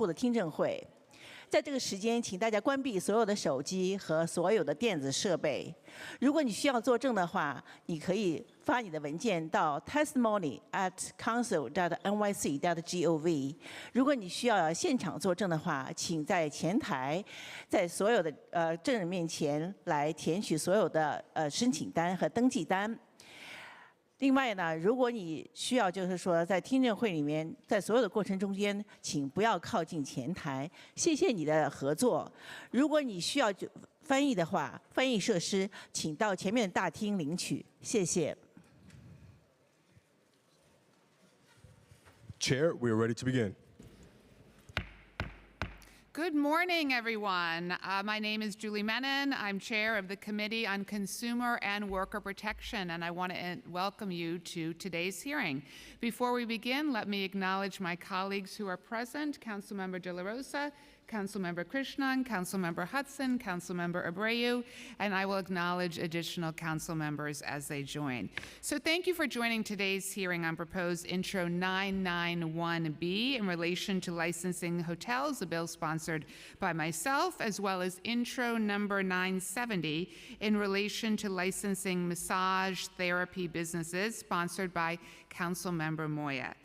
的听证会。在这个时间，请大家关闭所有的手机和所有的电子设备。如果你需要作证的话，你可以发你的文件到 testimony@council.nyc.gov。如果你需要现场作证的话，请在前台，在所有的证人面前来填取所有的申请单和登记单。另外呢，如果你需要，就是说在听证会里面，在所有的过程中间，请不要靠近前台。谢谢你的合作。如果你需要翻译的话，翻译设施请到前面的大厅领取。谢谢。Chair, we are ready to begin. Good morning, everyone. My name is Julie Menon. I'm chair of the Committee on Consumer and Worker Protection, and I want to welcome you to today's hearing. Before we begin, let me acknowledge my colleagues who are present: Councilmember De La Rosa, Councilmember Krishnan, Councilmember Hudson, Councilmember Abreu, and I will acknowledge additional council members as they join. So thank you for joining today's hearing on proposed Intro 991B in relation to licensing hotels, a bill sponsored by myself, as well as Intro number 970 in relation to licensing massage therapy businesses, sponsored by Councilmember Moya.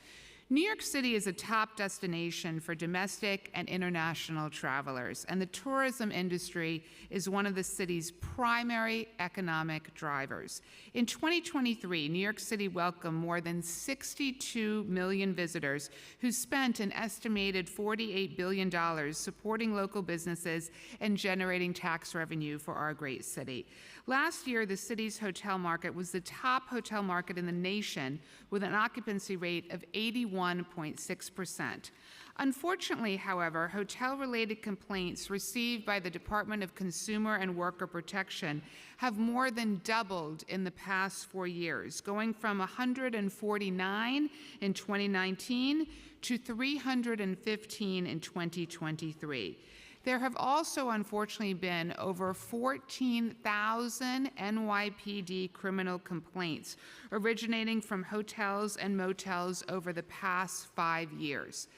New York City is a top destination for domestic and international travelers, and the tourism industry is one of the city's primary economic drivers. In 2023, New York City welcomed more than 62 million visitors who spent an estimated $48 billion supporting local businesses and generating tax revenue for our great city. Last year, the city's hotel market was the top hotel market in the nation, with an occupancy rate of 81.6%. Unfortunately, however, hotel-related complaints received by the Department of Consumer and Worker Protection have more than doubled in the past 4 years, going from 149 in 2019 to 315 in 2023. There have also, unfortunately, been over 14,000 NYPD criminal complaints originating from hotels and motels over the past 5 years.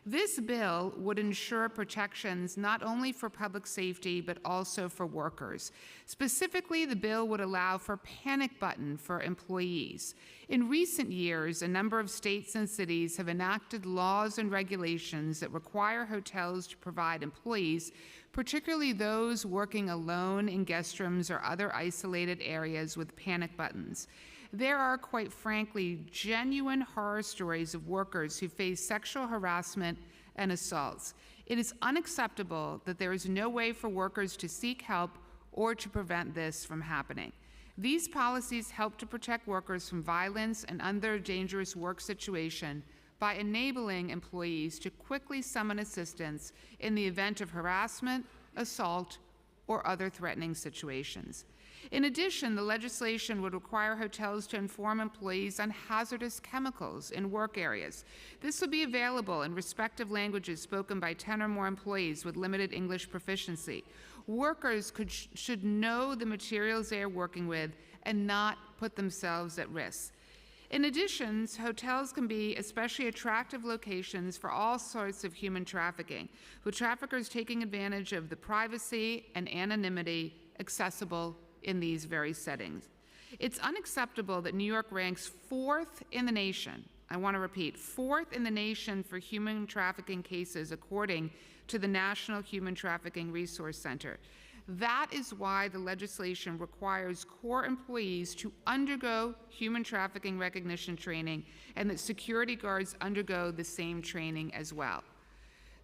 This bill would ensure protections not only for public safety, but also for workers. Specifically, the bill would allow for panic button for employees. In recent years, a number of states and cities have enacted laws and regulations that require hotels to provide employees, particularly those working alone in guest rooms or other isolated areas, with panic buttons. There are, quite frankly, genuine horror stories of workers who face sexual harassment and assaults. It is unacceptable that there is no way for workers to seek help or to prevent this from happening. These policies help to protect workers from violence and other dangerous work situations by enabling employees to quickly summon assistance in the event of harassment, assault, or other threatening situations. In addition, the legislation would require hotels to inform employees on hazardous chemicals in work areas. This will be available in respective languages spoken by 10 or more employees with limited English proficiency. Workers should know the materials they are working with and not put themselves at risk. In addition, hotels can be especially attractive locations for all sorts of human trafficking, with traffickers taking advantage of the privacy and anonymity accessible in these very settings. It's unacceptable that New York ranks 4th in the nation. I want to repeat, 4th in the nation for human trafficking cases, according to the National Human Trafficking Resource Center. That is why the legislation requires core employees to undergo human trafficking recognition training, and that security guards undergo the same training as well.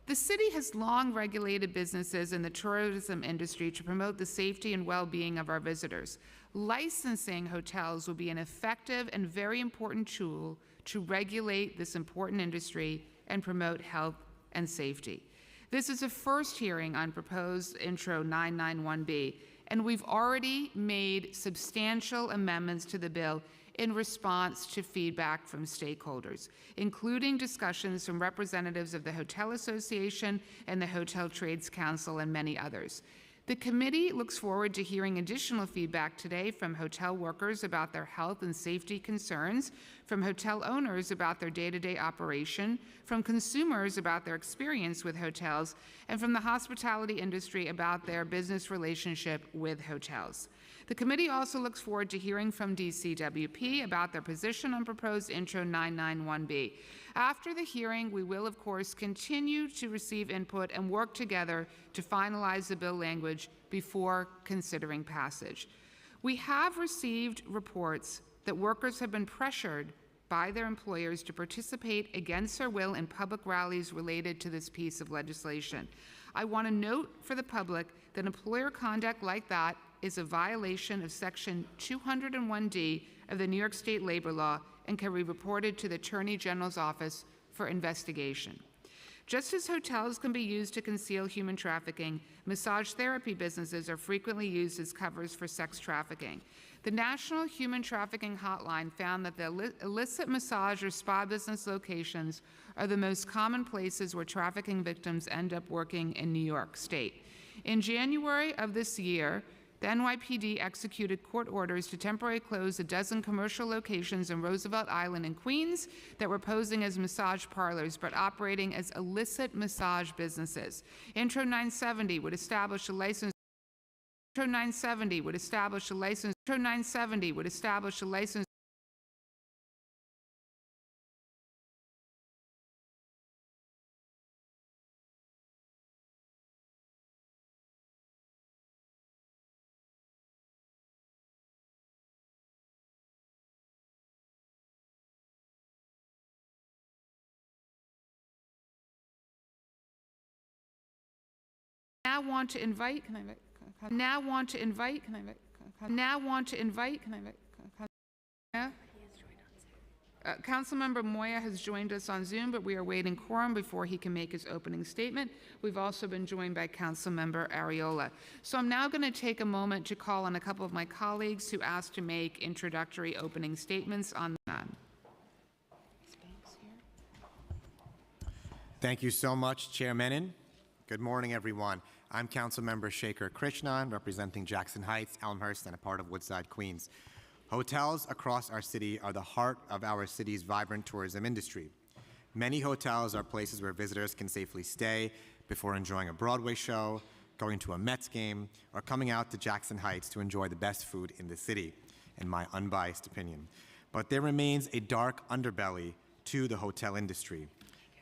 The city has long regulated businesses in the tourism industry to promote the safety and well-being of our visitors. Licensing hotels will be an effective and very important tool to regulate this important industry and promote health and safety. This is a first hearing on proposed Intro 991B, and we've already made substantial amendments to the bill in response to feedback from stakeholders, including discussions from representatives of the Hotel Association and the Hotel Trades Council and many others. The committee looks forward to hearing additional feedback today from hotel workers about their health and safety concerns, from hotel owners about their day-to-day operation, from consumers about their experience with hotels, and from the hospitality industry about their business relationship with hotels. The committee also looks forward to hearing from DCWP about their position on proposed Intro 991B. After the hearing, we will, of course, continue to receive input and work together to finalize the bill language before considering passage. We have received reports that workers have been pressured by their employers to participate against their will in public rallies related to this piece of legislation. I want to note for the public that employer conduct like that is a violation of Section 201D of the New York State Labor Law and can be reported to the Attorney General's office for investigation. Just as hotels can be used to conceal human trafficking, massage therapy businesses are frequently used as covers for sex trafficking. The National Human Trafficking Hotline found that the illicit massage or spa business locations are the most common places where trafficking victims end up working in New York State. In January of this year, the NYPD executed court orders to temporarily close a dozen commercial locations in Roosevelt Island in Queens that were posing as massage parlors but operating as illicit massage businesses. Intro 970 would establish a license. Intro 970 would establish a license. Intro 970 would establish a license. Now want to invite. Can I invite? Now want to invite. Can I invite? Now want to invite. Can I invite? Yeah. Councilmember Moya has joined us on Zoom, but we are waiting quorum before he can make his opening statement. We've also been joined by Councilmember Ariola. So I'm now going to take a moment to call on a couple of my colleagues who asked to make introductory opening statements on that. Thank you so much, Chair Menon. Good morning, everyone. I'm Councilmember Shekhar Krishnan, representing Jackson Heights, Elmhurst, and a part of Woodside, Queens. Hotels across our city are the heart of our city's vibrant tourism industry. Many hotels are places where visitors can safely stay before enjoying a Broadway show, going to a Mets game, or coming out to Jackson Heights to enjoy the best food in the city, in my unbiased opinion. But there remains a dark underbelly to the hotel industry.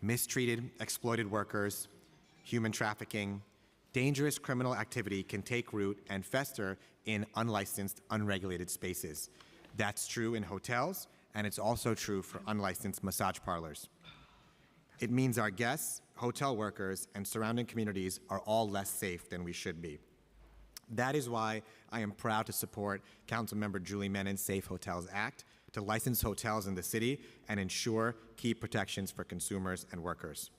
Mistreated, exploited workers, human trafficking, dangerous criminal activity can take root and fester in unlicensed, unregulated spaces. That's true in hotels, and it's also true for unlicensed massage parlors. It means our guests, hotel workers, and surrounding communities are all less safe than we should be. That is why I am proud to support Councilmember Julie Menon's Safe Hotels Act to license hotels in the city and ensure key protections for consumers and workers.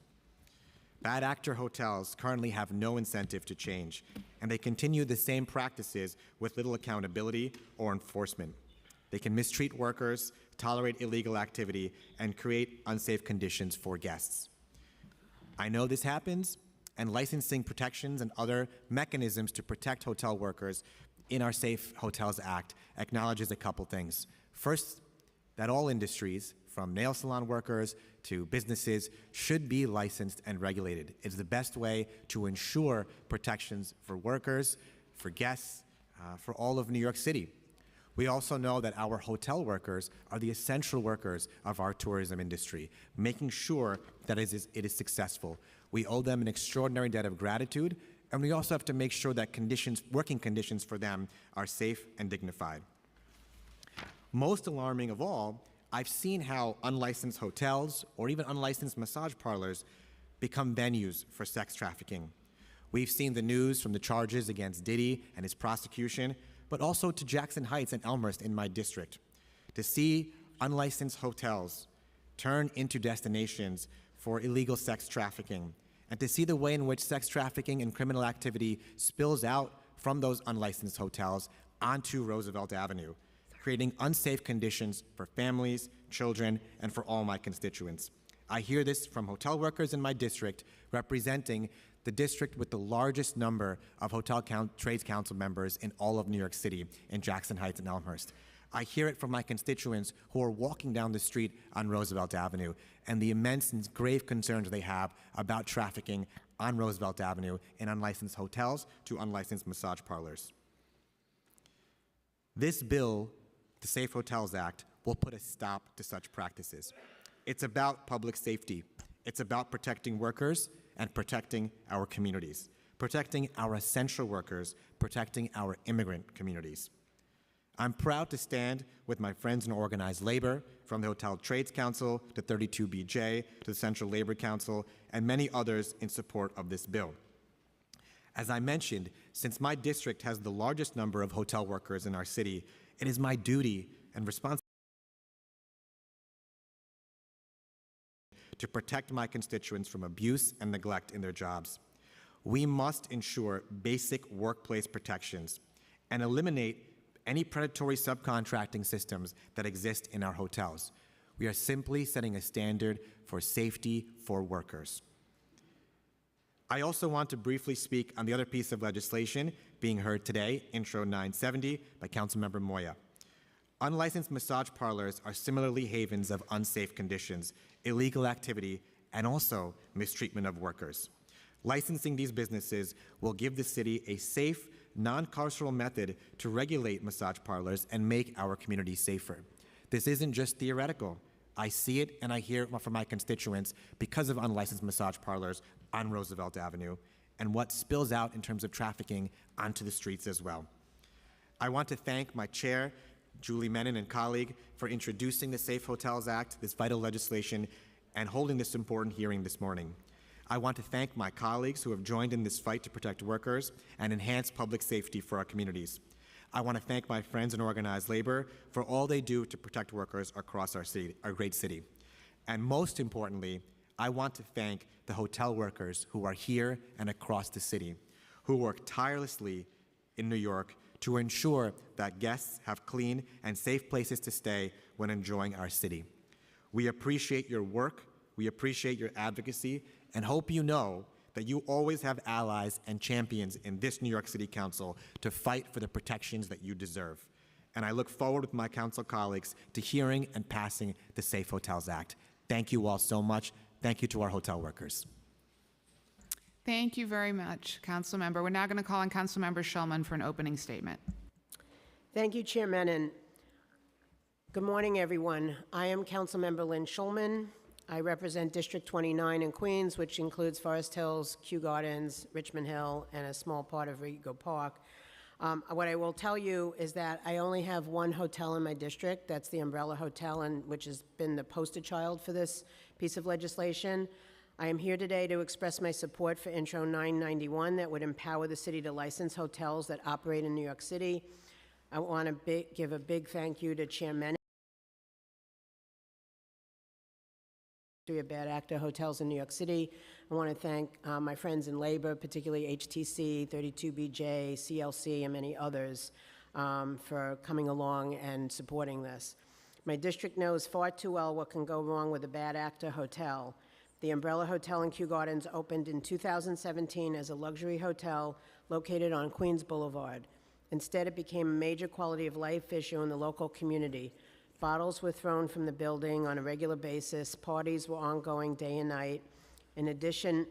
Bad actor hotels currently have no incentive to change, and they continue the same practices with little accountability or enforcement. They can mistreat workers, tolerate illegal activity, and create unsafe conditions for guests. I know this happens, and licensing protections and other mechanisms to protect hotel workers in our Safe Hotels Act acknowledges a couple things. First, that all industries, from nail salon workers to businesses, should be licensed and regulated. It's the best way to ensure protections for workers, for guests, for all of New York City. We also know that our hotel workers are the essential workers of our tourism industry, making sure that it is successful. We owe them an extraordinary debt of gratitude, and we also have to make sure that working conditions for them are safe and dignified. Most alarming of all, I've seen how unlicensed hotels or even unlicensed massage parlors become venues for sex trafficking. We've seen the news from the charges against Diddy and his prosecution, but also to Jackson Heights and Elmhurst in my district. To see unlicensed hotels turn into destinations for illegal sex trafficking, and to see the way in which sex trafficking and criminal activity spills out from those unlicensed hotels onto Roosevelt Avenue, creating unsafe conditions for families, children, and for all my constituents. I hear this from hotel workers in my district, representing the district with the largest number of hotel trades council members in all of New York City, in Jackson Heights and Elmhurst. I hear it from my constituents who are walking down the street on Roosevelt Avenue and the immense and grave concerns they have about trafficking on Roosevelt Avenue in unlicensed hotels to unlicensed massage parlors. This bill, the Safe Hotels Act, will put a stop to such practices. It's about public safety. It's about protecting workers and protecting our communities, protecting our essential workers, protecting our immigrant communities. I'm proud to stand with my friends in organized labor, from the Hotel Trades Council to 32BJ to the Central Labor Council, and many others in support of this bill. As I mentioned, since my district has the largest number of hotel workers in our city, it is my duty and responsibility to protect my constituents from abuse and neglect in their jobs. We must ensure basic workplace protections and eliminate any predatory subcontracting systems that exist in our hotels. We are simply setting a standard for safety for workers. I also want to briefly speak on the other piece of legislation being heard today, Intro 970 by Councilmember Moya. Unlicensed massage parlors are similarly havens of unsafe conditions, illegal activity, and also mistreatment of workers. Licensing these businesses will give the city a safe, non-carceral method to regulate massage parlors and make our communities safer. This isn't just theoretical. I see it and I hear it from my constituents because of unlicensed massage parlors on Roosevelt Avenue and what spills out in terms of trafficking onto the streets as well. I want to thank my chair, Julie Menon, and colleague for introducing the Safe Hotels Act, this vital legislation, and holding this important hearing this morning. I want to thank my colleagues who have joined in this fight to protect workers and enhance public safety for our communities. I want to thank my friends in organized labor for all they do to protect workers across our city, our great city. And most importantly, I want to thank the hotel workers who are here and across the city, who work tirelessly in New York to ensure that guests have clean and safe places to stay when enjoying our city. We appreciate your work, we appreciate your advocacy, and hope you know that you always have allies and champions in this New York City Council to fight for the protections that you deserve. And I look forward with my council colleagues to hearing and passing the Safe Hotels Act. Thank you all so much. Thank you to our hotel workers. Thank you very much, Council Member. We're now going to call on Council Member Shulman for an opening statement. Thank you, Chair Menon. Good morning, everyone. I am Councilmember Lynn Shulman. I represent District 29 in Queens, which includes Forest Hills, Kew Gardens, Richmond Hill, and a small part of Rego Park. What I will tell you is that I only have one hotel in my district. That's the Umbrella Hotel, which has been the poster child for this piece of legislation. I am here today to express my support for Intro 991 that would empower the city to license hotels that operate in New York City. I want to give a big thank you to Chair Menon of Bad Actor Hotels in New York City. I want to thank my friends in labor, particularly HTC, 32BJ, CLC, and many others for coming along and supporting this. My district knows far too well what can go wrong with a bad actor hotel. The Umbrella Hotel in Kew Gardens opened in 2017 as a luxury hotel located on Queens Boulevard. Instead, it became a major quality of life issue in the local community. Bottles were thrown from the building on a regular basis. Parties were ongoing day and night. In addition,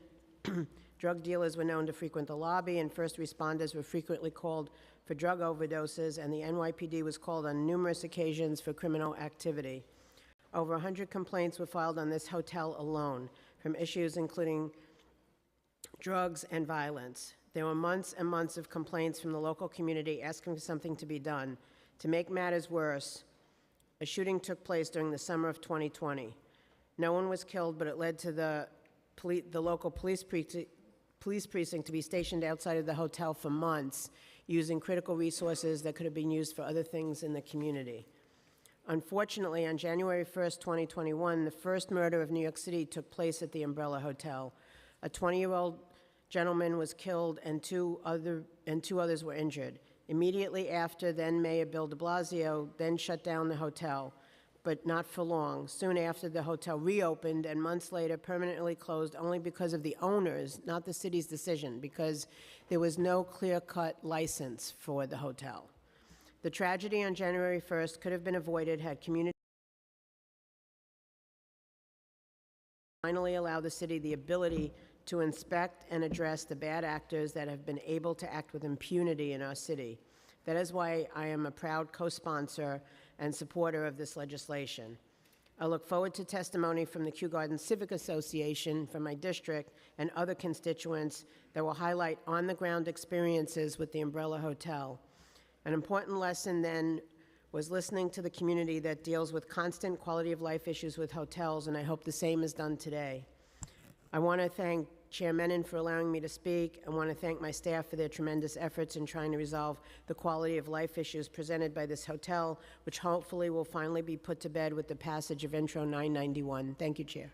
drug dealers were known to frequent the lobby, and first responders were frequently called for drug overdoses, and the NYPD was called on numerous occasions for criminal activity. Over 100 complaints were filed on this hotel alone, from issues including drugs and violence. There were months and months of complaints from the local community asking for something to be done. To make matters worse, a shooting took place during the summer of 2020. No one was killed, but it led to the local police precinct to be stationed outside of the hotel for months, using critical resources that could have been used for other things in the community. Unfortunately, on January 1st, 2021, the first murder of New York City took place at the Umbrella Hotel. A 20-year-old gentleman was killed and two others were injured. Immediately after, then Mayor Bill de Blasio then shut down the hotel, but not for long. Soon after, the hotel reopened, and months later permanently closed only because of the owners, not the city's decision, because there was no clear-cut license for the hotel. The tragedy on January 1st could have been avoided had community finally allow the city the ability to inspect and address the bad actors that have been able to act with impunity in our city. That is why I am a proud co-sponsor and supporter of this legislation. I look forward to testimony from the Kew Gardens Civic Association, from my district, and other constituents that will highlight on-the-ground experiences with the Umbrella Hotel. An important lesson then was listening to the community that deals with constant quality of life issues with hotels, and I hope the same is done today. I want to thank Chair Menon for allowing me to speak. I want to thank my staff for their tremendous efforts in trying to resolve the quality of life issues presented by this hotel, which hopefully will finally be put to bed with the passage of Intro 991. Thank you, Chair.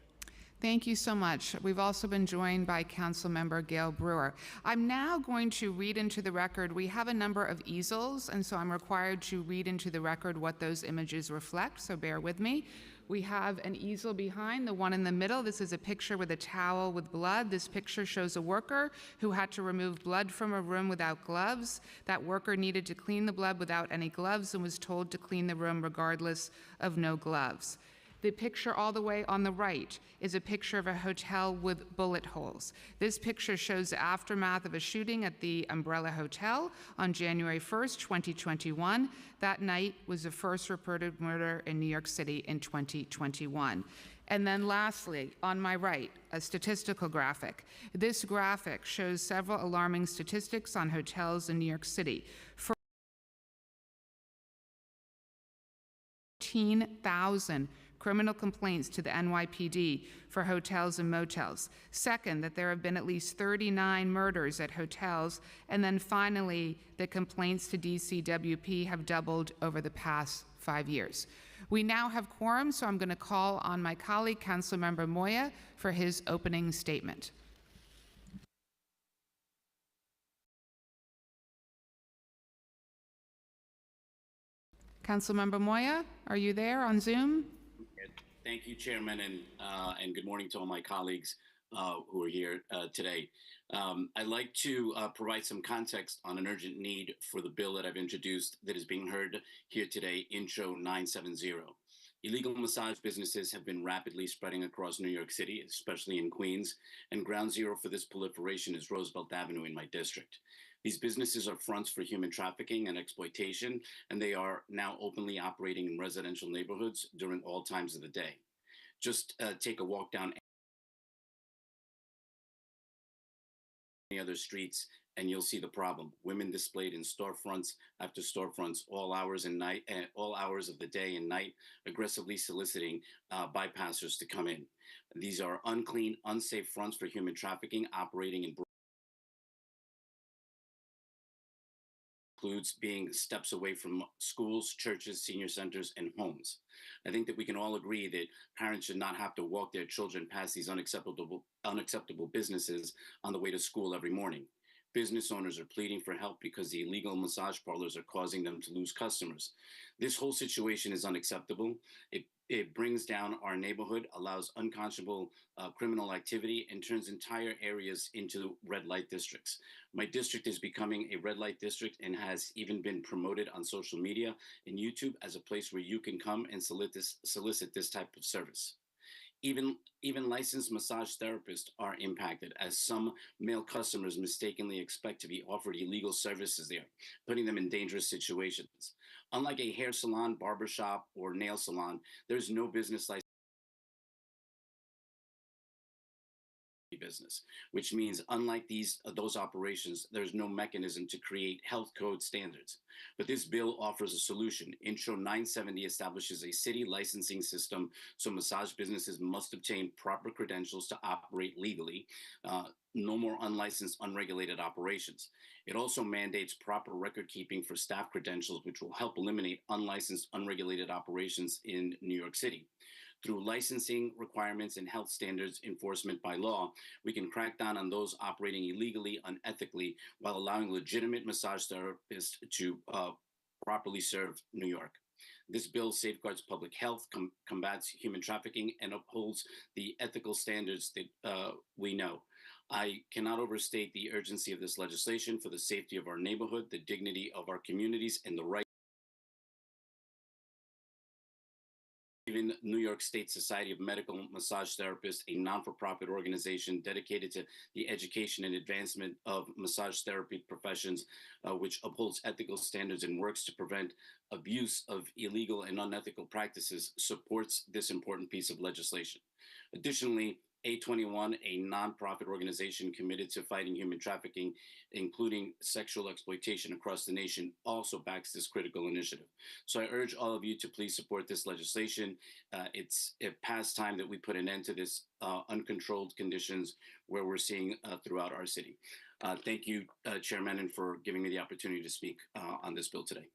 Thank you so much. We've also been joined by Councilmember Gail Brewer. I'm now going to read into the record. We have a number of easels, and so I'm required to read into the record what those images reflect, so bear with me. We have an easel behind, the one in the middle. This is a picture with a towel with blood. This picture shows a worker who had to remove blood from a room without gloves. That worker needed to clean the blood without any gloves and was told to clean the room regardless of no gloves. The picture all the way on the right is a picture of a hotel with bullet holes. This picture shows the aftermath of a shooting at the Umbrella Hotel on January 1st, 2021. That night was the first reported murder in New York City in 2021. And then lastly, on my right, a statistical graphic. This graphic shows several alarming statistics on hotels in New York City. 14,000 criminal complaints to the NYPD for hotels and motels. Second, that there have been at least 39 murders at hotels. And then finally, the complaints to DCWP have doubled over the past 5 years. We now have quorum, so I'm going to call on my colleague, Councilmember Moya, for his opening statement. Councilmember Moya, are you there on Zoom? Thank you, Chairman, and good morning to all my colleagues who are here today. I'd like to provide some context on an urgent need for the bill that I've introduced that is being heard here today, Intro 970. Illegal massage businesses have been rapidly spreading across New York City, especially in Queens, and ground zero for this proliferation is Roosevelt Avenue in my district. These businesses are fronts for human trafficking and exploitation, and they are now openly operating in residential neighborhoods during all times of the day. Just take a walk down any other streets and you'll see the problem. Women displayed in storefronts after storefronts, all hours of the day and night, aggressively soliciting bypassers to come in. These are unclean, unsafe fronts for human trafficking operating in includes being steps away from schools, churches, senior centers, and homes. I think that we can all agree that parents should not have to walk their children past these unacceptable businesses on the way to school every morning. Business owners are pleading for help because the illegal massage parlors are causing them to lose customers. This whole situation is unacceptable. It brings down our neighborhood, allows unconscionable criminal activity, and turns entire areas into red light districts. My district is becoming a red light district and has even been promoted on social media and YouTube as a place where you can come and solicit this type of service. Even licensed massage therapists are impacted, as some male customers mistakenly expect to be offered illegal services there, putting them in dangerous situations. Unlike a hair salon, barbershop, or nail salon, there's no business license business, which means unlike those operations, there's no mechanism to create health code standards. But this bill offers a solution. Intro 970 establishes a city licensing system, so massage businesses must obtain proper credentials to operate legally. No more unlicensed, unregulated operations. It also mandates proper record keeping for staff credentials, which will help eliminate unlicensed, unregulated operations in New York City. Through licensing requirements and health standards enforcement by law, we can crack down on those operating illegally, unethically, while allowing legitimate massage therapists to properly serve New York. This bill safeguards public health, combats human trafficking, and upholds the ethical standards that we know. I cannot overstate the urgency of this legislation for the safety of our neighborhood, the dignity of our communities, and the right join New York State Society of Medical Massage Therapists, a non-for-profit organization dedicated to the education and advancement of massage therapy professions, which upholds ethical standards and works to prevent abuse of illegal and unethical practices, supports this important piece of legislation. Additionally, A21, a nonprofit organization committed to fighting human trafficking, including sexual exploitation across the nation, also backs this critical initiative. So I urge all of you to please support this legislation. It's past time that we put an end to this uncontrolled conditions where we're seeing throughout our city. Thank you, Chair Menon, for giving me the opportunity to speak on this bill today.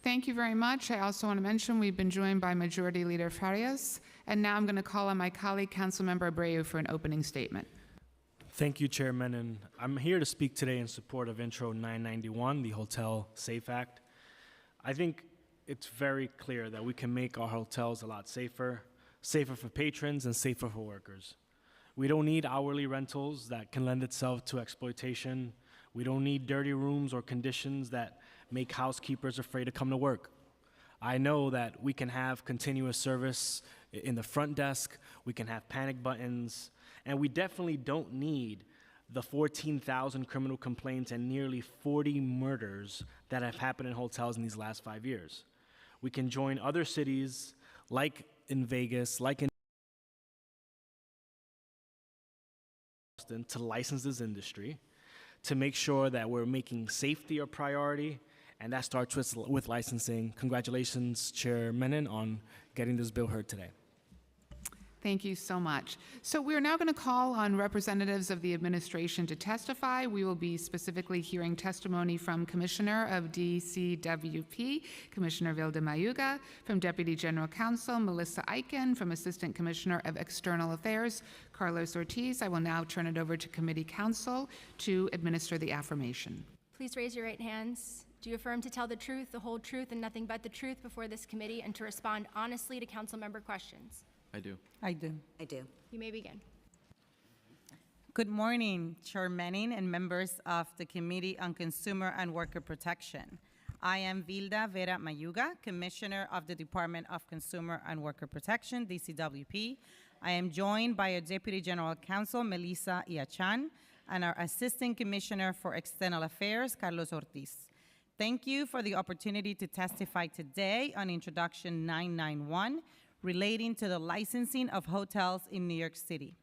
Thank you very much. I also want to mention we've been joined by Majority Leader Farias, and now I'm going to call on my colleague, Councilmember Abreu, for an opening statement. Thank you, Chair Menon. I'm here to speak today in support of Intro 991, the Hotel Safe Act. I think it's very clear that we can make our hotels a lot safer, safer for patrons and safer for workers. We don't need hourly rentals that can lend itself to exploitation. We don't need dirty rooms or conditions that make housekeepers afraid to come to work. I know that we can have continuous service in the front desk, we can have panic buttons, and we definitely don't need the 14,000 criminal complaints and nearly 40 murders that have happened in hotels in these last 5 years. We can join other cities, like in Vegas, like in Boston, to license this industry, to make sure that we're making safety a priority, and that starts with licensing. Congratulations, Chair Menon, on getting this bill heard today. Thank you so much. So we're now going to call on representatives of the administration to testify. We will be specifically hearing testimony from Commissioner of DCWP, Commissioner Vilde Mayuga, from Deputy General Counsel Melissa Eichen, from Assistant Commissioner of External Affairs Carlos Ortiz. I will now turn it over to Committee Counsel to administer the affirmation. Please raise your right hands. Do you affirm to tell the truth, the whole truth, and nothing but the truth before this committee, and to respond honestly to council member questions? I do. I do. I do. You may begin. Good morning, Chair Menon and members of the Committee on Consumer and Worker Protection. I am Vilda Vera Mayuga, Commissioner of the Department of Consumer and Worker Protection, DCWP. I am joined by our Deputy General Counsel, Melissa Eichen, and our Assistant Commissioner for External Affairs, Carlos Ortiz. Thank you for the opportunity to testify today on Introduction 991 relating to the licensing of hotels in New York City.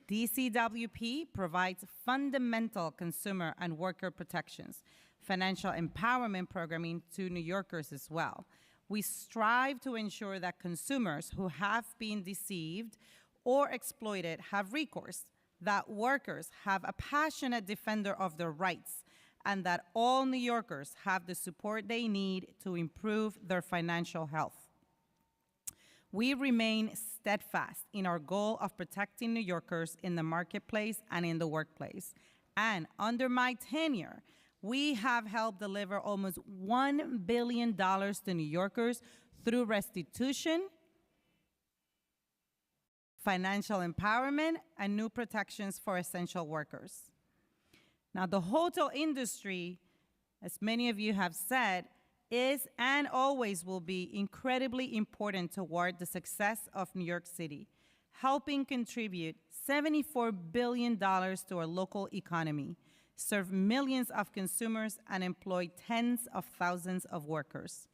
DCWP provides fundamental consumer and worker protections, financial empowerment programming to New Yorkers as well. We strive to ensure that consumers who have been deceived or exploited have recourse, that workers have a passionate defender of their rights, and that all New Yorkers have the support they need to improve their financial health. We remain steadfast in our goal of protecting New Yorkers in the marketplace and in the workplace. And under my tenure, we have helped deliver almost $1 billion to New Yorkers through restitution, financial empowerment, and new protections for essential workers. Now, the hotel industry, as many of you have said, is and always will be incredibly important toward the success of New York City, helping contribute $74 billion to our local economy, serve millions of consumers, and employ tens of thousands of workers.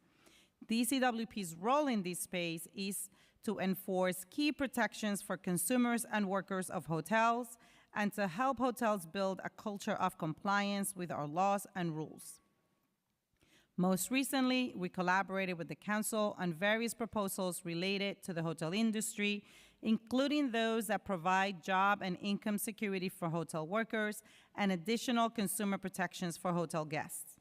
DCWP's role in this space is to enforce key protections for consumers and workers of hotels, and to help hotels build a culture of compliance with our laws and rules. Most recently, we collaborated with the Council on various proposals related to the hotel industry, including those that provide job and income security for hotel workers and additional consumer protections for hotel guests.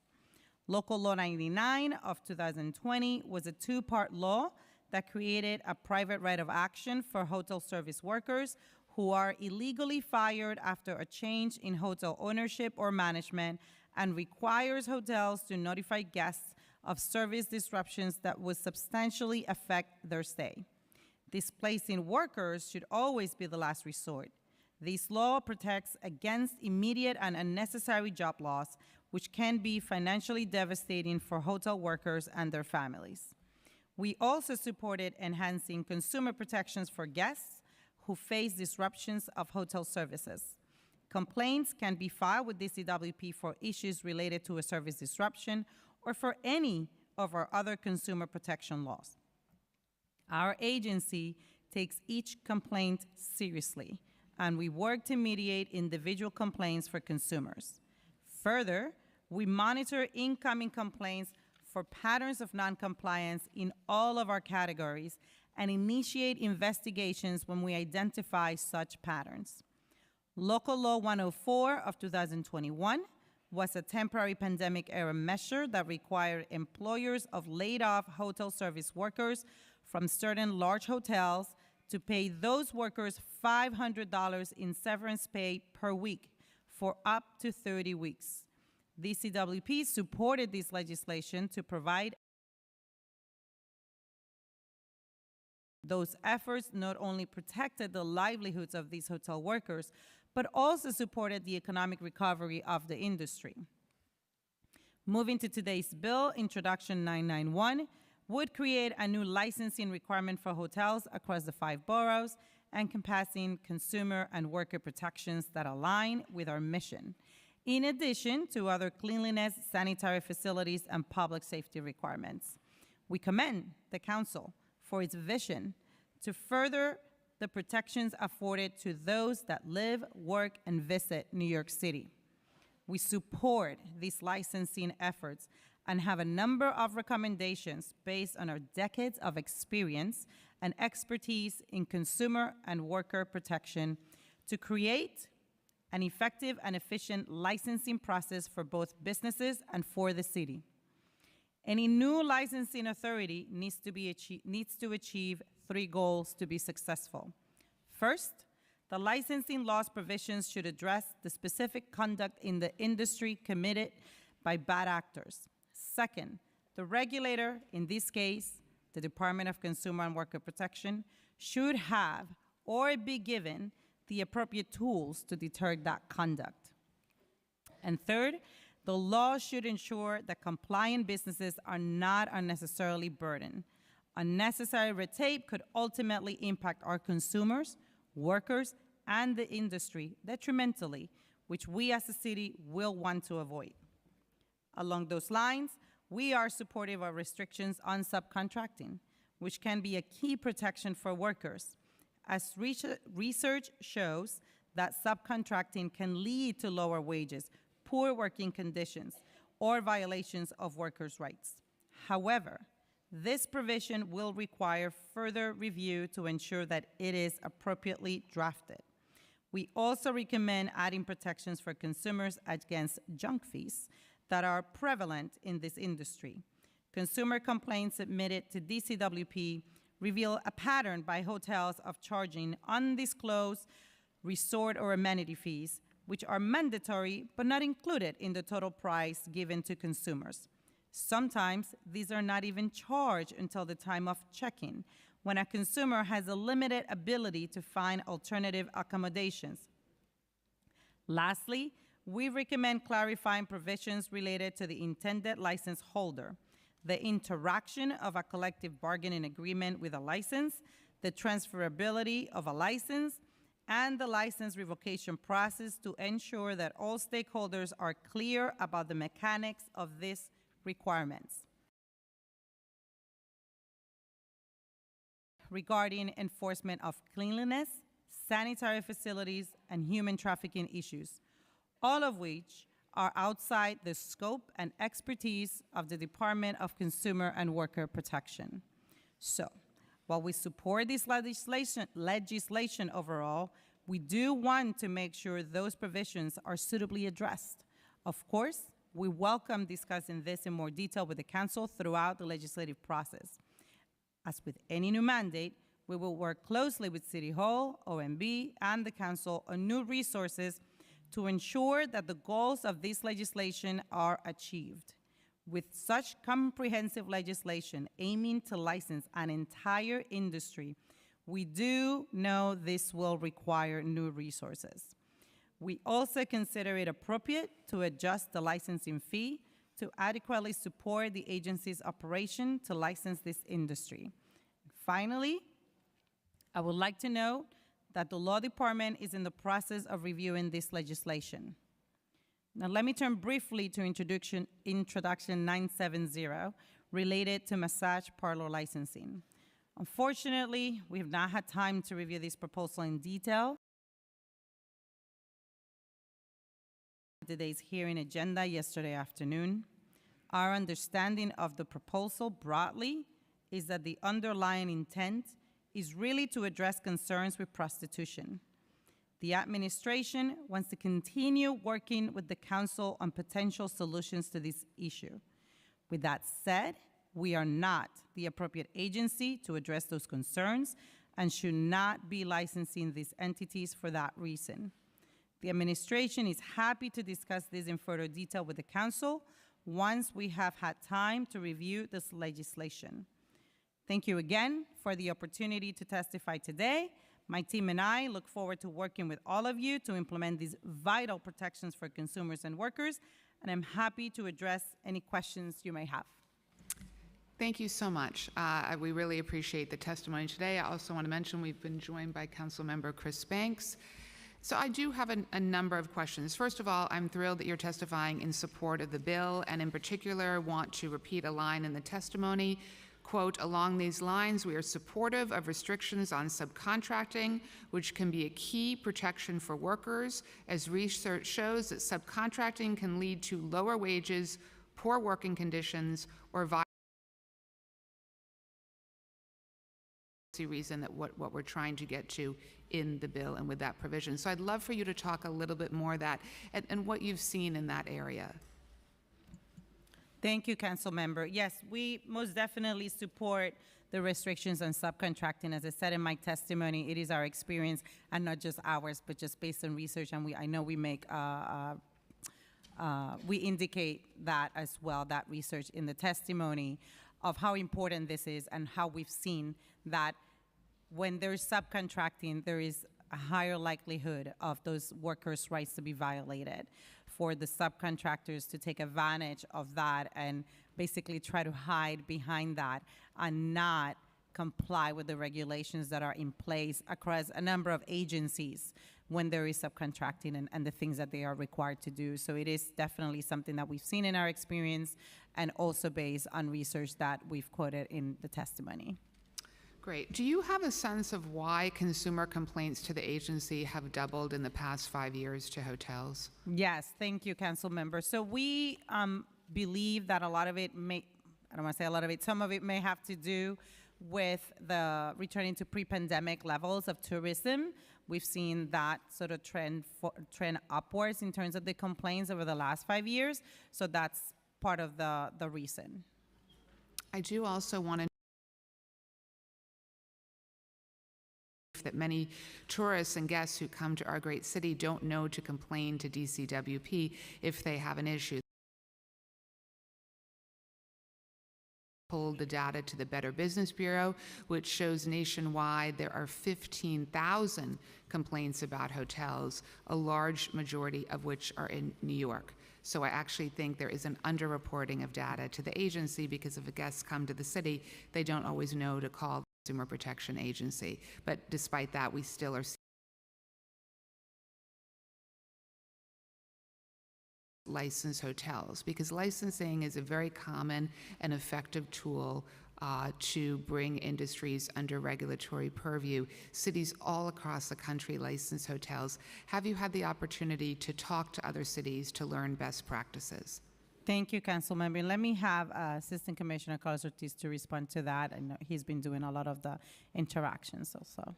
Local Law 99 of 2020 was a two-part law that created a private right of action for hotel service workers who are illegally fired after a change in hotel ownership or management, and requires hotels to notify guests of service disruptions that would substantially affect their stay. Displacing workers should always be the last resort. This law protects against immediate and unnecessary job loss, which can be financially devastating for hotel workers and their families. We also supported enhancing consumer protections for guests who face disruptions of hotel services. Complaints can be filed with DCWP for issues related to a service disruption or for any of our other consumer protection laws. Our agency takes each complaint seriously, and we work to mediate individual complaints for consumers. Further, we monitor incoming complaints for patterns of noncompliance in all of our categories and initiate investigations when we identify such patterns. Local Law 104 of 2021 was a temporary pandemic-era measure that required employers of laid-off hotel service workers from certain large hotels to pay those workers $500 in severance pay per week for up to 30 weeks. DCWP supported this legislation to provide. Those efforts not only protected the livelihoods of these hotel workers, but also supported the economic recovery of the industry. Moving to today's bill, Introduction 991 would create a new licensing requirement for hotels across the 5 boroughs, encompassing consumer and worker protections that align with our mission, in addition to other cleanliness, sanitary facilities, and public safety requirements. We commend the Council for its vision to further the protections afforded to those that live, work, and visit New York City. We support these licensing efforts and have a number of recommendations based on our decades of experience and expertise in consumer and worker protection to create an effective and efficient licensing process for both businesses and for the city. Any new licensing authority needs to achieve 3 goals to be successful. First, the licensing laws provisions should address the specific conduct in the industry committed by bad actors. Second, the regulator, in this case, the Department of Consumer and Worker Protection, should have or be given the appropriate tools to deter that conduct. And third, the law should ensure that compliant businesses are not unnecessarily burdened. Unnecessary red tape could ultimately impact our consumers, workers, and the industry detrimentally, which we as a city will want to avoid. Along those lines, we are supportive of restrictions on subcontracting, which can be a key protection for workers, as research shows that subcontracting can lead to lower wages, poor working conditions, or violations of workers' rights. However, this provision will require further review to ensure that it is appropriately drafted. We also recommend adding protections for consumers against junk fees that are prevalent in this industry. Consumer complaints submitted to DCWP reveal a pattern by hotels of charging undisclosed resort or amenity fees, which are mandatory but not included in the total price given to consumers. Sometimes these are not even charged until the time of check-in, when a consumer has a limited ability to find alternative accommodations. Lastly, we recommend clarifying provisions related to the intended license holder, the interaction of a collective bargaining agreement with a license, the transferability of a license, and the license revocation process to ensure that all stakeholders are clear about the mechanics of these requirements. Regarding enforcement of cleanliness, sanitary facilities, and human trafficking issues, all of which are outside the scope and expertise of the Department of Consumer and Worker Protection. So, while we support this legislation overall, we do want to make sure those provisions are suitably addressed. Of course, we welcome discussing this in more detail with the Council throughout the legislative process. As with any new mandate, we will work closely with City Hall, OMB, and the Council on new resources to ensure that the goals of this legislation are achieved. With such comprehensive legislation aiming to license an entire industry, we do know this will require new resources. We also consider it appropriate to adjust the licensing fee to adequately support the agency's operation to license this industry. Finally, I would like to note that the Law Department is in the process of reviewing this legislation. Now, let me turn briefly to Introduction 970 related to massage parlor licensing. Unfortunately, we have not had time to review this proposal in detail. Today's hearing agenda yesterday afternoon. Our understanding of the proposal broadly is that the underlying intent is really to address concerns with prostitution. The administration wants to continue working with the council on potential solutions to this issue. With that said, we are not the appropriate agency to address those concerns and should not be licensing these entities for that reason. The administration is happy to discuss this in further detail with the council once we have had time to review this legislation. Thank you again for the opportunity to testify today. My team and I look forward to working with all of you to implement these vital protections for consumers and workers, and I'm happy to address any questions you may have. Thank you so much. We really appreciate the testimony today. I also want to mention we've been joined by Councilmember Chris Banks. So I do have a number of questions. First of all, I'm thrilled that you're testifying in support of the bill, and in particular want to repeat a line in the testimony. Quote, along these lines, we are supportive of restrictions on subcontracting, which can be a key protection for workers, as research shows that subcontracting can lead to lower wages, poor working conditions, or reason that what we're trying to get to in the bill and with that provision. So I'd love for you to talk a little bit more that and what you've seen in that area. Thank you, Council Member. Yes, we most definitely support the restrictions on subcontracting. As I said in my testimony, it is our experience, and not just ours, but just based on research, and I know we make we indicate that as well, that research in the testimony of how important this is and how we've seen that when there's subcontracting, there is a higher likelihood of those workers' rights to be violated, for the subcontractors to take advantage of that and basically try to hide behind that and not comply with the regulations that are in place across a number of agencies when there is subcontracting and the things that they are required to do. So it is definitely something that we've seen in our experience and also based on research that we've quoted in the testimony. Great. Do you have a sense of why consumer complaints to the agency have doubled in the past 5 years to hotels? Yes, thank you, Council Member. So we believe that a lot of it may, I don't want to say a lot of it, some of it may have to do with the returning to pre-pandemic levels of tourism. We've seen that sort of trend upwards in terms of the complaints over the last 5 years. So that's part of the reason. I do also want to that many tourists and guests who come to our great city don't know to complain to DCWP if they have an issue. Pulled the data to the Better Business Bureau, which shows nationwide there are 15,000 complaints about hotels, a large majority of which are in New York. So I actually think there is an underreporting of data to the agency because if guests come to the city, they don't always know to call the Consumer Protection Agency. But despite that, we still are seeing licensed hotels, because licensing is a very common and effective tool to bring industries under regulatory purview. Cities all across the country license hotels. Have you had the opportunity to talk to other cities to learn best practices? Thank you, Council Member. Let me have Assistant Commissioner Carlos Ortiz to respond to that. I know he's been doing a lot of the interactions also.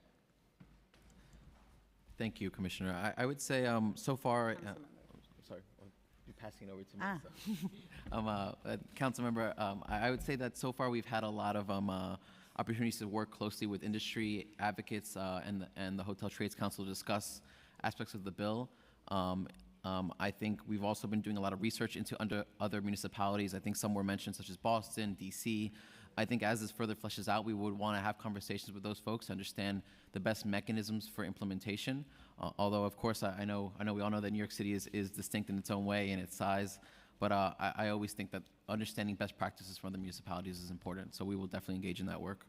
Thank you, Commissioner. I would say so far, sorry, you're passing it over to me. Councilmember, I would say that so far we've had a lot of opportunities to work closely with industry advocates and the Hotel Trades Council to discuss aspects of the bill. I think we've also been doing a lot of research into other municipalities. I think some were mentioned, such as Boston, DC. I think as this further fleshes out, we would want to have conversations with those folks to understand the best mechanisms for implementation. Although, of course, I know we all know that New York City is distinct in its own way and its size. But I always think that understanding best practices from the municipalities is important. So we will definitely engage in that work.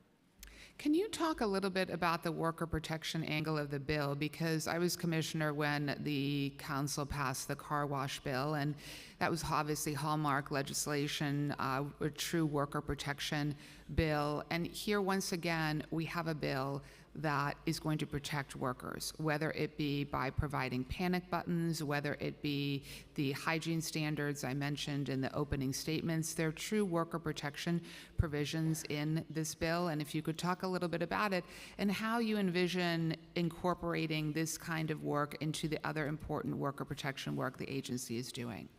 Can you talk a little bit about the worker protection angle of the bill? Because I was commissioner when the council passed the car wash bill, and that was obviously hallmark legislation, a true worker protection bill. And here, once again, we have a bill that is going to protect workers, whether it be by providing panic buttons, whether it be the hygiene standards I mentioned in the opening statements. There are true worker protection provisions in this bill, and if you could talk a little bit about it and how you envision incorporating this kind of work into the other important worker protection work the agency is doing.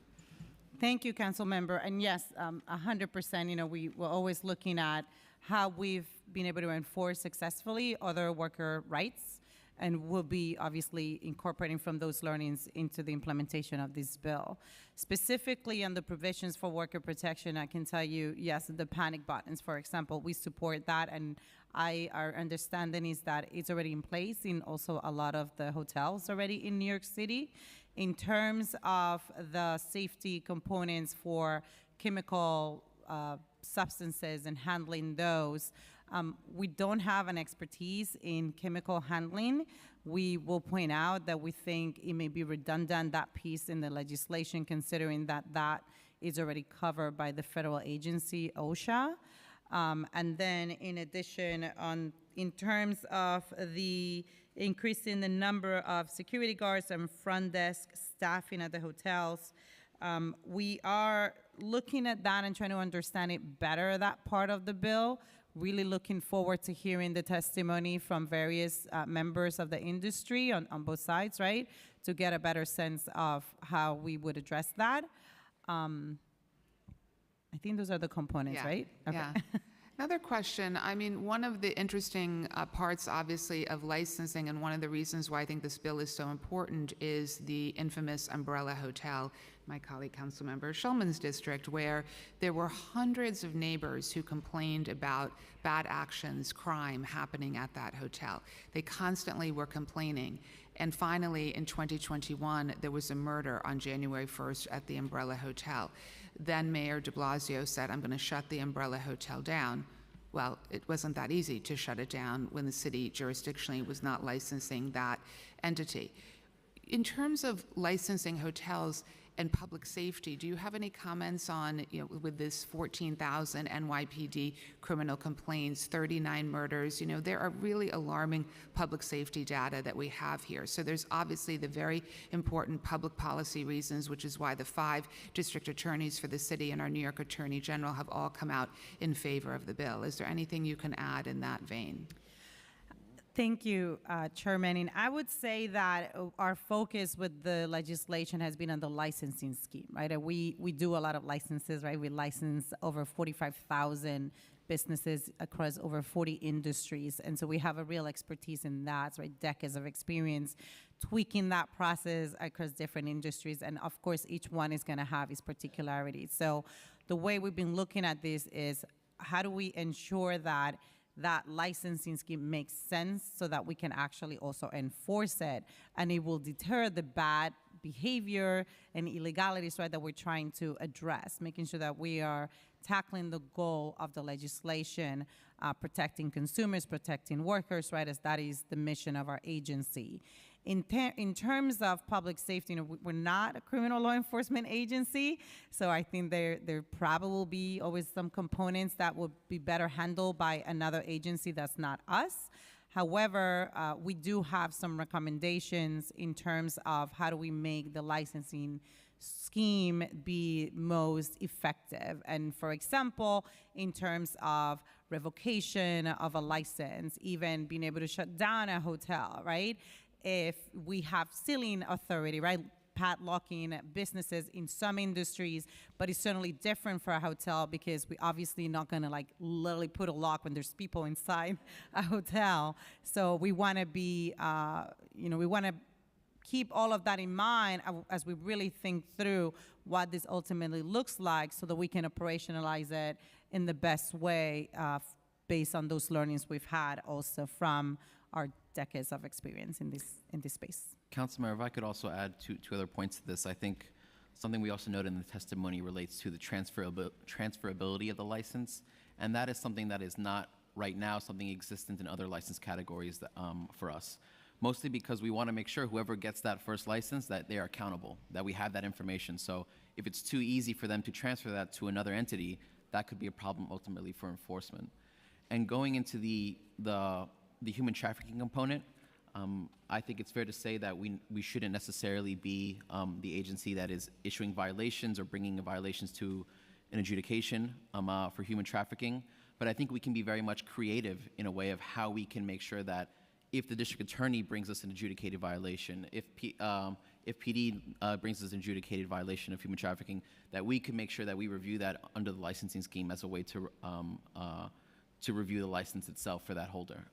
Thank you, Council Member. And yes, 100%, we're always looking at how we've been able to enforce successfully other worker rights, and we'll be obviously incorporating from those learnings into the implementation of this bill. Specifically on the provisions for worker protection, I can tell you, yes, the panic buttons, for example, we support that, and our understanding is that it's already in place in also a lot of the hotels already in New York City. In terms of the safety components for chemical substances and handling those, we don't have an expertise in chemical handling. We will point out that we think it may be redundant, that piece in the legislation, considering that that is already covered by the federal agency, OSHA. And then in addition, in terms of the increase in the number of security guards and front desk staffing at the hotels, we are looking at that and trying to understand it better, that part of the bill. Really looking forward to hearing the testimony from various members of the industry on both sides, right, to get a better sense of how we would address that. I think those are the components, right? Okay. Yeah. Another question, I mean, one of the interesting parts, obviously, of licensing, and one of the reasons why I think this bill is so important, is the infamous Umbrella Hotel, my colleague Councilmember Shulman's district, where there were hundreds of neighbors who complained about bad actions, crime happening at that hotel. They constantly were complaining. And finally, in 2021, there was a murder on January 1st at the Umbrella Hotel. Then Mayor de Blasio said, I'm going to shut the Umbrella Hotel down. Well, it wasn't that easy to shut it down when the city jurisdictionally was not licensing that entity. In terms of licensing hotels and public safety, do you have any comments on, with this 14,000 NYPD criminal complaints, 39 murders, there are really alarming public safety data that we have here. So there's obviously the very important public policy reasons, which is why the 5 district attorneys for the city and our New York Attorney General have all come out in favor of the bill. Is there anything you can add in that vein? Thank you, Chairman. And I would say that our focus with the legislation has been on the licensing scheme, right? And we do a lot of licenses, right? We license over 45,000 businesses across over 40 industries. And so we have a real expertise in that, right? Decades of experience tweaking that process across different industries. And of course, each one is going to have its particularities. So the way we've been looking at this is, how do we ensure that that licensing scheme makes sense so that we can actually also enforce it, and it will deter the bad behavior and illegalities, right, that we're trying to address, making sure that we are tackling the goal of the legislation, protecting consumers, protecting workers, right, as that is the mission of our agency. In terms of public safety, we're not a criminal law enforcement agency, so I think there probably will be always some components that would be better handled by another agency that's not us. However, we do have some recommendations in terms of how do we make the licensing scheme be most effective. And for example, in terms of revocation of a license, even being able to shut down a hotel, right? If we have sealing authority, right, padlocking businesses in some industries, but it's certainly different for a hotel because we obviously not going to like literally put a lock when there's people inside a hotel. So we want to be, we want to keep all of that in mind as we really think through what this ultimately looks like so that we can operationalize it in the best way based on those learnings we've had also from our decades of experience in this space. Councilmember, if I could also add two other points to this. I think Something we also noted in the testimony relates to the transferability of the license, and that is something that is not right now something existent in other license categories that, for us. Mostly because we want to make sure whoever gets that first license, that they are accountable, that we have that information. So if it's too easy for them to transfer that to another entity, that could be a problem ultimately for enforcement. And going into the human trafficking component, I think it's fair to say that we shouldn't necessarily be the agency that is issuing violations or bringing violations to an adjudication for human trafficking. But I think we can be very much creative in a way of how we can make sure that if the district attorney brings us an adjudicated violation, if PD brings us an adjudicated violation of human trafficking, that we can make sure that we review that under the licensing scheme as a way to review the license itself for that holder.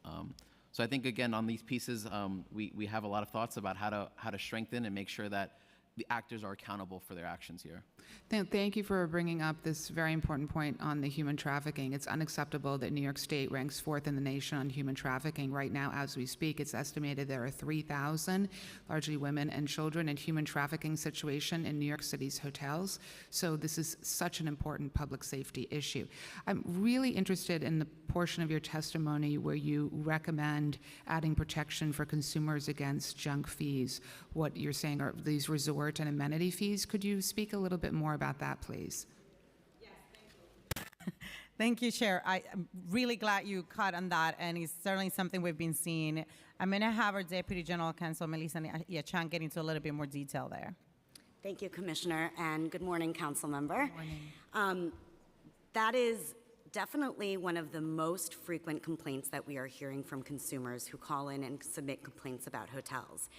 So I think, again, on these pieces, we have a lot of thoughts about how to strengthen and make sure that the actors are accountable for their actions here. Thank you for bringing up this very important point on the human trafficking. It's unacceptable that New York State ranks 4th in the nation on human trafficking. Right now, as we speak, it's estimated there are 3,000, largely women and children, in human trafficking situation in New York City's hotels. So this is such an important public safety issue. I'm really interested in the portion of your testimony where you recommend adding protection for consumers against junk fees. What you're saying are these resort and amenity fees. Could you speak a little bit more about that, please? Yes, thank you. Thank you, Chair. I'm really glad you caught on that, and it's certainly something we've been seeing. I'm going to have our Deputy General Counsel, Melissa Yachan, get into a little bit more detail there. Thank you, Commissioner, and good morning, Council Member. Good morning. That is definitely one of the most frequent complaints that we are hearing from consumers who call in and submit complaints about hotels.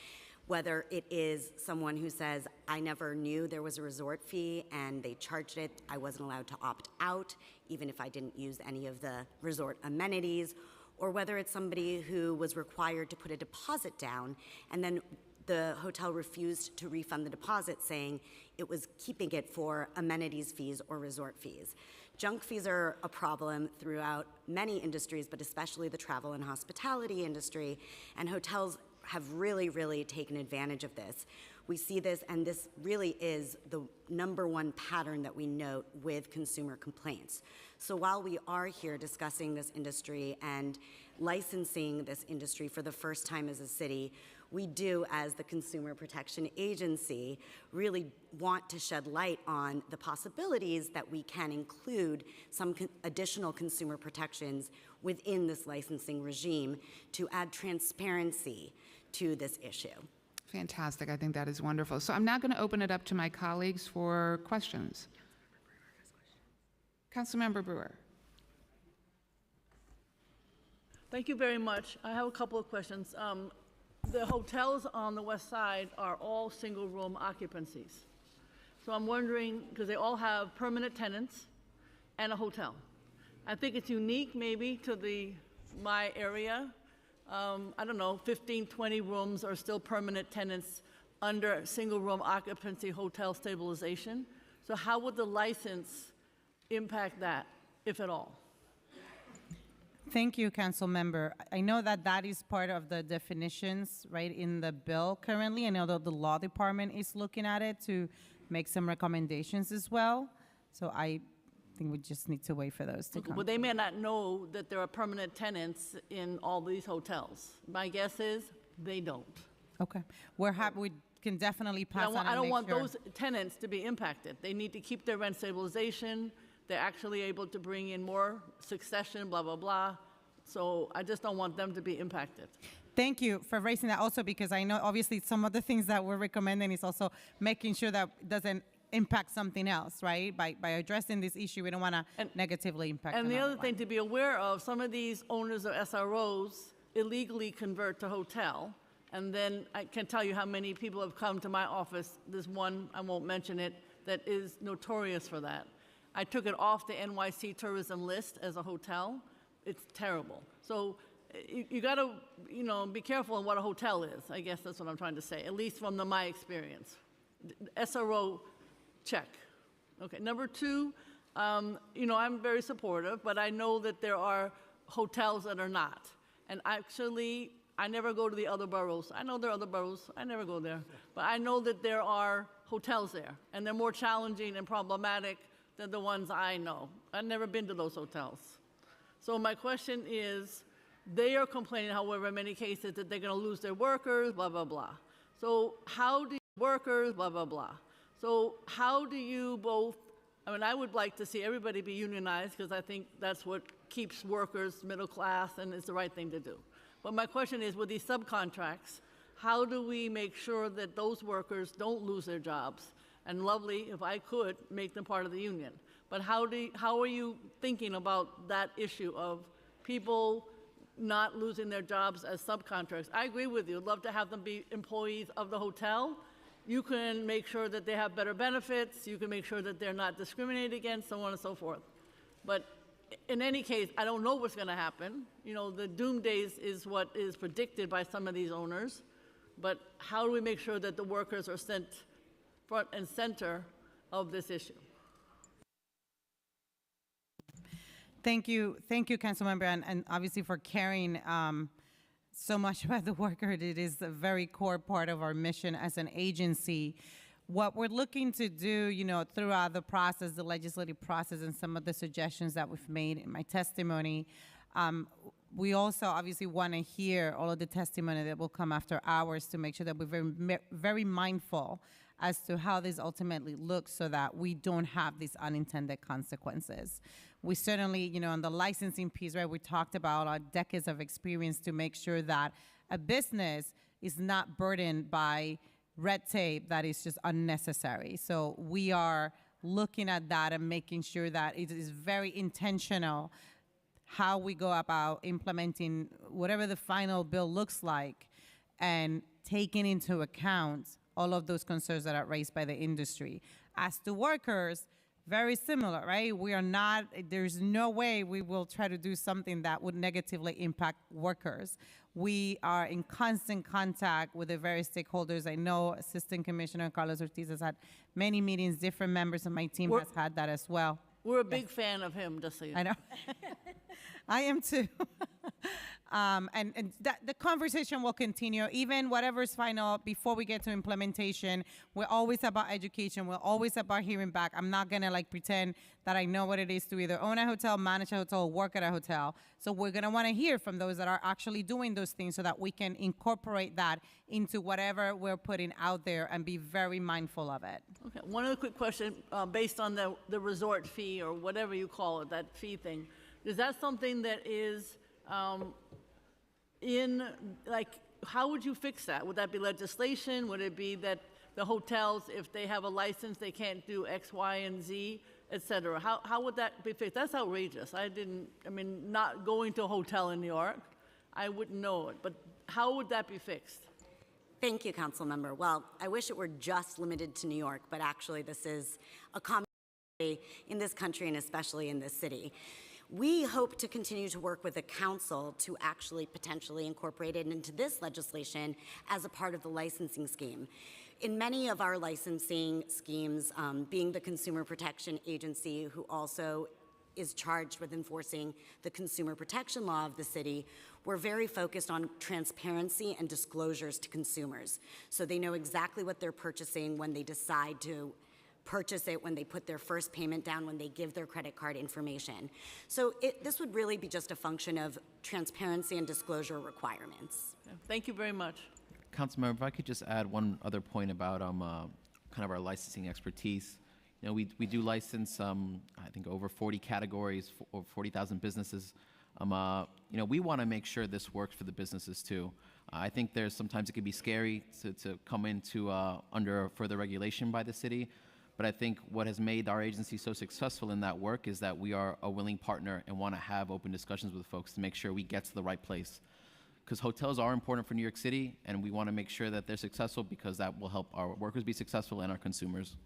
Whether it is someone who says, I never knew there was a resort fee and they charged it, I wasn't allowed to opt out, even if I didn't use any of the resort amenities, or whether it's somebody who was required to put a deposit down and then the hotel refused to refund the deposit, saying it was keeping it for amenities fees or resort fees. Junk fees are a problem throughout many industries, but especially the travel and hospitality industry, and hotels have really taken advantage of this. We see this, and this really is the #1 pattern that we note with consumer complaints. So while we are here discussing this industry and licensing this industry for the first time as a city, we do, as the Consumer Protection Agency, really want to shed light on the possibilities that we can include some additional consumer protections within this licensing regime to add transparency to this issue. Fantastic. I think that is wonderful. So I'm now going to open it up to my colleagues for questions. Councilmember Brewer. Thank you very much. I have a couple of questions. The hotels on the west side are all single-room occupancies. So I'm wondering, because they all have permanent tenants and a hotel. I think it's unique maybe to my area. I don't know, 15, 20 rooms are still permanent tenants under single-room occupancy hotel stabilization. So how would the license impact that, if at all? Thank you, Council Member. I know that that is part of the definitions, right, in the bill currently. I know that the Law Department is looking at it to make some recommendations as well. So I think we just need to wait for those to come. Well, they may not know that there are permanent tenants in all these hotels. My guess is they don't. Okay. We're happy. We can definitely pass on and I don't make want sure. those tenants to be impacted. They need to keep their rent stabilization. They're actually able to bring in more succession, blah, blah, blah. So I just don't want them to be impacted. Thank you for raising that also, because I know obviously some of the things that we're recommending is also making sure that it doesn't impact something else, right? By addressing this issue, we don't want to negatively impact And the another other thing to be aware of, some of these owners of SROs illegally convert to hotel. And then I can tell you how many people have come to my office. There's one, I won't mention it, that is notorious for that. I took it off the NYC tourism list as a hotel. It's terrible. So you got to, be careful on what a hotel is. I guess that's what I'm trying to say, at least from my experience. SRO, check. Okay, number two, I'm very supportive, but I know that there are hotels that are not. And actually, I never go to the other boroughs. I know there are other boroughs. I never go there. But I know that there are hotels there, and they're more challenging and problematic than the ones I know. I've never been to those hotels. So my question is, they are complaining, however, in many cases that they're going to lose their workers, blah, blah, blah. So how do workers, blah, blah, blah. So how do you both, I mean, I would like to see everybody be unionized because I think that's what keeps workers middle class and it's the right thing to do. But my question is, with these subcontracts, how do we make sure that those workers don't lose their jobs? And lovely, if I could, make them part of the union. But how are you thinking about that issue of people not losing their jobs as subcontractors? I agree with you. I'd love to have them be employees of the hotel. You can make sure that they have better benefits. You can make sure that they're not discriminated against, so on and so forth. But in any case, I don't know what's going to happen. You know, the doom days is what is predicted by some of these owners. But how do we make sure that the workers are sent front and center of this issue? Thank you, Councilmember, and obviously for caring so much about the worker. It is a very core part of our mission as an agency. What we're looking to do, you know, throughout the process, the legislative process, and some of the suggestions that we've made in my testimony, we also obviously want to hear all of the testimony that will come after hours to make sure that we're very mindful as to how this ultimately looks so that we don't have these unintended consequences. We certainly, you know, on the licensing piece, right, we talked about our decades of experience to make sure that a business is not burdened by red tape that is just unnecessary. So we are looking at that and making sure that it is very intentional how we go about implementing whatever the final bill looks like and taking into account all of those concerns that are raised by the industry. As to workers, very similar, right? We are not, there's no way we will try to do something that would negatively impact workers. We are in constant contact with the various stakeholders. I know Assistant Commissioner Carlos Ortiz has had many meetings, different members of my team has had that as well. We're a big fan of him, just so you know. I know. I am too. And that, the conversation will continue, even whatever's final, before we get to implementation. We're always about education. We're always about hearing back. I'm not gonna like pretend that I know what it is to either own a hotel, manage a hotel, or work at a hotel. So we're gonna wanna hear from those that are actually doing those things so that we can incorporate that into whatever we're putting out there and be very mindful of it. Okay, one other quick question, based on the resort fee or whatever you call it, that fee thing. Is that something that is how would you fix that? Would that be legislation? Would it be that the hotels, if they have a license, they can't do X, Y, and Z, et cetera? How would that be fixed? That's outrageous. Not going to a hotel in New York, I wouldn't know it, but how would that be fixed? Thank you, Council Member. Well, I wish it were just limited to New York, but actually this is a common in this country and especially in this city. We hope to continue to work with the council to actually potentially incorporate it into this legislation as a part of the licensing scheme. In many of our licensing schemes, being the Consumer Protection Agency, who also is charged with enforcing the consumer protection law of the city, we're very focused on transparency and disclosures to consumers. So they know exactly what they're purchasing when they decide to purchase it, when they put their first payment down, when they give their credit card information. So this would really be just a function of transparency and disclosure requirements. Thank you very much. Councilmember, if I could just add one other point about kind of our licensing expertise. You know, we do license, I think, over 40 categories, over 40,000 businesses. You know, we want to make sure this works for the businesses too. I think sometimes it can be scary to come into under further regulation by the city. But I think what has made our agency so successful in that work is that we are a willing partner and want to have open discussions with folks to make sure we get to the right place. Because hotels are important for New York City, and we want to make sure that they're successful because that will help our workers be successful and our consumers.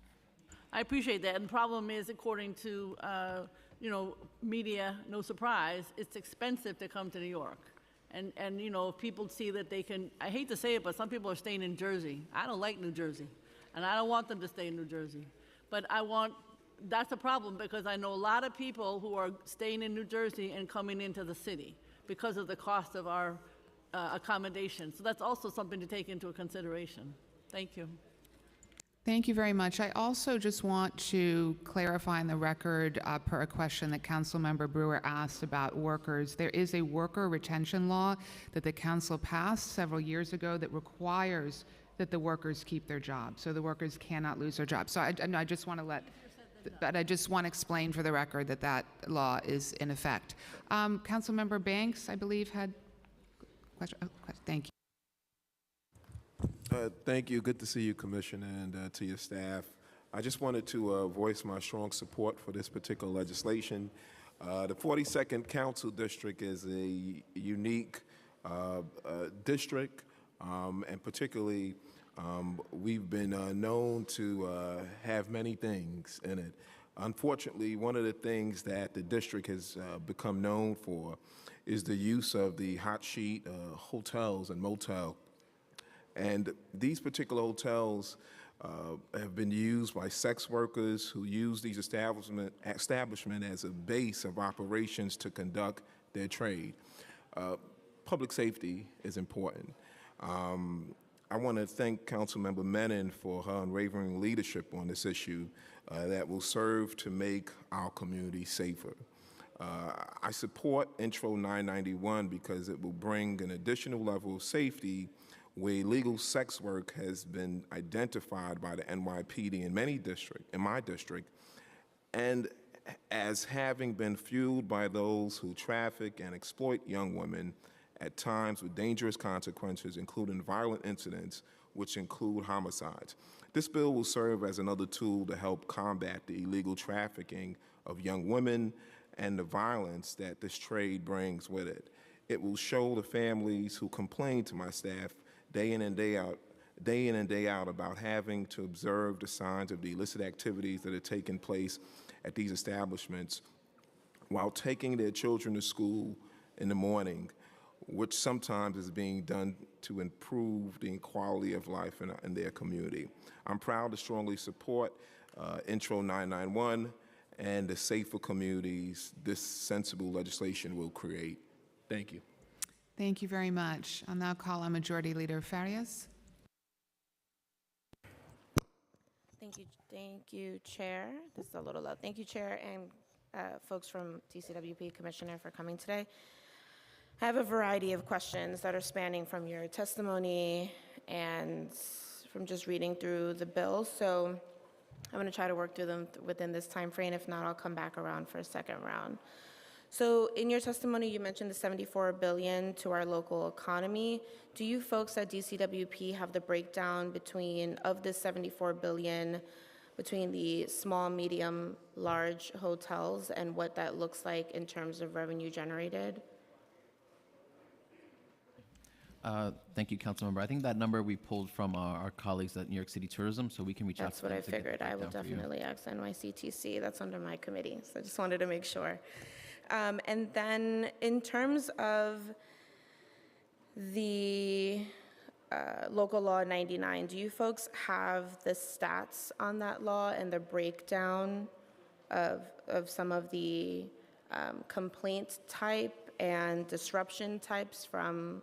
I appreciate that. And the problem is, according to media, no surprise, it's expensive to come to New York. And you know, if people see that they can, I hate to say it, but some people are staying in Jersey. I don't like New Jersey, and I don't want them to stay in New Jersey. But that's a problem because I know a lot of people who are staying in New Jersey and coming into the city because of the cost of our accommodation. So that's also something to take into consideration. Thank you. Thank you very much. I also just want to clarify in the record per a question that Councilmember Brewer asked about workers. There is a worker retention law that the council passed several years ago that requires that the workers keep their jobs. So the workers cannot lose their jobs. So I just want to but I just want to explain for the record that that law is in effect. Councilmember Banks, I believe, had a question. Oh, thank you. Thank you. Good to see you, Commissioner, and to your staff. I just wanted to voice my strong support for this particular legislation. The 42nd Council District is a unique district, and particularly we've been known to have many things in it. Unfortunately, one of the things that the district has become known for is the use of the hot sheet hotels and motels. And these particular hotels have been used by sex workers who use these establishment as a base of operations to conduct their trade. Public safety is important. I want to thank Councilmember Menon for her unwavering leadership on this issue that will serve to make our community safer. I support Intro 991 because it will bring an additional level of safety where illegal sex work has been identified by the NYPD in my district, and as having been fueled by those who traffic and exploit young women at times with dangerous consequences, including violent incidents, which include homicides. This bill will serve as another tool to help combat the illegal trafficking of young women and the violence that this trade brings with it. It will show the families who complain to my staff day in and day out about having to observe the signs of the illicit activities that are taking place at these establishments while taking their children to school in the morning, which sometimes is being done to improve the quality of life in their community. I'm proud to strongly support Intro 991 and the safer communities this sensible legislation will create. Thank you. Thank you very much. I'll now call on Majority Leader Farias. Thank you, Chair. This is a little loud. Thank you, Chair, and folks from TCWP, Commissioner, for coming today. I have a variety of questions that are spanning from your testimony and from just reading through the bill. So I'm going to try to work through them within this time frame. If not, I'll come back around for a second round. So in your testimony, you mentioned the $74 billion to our local economy. Do you folks at DCWP have the breakdown of the $74 billion between the small, medium, large hotels and what that looks like in terms of revenue generated? Thank you, Councilmember. I think that number we pulled from our colleagues at New York City Tourism, so we can reach out to them. That's what I figured. I will definitely ask NYCTC. That's under my committee, so I just wanted to make sure. And then in terms of the local law 99, do you folks have the stats on that law and the breakdown of some of the complaint type and disruption types from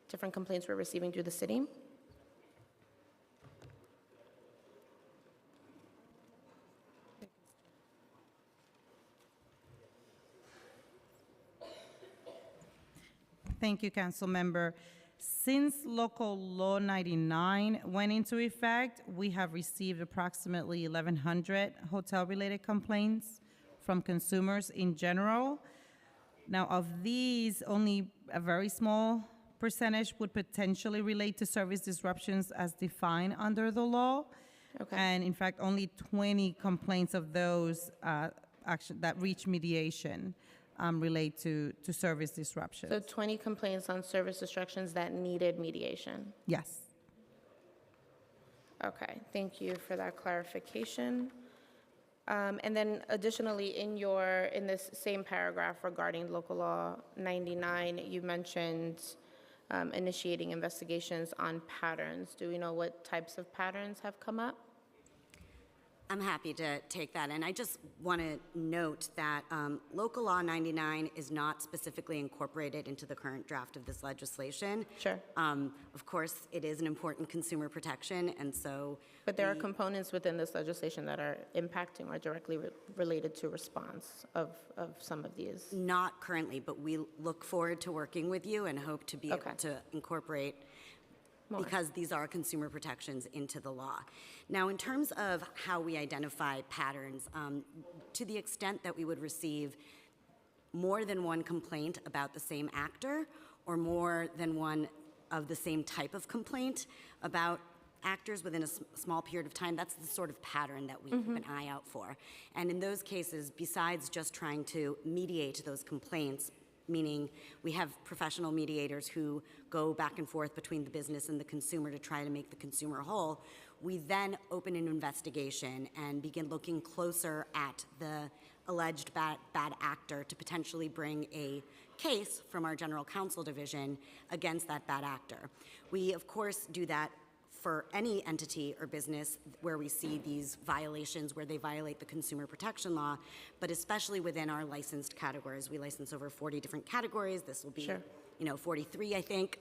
different complaints we're receiving through the city? Thank you, Council Member. Since Local Law 99 went into effect, we have received approximately 1,100 hotel-related complaints from consumers in general. Now, of these, only a very small percentage would potentially relate to service disruptions as defined under the law. Okay. And in fact, only 20 complaints of those that reach mediation relate to service disruptions. So 20 complaints on service disruptions that needed mediation? Yes. Okay, thank you for that clarification. And then additionally, in this same paragraph regarding local law 99, you mentioned initiating investigations on patterns. Do we know what types of patterns have come up? I'm happy to take that. And I just want to note that Local Law 99 is not specifically incorporated into the current draft of this legislation. Sure. Of course, it is an important consumer protection, and so. But there are components within this legislation that are impacting or directly related to response of some of these. Not currently, but we look forward to working with you and hope to be able to incorporate because these are consumer protections into the law. Now, in terms of how we identify patterns, to the extent that we would receive more than one complaint about the same actor or more than one of the same type of complaint about actors within a small period of time, that's the sort of pattern that we keep an eye out for. And in those cases, besides just trying to mediate those complaints, meaning we have professional mediators who go back and forth between the business and the consumer to try to make the consumer whole, we then open an investigation and begin looking closer at the alleged bad actor to potentially bring a case from our general counsel division against that bad actor. We, of course, do that for any entity or business where we see these violations, where they violate the consumer protection law, but especially within our licensed categories. We license over 40 different categories. This will be, 43, I think.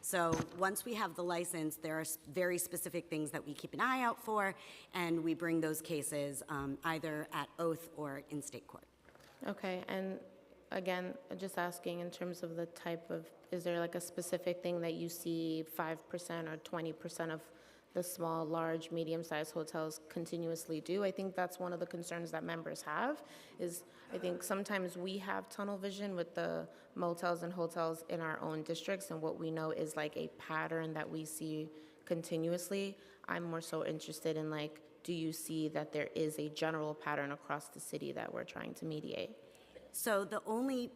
So once we have the license, there are very specific things that we keep an eye out for, and we bring those cases either at oath or in state court. Okay, and again, just asking in terms of the type of, is there like a specific thing that you see 5% or 20% of the small, large, medium-sized hotels continuously do? I think that's one of the concerns that members have, is I think sometimes we have tunnel vision with the motels and hotels in our own districts, and what we know is like a pattern that we see continuously. I'm more so interested in like, do you see that there is a general pattern across the city that we're trying to mediate? So the only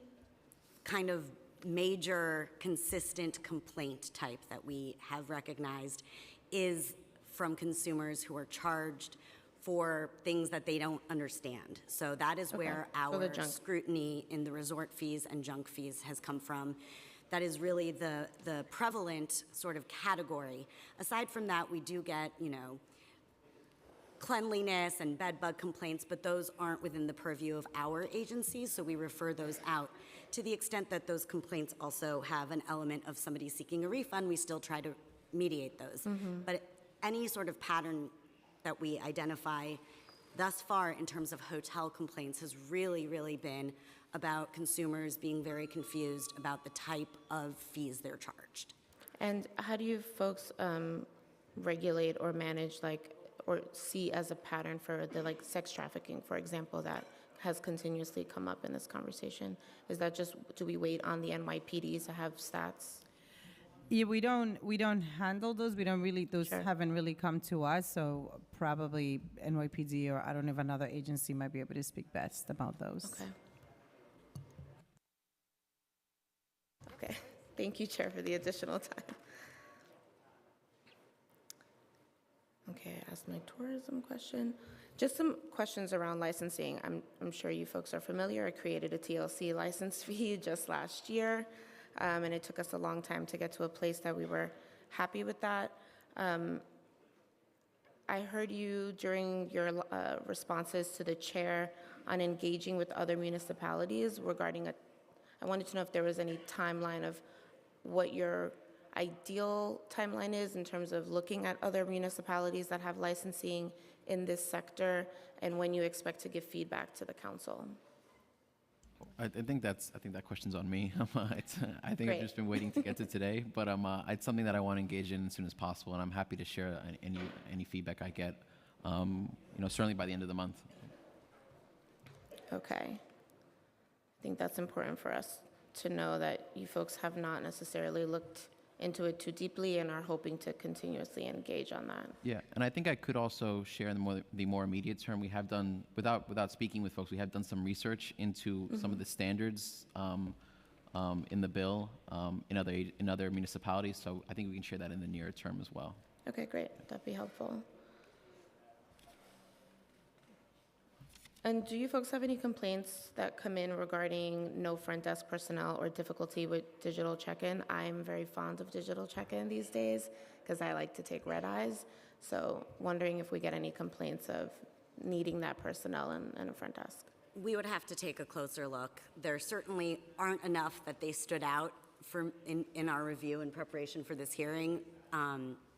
kind of major consistent complaint type that we have recognized is from consumers who are charged for things that they don't understand. So that is where our scrutiny in the resort fees and junk fees has come from. That is really the prevalent sort of category. Aside from that, we do get, cleanliness and bed bug complaints, but those aren't within the purview of our agencies, so we refer those out. To the extent that those complaints also have an element of somebody seeking a refund, we still try to mediate those. But any sort of pattern that we identify thus far in terms of hotel complaints has really, really been about consumers being very confused about the type of fees they're charged. And how do you folks regulate or manage or see as a pattern for the sex trafficking, for example, that has continuously come up in this conversation? Is that just, do we wait on the NYPDs to have stats? Yeah, we don't handle those. We don't really, those haven't really come to us. So probably NYPD or I don't know if another agency might be able to speak best about those. Okay. Thank you, Chair, for the additional time. Okay, I asked my tourism question. Just some questions around licensing. I'm sure you folks are familiar. I created a TLC license fee just last year, and it took us a long time to get to a place that we were happy with that. I heard you during your responses to the chair on engaging with other municipalities regarding I wanted to know if there was any timeline of what your ideal timeline is in terms of looking at other municipalities that have licensing in this sector, and when you expect to give feedback to the council. I think that question's on me. I think I've just been waiting to get to today, but it's something that I want to engage in as soon as possible, and I'm happy to share any feedback I get. Certainly by the end of the month. Okay. I think that's important for us to know that you folks have not necessarily looked into it too deeply and are hoping to continuously engage on that. Yeah, and I think I could also share in the more immediate term. We have done, without speaking with folks, we have done some research into some of the standards in the bill in other municipalities. So I think we can share that in the near term as well. Okay, great. That'd be helpful. And do you folks have any complaints that come in regarding no front desk personnel or difficulty with digital check-in? I'm very fond of digital check-in these days because I like to take red eyes. So wondering if we get any complaints of needing that personnel in a front desk. We would have to take a closer look. There certainly aren't enough that they stood out in our review in preparation for this hearing.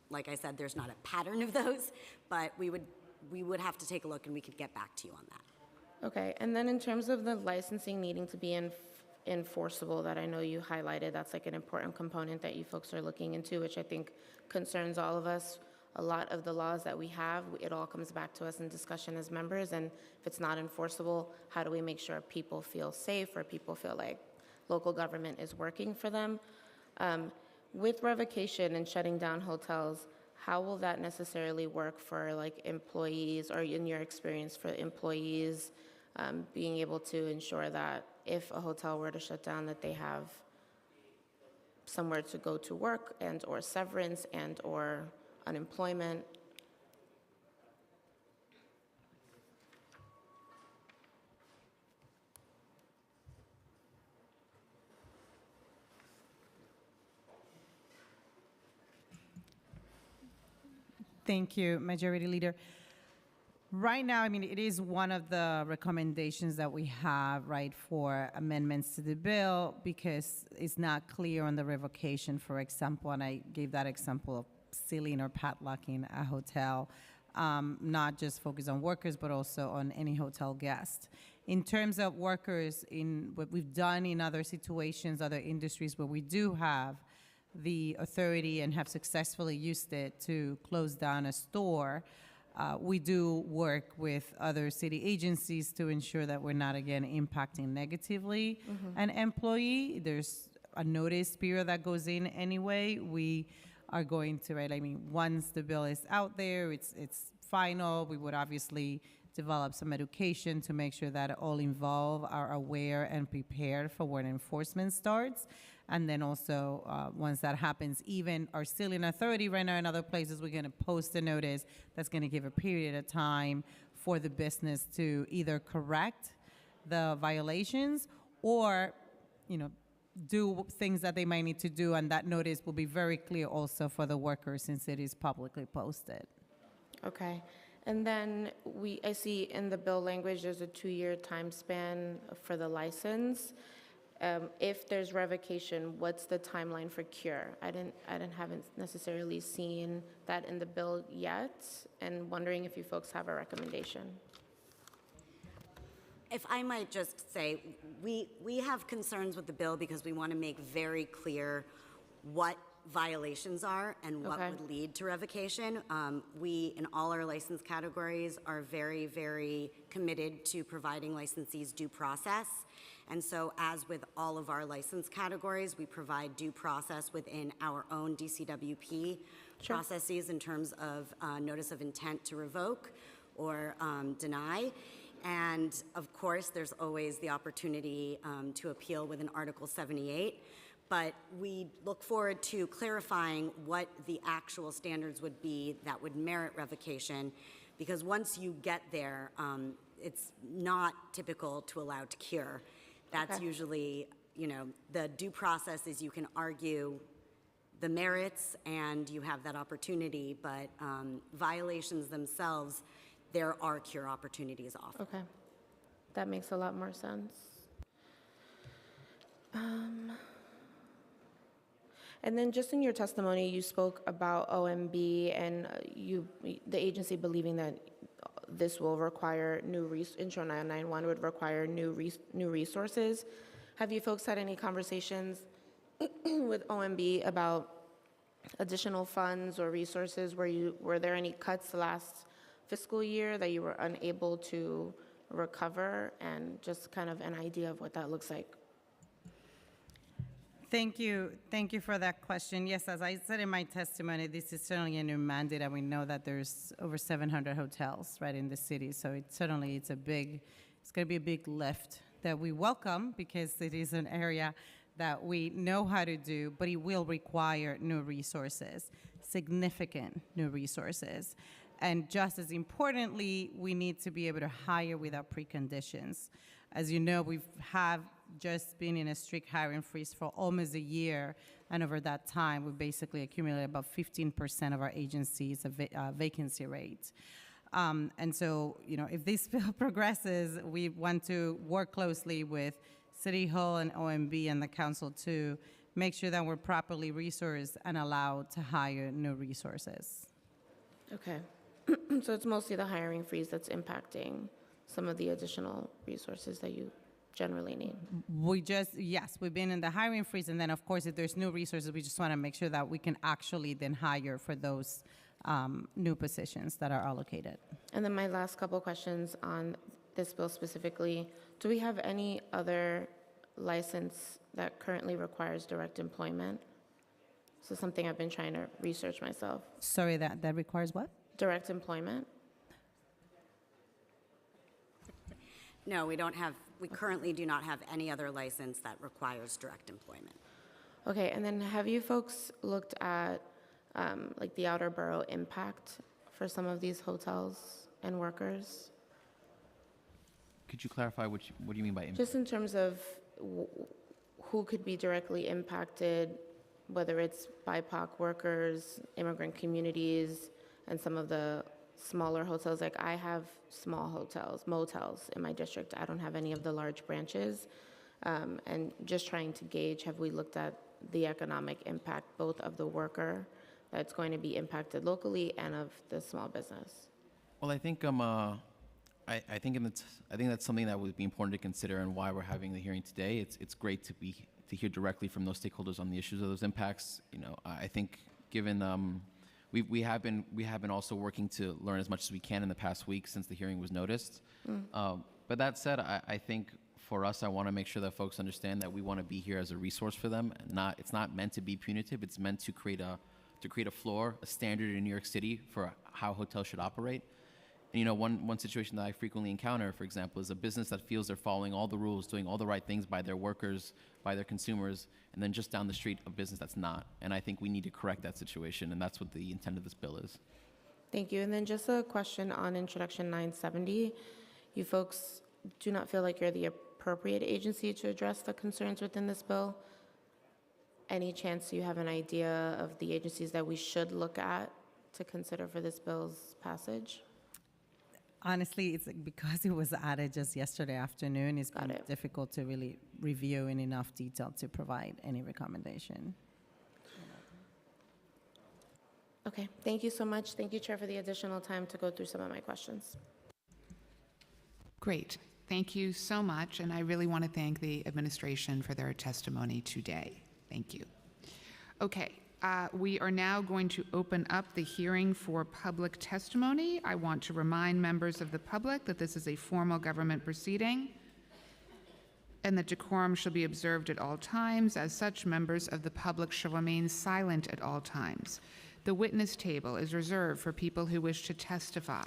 Like I said, there's not a pattern of those, but we would have to take a look and we could get back to you on that. Okay, and then in terms of the licensing needing to be enforceable, that I know you highlighted, that's like an important component that you folks are looking into, which I think concerns all of us. A lot of the laws that we have, it all comes back to us in discussion as members, and if it's not enforceable, how do we make sure people feel safe or people feel like local government is working for them? With revocation and shutting down hotels, how will that necessarily work for like employees, or in your experience for employees, being able to ensure that if a hotel were to shut down, that they have somewhere to go to work and or severance and or unemployment? Thank you, Majority Leader. Right now, I mean, it is one of the recommendations that we have, right, for amendments to the bill, because it's not clear on the revocation, for example, and I gave that example of sealing or padlocking a hotel, not just focused on workers, but also on any hotel guest. In terms of workers, in what we've done in other situations, other industries where we do have the authority and have successfully used it to close down a store, we do work with other city agencies to ensure that we're not, again, impacting negatively an employee. There's a notice period that goes in anyway. We are going to, right, I mean, once the bill is out there, it's final, we would obviously develop some education to make sure that all involved are aware and prepared for when enforcement starts. And then also, once that happens, even our sealing authority right now in other places, we're going to post a notice that's going to give a period of time for the business to either correct the violations or, you know, do things that they might need to do. And that notice will be very clear also for the workers since it is publicly posted. Okay. And then I see in the bill language, there's a 2-year time span for the license. If there's revocation, what's the timeline for cure? Haven't necessarily seen that in the bill yet, and wondering if you folks have a recommendation. If I might just say, we have concerns with the bill because we want to make very clear what violations are and what would lead to revocation. We, in all our license categories, are very, very committed to providing licensees due process. And so, as with all of our license categories, we provide due process within our own DCWP processes in terms of notice of intent to revoke or deny. And of course, there's always the opportunity to appeal within Article 78. But we look forward to clarifying what the actual standards would be that would merit revocation, because once you get there, it's not typical to allow to cure. That's usually, you know, the due process is you can argue the merits and you have that opportunity, but violations themselves, there are cure opportunities often. Okay. That makes a lot more sense. And then just in your testimony, you spoke about OMB and the agency believing that this will require Intro 991 would require new resources. Have you folks had any conversations with OMB about additional funds or resources? Were there any cuts last fiscal year that you were unable to recover, and just kind of an idea of what that looks like? Thank you for that question. Yes, as I said in my testimony, this is certainly a new mandate, and we know that there's over 700 hotels right in the city. So it's going to be a big lift that we welcome, because it is an area that we know how to do, but it will require new resources, significant new resources. And just as importantly, we need to be able to hire without preconditions. As you know, we have just been in a strict hiring freeze for almost a year And over that time, we basically accumulated about 15% of our agency's vacancy rate. And so, if this bill progresses, we want to work closely with City Hall and OMB and the council to make sure that we're properly resourced and allowed to hire new resources. Okay. So it's mostly the hiring freeze that's impacting some of the additional resources that you generally need. We've been in the hiring freeze, and then of course, if there's new resources, we just want to make sure that we can actually then hire for those new positions that are allocated. And then my last couple questions on this bill specifically, do we have any other license that currently requires direct employment? So something I've been trying to research myself. Sorry, that requires what? Direct employment? No, we currently do not have any other license that requires direct employment. Okay, and then have you folks looked at like the outer borough impact for some of these hotels and workers? Could you clarify what do you mean by impact? Just in terms of who could be directly impacted, whether it's BIPOC workers, immigrant communities, and some of the smaller hotels. Like I have small hotels, motels in my district. I don't have any of the large branches. And just trying to gauge, have we looked at the economic impact, both of the worker that's going to be impacted locally and of the small business? Well, I think I think that's something that would be important to consider, and why we're having the hearing today. It's great to hear directly from those stakeholders on the issues of those impacts. I think given we have been also working to learn as much as we can in the past week since the hearing was noticed. But that said, I think for us, I want to make sure that folks understand that we want to be here as a resource for them. It's not meant to be punitive. It's meant to create a floor, a standard in New York City for how hotels should operate. And one situation that I frequently encounter, for example, is a business that feels they're following all the rules, doing all the right things by their workers, by their consumers, and then just down the street, a business that's not. And I think we need to correct that situation, and that's what the intent of this bill is. Thank you. And then just a question on Introduction 970. You folks do not feel like you're the appropriate agency to address the concerns within this bill? Any chance you have an idea of the agencies that we should look at to consider for this bill's passage? Honestly, it's because it was added just yesterday afternoon. It's been difficult to really review in enough detail to provide any recommendation. Okay, thank you so much. Thank you, Chair, for the additional time to go through some of my questions. Great. Thank you so much, and I really want to thank the administration for their testimony today. Thank you. Okay. We are now going to open up the hearing for public testimony. I want to remind members of the public that this is a formal government proceeding and that decorum shall be observed at all times. As such, members of the public shall remain silent at all times. The witness table is reserved for people who wish to testify.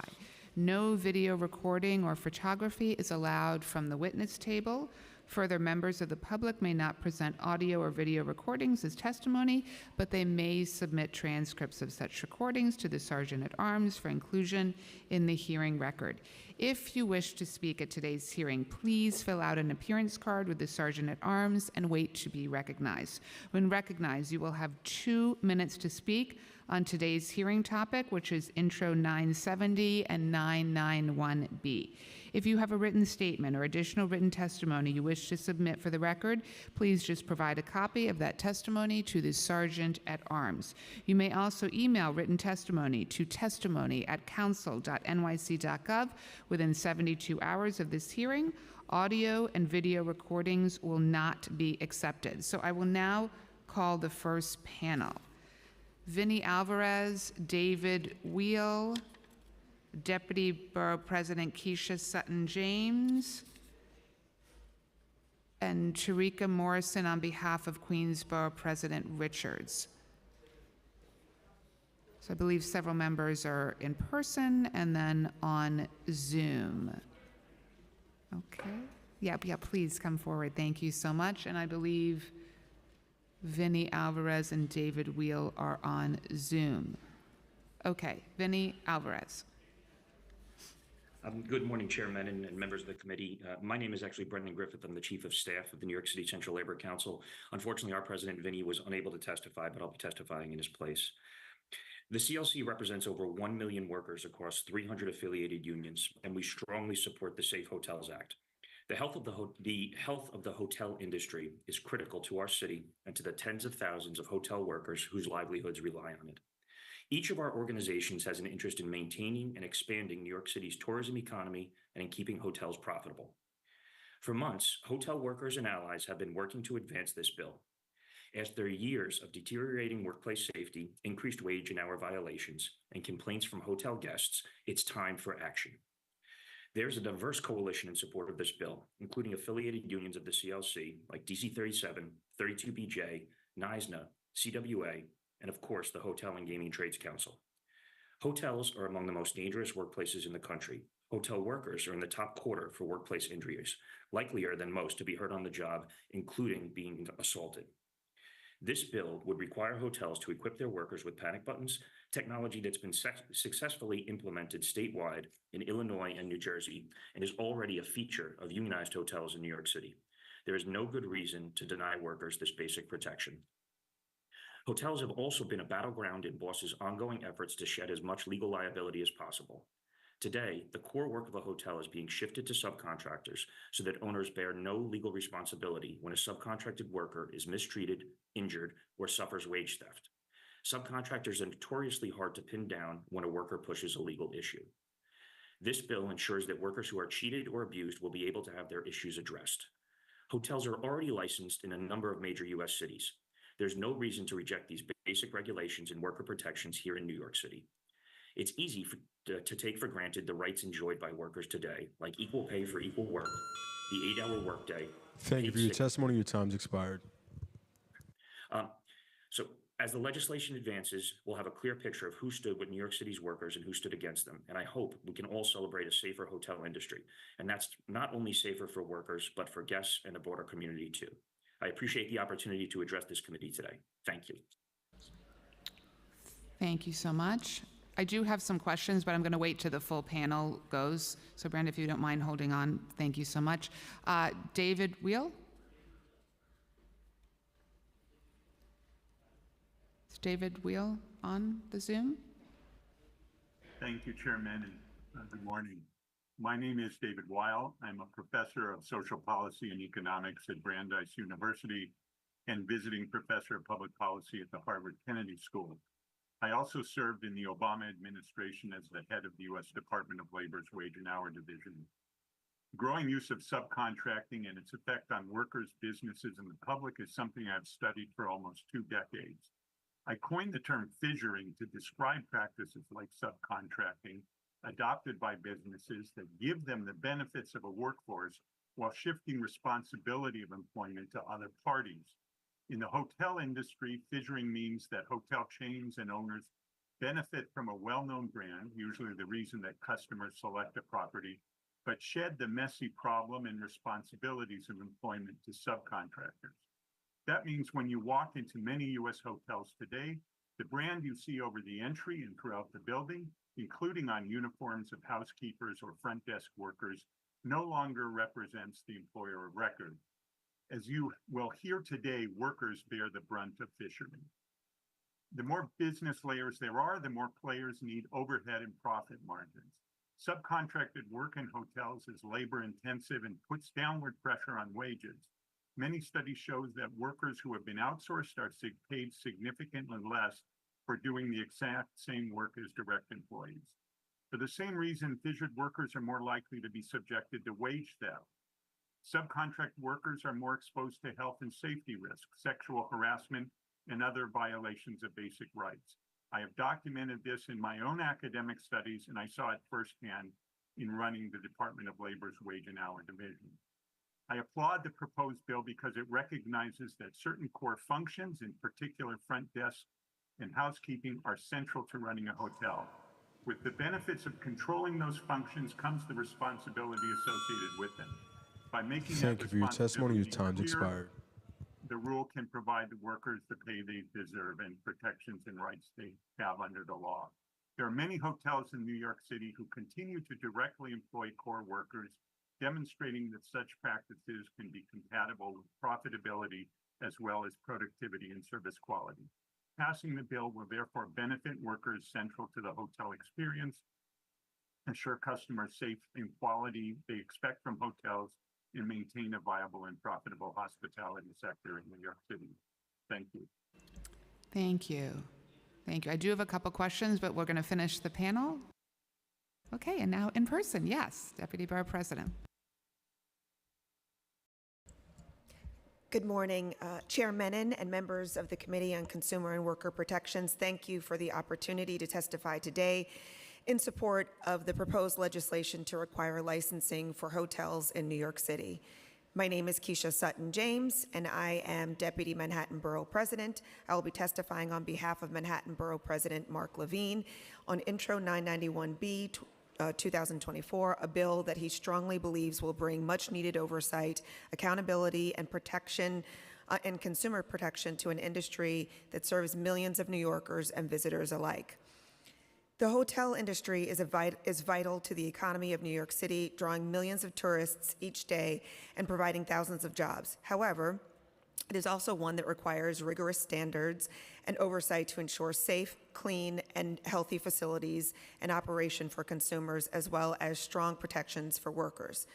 No video recording or photography is allowed from the witness table. Further, members of the public may not present audio or video recordings as testimony, but they may submit transcripts of such recordings to the Sergeant at Arms for inclusion in the hearing record. If you wish to speak at today's hearing, please fill out an appearance card with the Sergeant at Arms and wait to be recognized. When recognized, you will have 2 minutes to speak on today's hearing topic, which is Intro 970 and 991B. If you have a written statement or additional written testimony you wish to submit for the record, please just provide a copy of that testimony to the Sergeant at Arms. You may also email written testimony to testimony@council.nyc.gov within 72 hours of this hearing. Audio and video recordings will not be accepted. So I will now call the first panel. Vinny Alvarez, David Wheel, Deputy Borough President Keisha Sutton-James, and Tarika Morrison on behalf of Queensborough President Richards. So I believe several members are in person and then on Zoom. Okay. Yeah, please come forward. Thank you so much. And I believe Vinny Alvarez and David Wheel are on Zoom. Okay, Vinny Alvarez. Good morning, Chairman and members of the committee. My name is actually Brendan Griffith. I'm the Chief of Staff of the New York City Central Labor Council. Unfortunately, our President, Vinny, was unable to testify, but I'll be testifying in his place. The CLC represents over 1 million workers across 300 affiliated unions, and we strongly support the Safe Hotels Act. The health of the hotel industry is critical to our city and to the tens of thousands of hotel workers whose livelihoods rely on it. Each of our organizations has an interest in maintaining and expanding New York City's tourism economy and in keeping hotels profitable. For months, hotel workers and allies have been working to advance this bill. After years of deteriorating workplace safety, increased wage and hour violations, and complaints from hotel guests, it's time for action. There's a diverse coalition in support of this bill, including affiliated unions of the CLC like DC 37, 32BJ, NISNA, CWA, and of course, the Hotel and Gaming Trades Council. Hotels are among the most dangerous workplaces in the country. Hotel workers are in the top quarter for workplace injuries, likelier than most to be hurt on the job, including being assaulted. This bill would require hotels to equip their workers with panic buttons, technology that's been successfully implemented statewide in Illinois and New Jersey, and is already a feature of unionized hotels in New York City. There is no good reason to deny workers this basic protection. Hotels have also been a battleground in bosses' ongoing efforts to shed as much legal liability as possible. Today, the core work of a hotel is being shifted to subcontractors so that owners bear no legal responsibility when a subcontracted worker is mistreated, injured, or suffers wage theft. Subcontractors are notoriously hard to pin down when a worker pushes a legal issue. This bill ensures that workers who are cheated or abused will be able to have their issues addressed. Hotels are already licensed in a number of major U.S. cities. There's no reason to reject these basic regulations and worker protections here in New York City. It's easy to take for granted the rights enjoyed by workers today, like equal pay for equal work, the 8-hour workday. Thank you for your testimony. Your time's expired. So as the legislation advances, we'll have a clear picture of who stood with New York City's workers and who stood against them. And I hope we can all celebrate a safer hotel industry. And that's not only safer for workers, but for guests and the broader community too. I appreciate the opportunity to address this committee today. Thank you. Thank you so much. I do have some questions, but I'm going to wait till the full panel goes. So, Brenda, if you don't mind holding on, thank you so much. David Wheel? Is David Wheel on the Zoom? Thank you, Chairman, and good morning. My name is David Weil. I'm a professor of social policy and economics at Brandeis University and visiting professor of public policy at the Harvard Kennedy School. I also served in the Obama administration as the head of the U.S. Department of Labor's Wage and Hour Division. Growing use of subcontracting and its effect on workers, businesses, and the public is something I've studied for almost 2 decades. I coined the term fissuring to describe practices like subcontracting adopted by businesses that give them the benefits of a workforce while shifting responsibility of employment to other parties. In the hotel industry, fissuring means that hotel chains and owners benefit from a well-known brand, usually the reason that customers select a property, but shed the messy problem and responsibilities of employment to subcontractors. That means when you walk into many U.S. hotels today, the brand you see over the entry and throughout the building, including on uniforms of housekeepers or front desk workers, no longer represents the employer of record. As you will hear today, workers bear the brunt of fissuring. The more business layers there are, the more players need overhead and profit margins. Subcontracted work in hotels is labor intensive and puts downward pressure on wages. Many studies show that workers who have been outsourced are paid significantly less for doing the exact same work as direct employees. For the same reason, fissured workers are more likely to be subjected to wage theft. Subcontract workers are more exposed to health and safety risks, sexual harassment, and other violations of basic rights. I have documented this in my own academic studies, and I saw it firsthand in running the Department of Labor's Wage and Hour Division. I applaud the proposed bill because it recognizes that certain core functions, in particular front desk and housekeeping, are central to running a hotel. With the benefits of controlling those functions comes the responsibility associated with them. By making Thank you for your testimony. Your time's expired. The rule can provide the workers the pay they deserve and protections and rights they have under the law. There are many hotels in New York City who continue to directly employ core workers, demonstrating that such practices can be compatible with profitability as well as productivity and service quality. Passing the bill will therefore benefit workers central to the hotel experience, ensure customers safe and quality they expect from hotels, and maintain a viable and profitable hospitality sector in New York City. Thank you. Thank you. Thank you. I do have a couple questions, but we're going to finish the panel. Okay, and now in person, yes, Deputy Borough President. Good morning, Chair Menon and members of the Committee on Consumer and Worker Protections. Thank you for the opportunity to testify today in support of the proposed legislation to require licensing for hotels in New York City. My name is Keisha Sutton James, and I am Deputy Manhattan Borough President. I will be testifying on behalf of Manhattan Borough President Mark Levine on Intro 991B 2024, a bill that he strongly believes will bring much needed oversight, accountability, and protection and consumer protection to an industry that serves millions of New Yorkers and visitors alike. The hotel industry is vital to the economy of New York City, drawing millions of tourists each day and providing thousands of jobs. However, it is also one that requires rigorous standards and oversight to ensure safe, clean, and healthy facilities and operation for consumers, as well as strong protections for workers.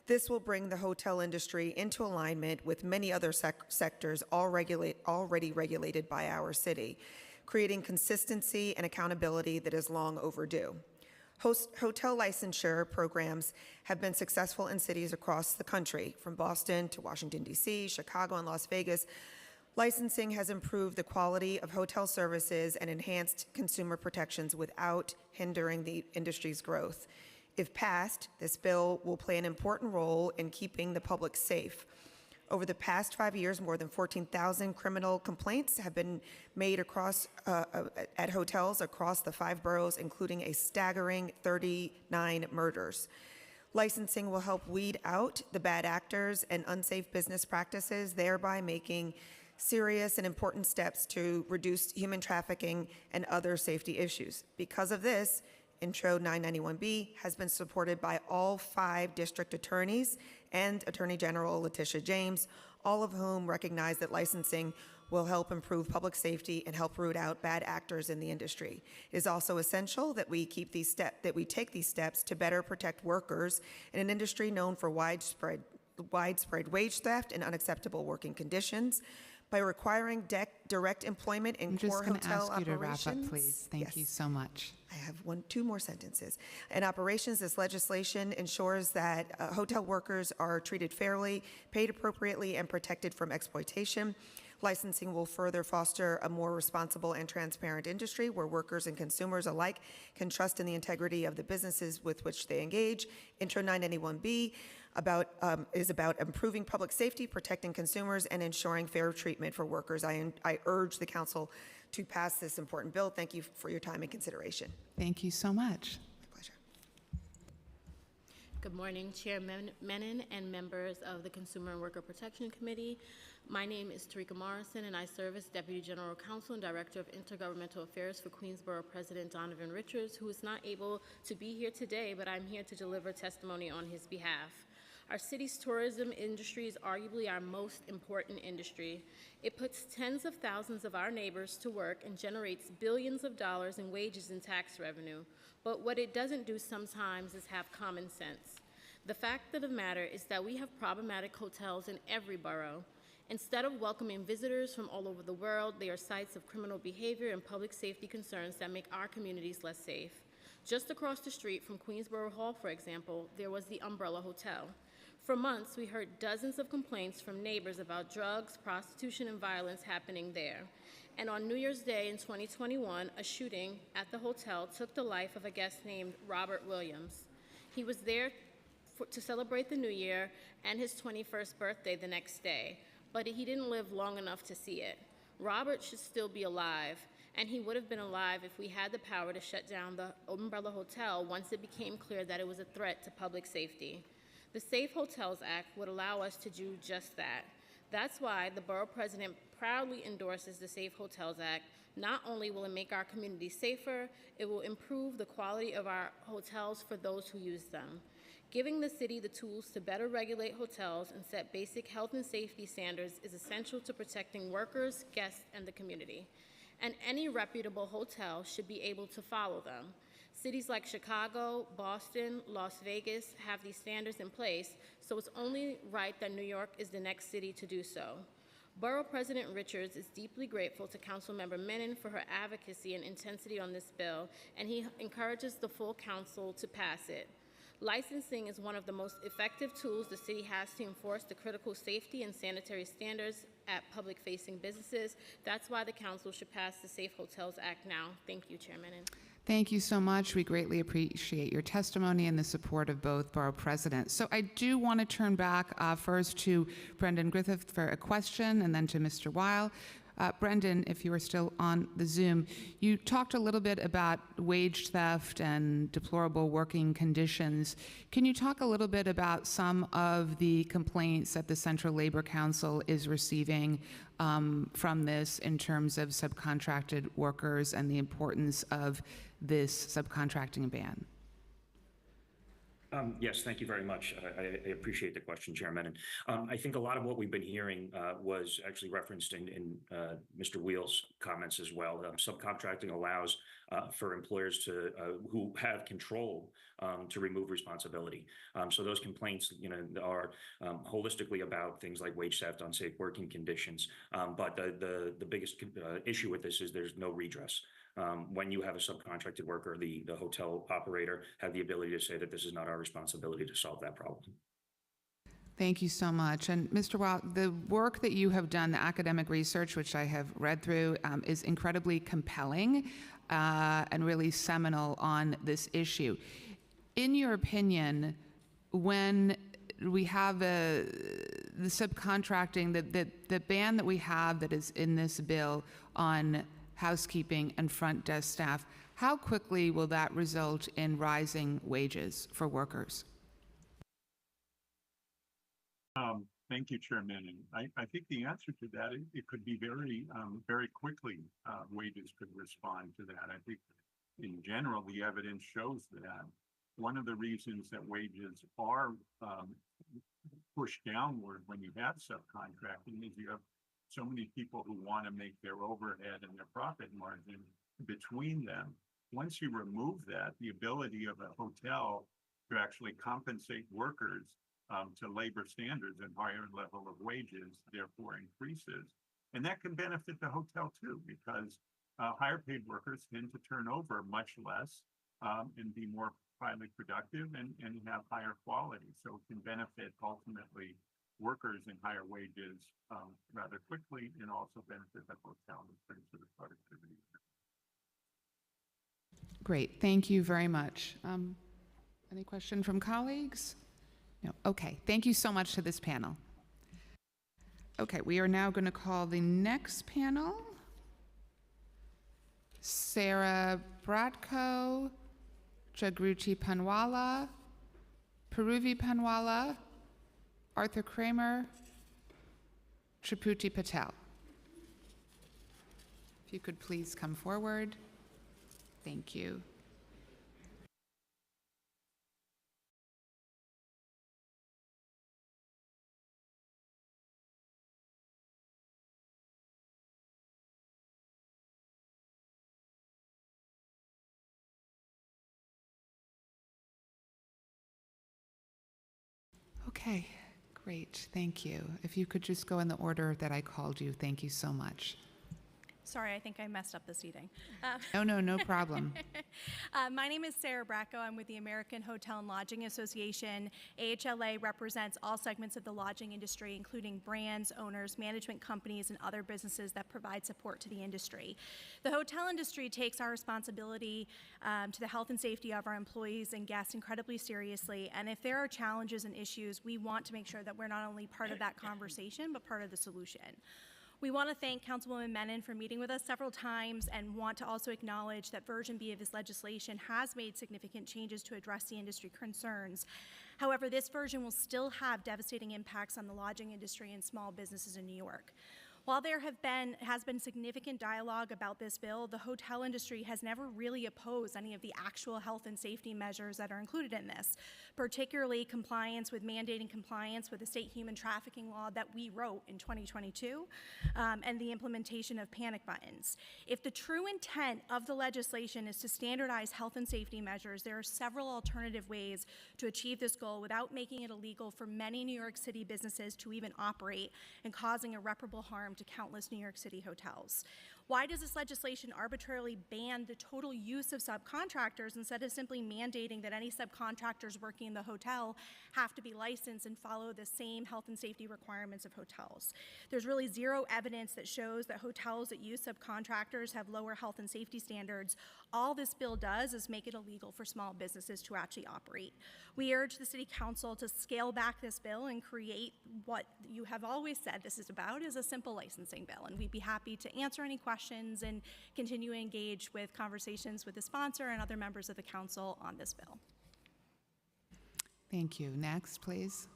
This will bring the hotel industry into alignment with many other sectors already regulated by our city, creating consistency and accountability that is long overdue. Hotel licensure programs have been successful in cities across the country, from Boston to Washington, D.C., Chicago, and Las Vegas. Licensing has improved the quality of hotel services and enhanced consumer protections without hindering the industry's growth. If passed, this bill will play an important role in keeping the public safe. Over the past 5 years, more than 14,000 criminal complaints have been made at hotels across the 5 boroughs, including a staggering 39 murders. Licensing will help weed out the bad actors and unsafe business practices, thereby making serious and important steps to reduce human trafficking and other safety issues. Because of this, Intro 991B has been supported by all 5 district attorneys and Attorney General Letitia James, all of whom recognize that licensing will help improve public safety and help root out bad actors in the industry. It is also essential that we take these steps to better protect workers in an industry known for widespread wage theft and unacceptable working conditions. By requiring direct employment in core hotel operations. I'm just going to ask you to wrap up, please. Thank you so much. I have 2 more sentences. In operations, this legislation ensures that hotel workers are treated fairly, paid appropriately, and protected from exploitation. Licensing will further foster a more responsible and transparent industry where workers and consumers alike can trust in the integrity of the businesses with which they engage. Intro 991B is about improving public safety, protecting consumers, and ensuring fair treatment for workers. I urge the council to pass this important bill. Thank you for your time and consideration. Thank you so much. My pleasure. Good morning, Chair Menon and members of the Consumer and Worker Protection Committee. My name is Tarika Morrison, and I serve as Deputy General Counsel and Director of Intergovernmental Affairs for Queensborough President Donovan Richards, who is not able to be here today, but I'm here to deliver testimony on his behalf. Our city's tourism industry is arguably our most important industry. It puts tens of thousands of our neighbors to work and generates billions of dollars in wages and tax revenue. But what it doesn't do sometimes is have common sense. The fact of the matter is that we have problematic hotels in every borough. Instead of welcoming visitors from all over the world, they are sites of criminal behavior and public safety concerns that make our communities less safe. Just across the street from Queensborough Hall, for example, there was the Umbrella Hotel. For months, we heard dozens of complaints from neighbors about drugs, prostitution, and violence happening there. And on New Year's Day in 2021, a shooting at the hotel took the life of a guest named Robert Williams. He was there to celebrate the New Year and his 21st birthday the next day, but he didn't live long enough to see it. Robert should still be alive, and he would have been alive if we had the power to shut down the Umbrella Hotel once it became clear that it was a threat to public safety. The Safe Hotels Act would allow us to do just that. That's why the Borough President proudly endorses the Safe Hotels Act Not only will it make our community safer, it will improve the quality of our hotels for those who use them. Giving the city the tools to better regulate hotels and set basic health and safety standards is essential to protecting workers, guests, and the community. And any reputable hotel should be able to follow them. Cities like Chicago, Boston, Las Vegas have these standards in place, so it's only right that New York is the next city to do so. Borough President Richards is deeply grateful to Councilmember Menon for her advocacy and intensity on this bill, and he encourages the full council to pass it. Licensing is one of the most effective tools the city has to enforce the critical safety and sanitary standards at public-facing businesses. That's why the council should pass the Safe Hotels Act now. Thank you, Chair Menon. Thank you so much. We greatly appreciate your testimony and the support of both borough presidents. So I do want to turn back first to Brendan Griffith for a question and then to Mr. Weil. Brendan, if you are still on the Zoom, you talked a little bit about wage theft and deplorable working conditions. Can you talk a little bit about some of the complaints that the Central Labor Council is receiving from this in terms of subcontracted workers and the importance of this subcontracting ban? Yes, thank you very much. I appreciate the question, Chairman. And I think a lot of what we've been hearing was actually referenced in Mr. Wheel's comments as well. Subcontracting allows for employers to who have control to remove responsibility. So those complaints, are holistically about things like wage theft, unsafe working conditions. But the biggest issue with this is there's no redress. When you have a subcontracted worker, the hotel operator have the ability to say that this is not our responsibility to solve that problem. Thank you so much. And Mr. Weil, the work that you have done, the academic research, which I have read through, is incredibly compelling and really seminal on this issue. In your opinion, when we have the subcontracting, the ban that we have that is in this bill on housekeeping and front desk staff, how quickly will that result in rising wages for workers? Thank you, Chairman. And I think the answer to that, it could be very, very quickly, wages could respond to that. I think in general, the evidence shows that one of the reasons that wages are pushed downward when you have subcontracting is you have so many people who want to make their overhead and their profit margin between them. Once you remove that, the ability of a hotel to actually compensate workers to labor standards and higher level of wages, therefore increases. And that can benefit the hotel too, because higher paid workers tend to turn over much less and be more highly productive and have higher quality. So it can benefit ultimately workers in higher wages rather quickly, and also benefit the hotel in terms of the productivity. Great, thank you very much. Any question from colleagues? No, okay, thank you so much to this panel. Okay, we are now going to call the next panel. Sarah Bratko, Jagruti Panwala, Paruvi Panwala, Arthur Kramer, Triputi Patel. If you could please come forward. Thank you. Okay. Great, thank you. If you could just go in the order that I called you, thank you so much. Sorry, I think I messed up this evening. No problem. My name is Sarah Bracco. I'm with the American Hotel and Lodging Association. AHLA represents all segments of the lodging industry, including brands, owners, management companies, and other businesses that provide support to the industry. The hotel industry takes our responsibility to the health and safety of our employees and guests incredibly seriously, and if there are challenges and issues, we want to make sure that we're not only part of that conversation, but part of the solution. We want to thank Councilwoman Menon for meeting with us several times and want to also acknowledge that version B of this legislation has made significant changes to address the industry concerns. However, this version will still have devastating impacts on the lodging industry and small businesses in New York. While there has been significant dialogue about this bill, the hotel industry has never really opposed any of the actual health and safety measures that are included in this, particularly mandating compliance with the state human trafficking law that we wrote in 2022, and the implementation of panic buttons. If the true intent of the legislation is to standardize health and safety measures, there are several alternative ways to achieve this goal without making it illegal for many New York City businesses to even operate and causing irreparable harm to countless New York City hotels. Why does this legislation arbitrarily ban the total use of subcontractors instead of simply mandating that any subcontractors working in the hotel have to be licensed and follow the same health and safety requirements of hotels? There's really zero evidence that shows that hotels that use subcontractors have lower health and safety standards. All this bill does is make it illegal for small businesses to actually operate. We urge the City Council to scale back this bill and create what you have always said this is about, is a simple licensing bill. And we'd be happy to answer any questions and continue to engage with conversations with the sponsor and other members of the council on this bill. Thank you. Next, please.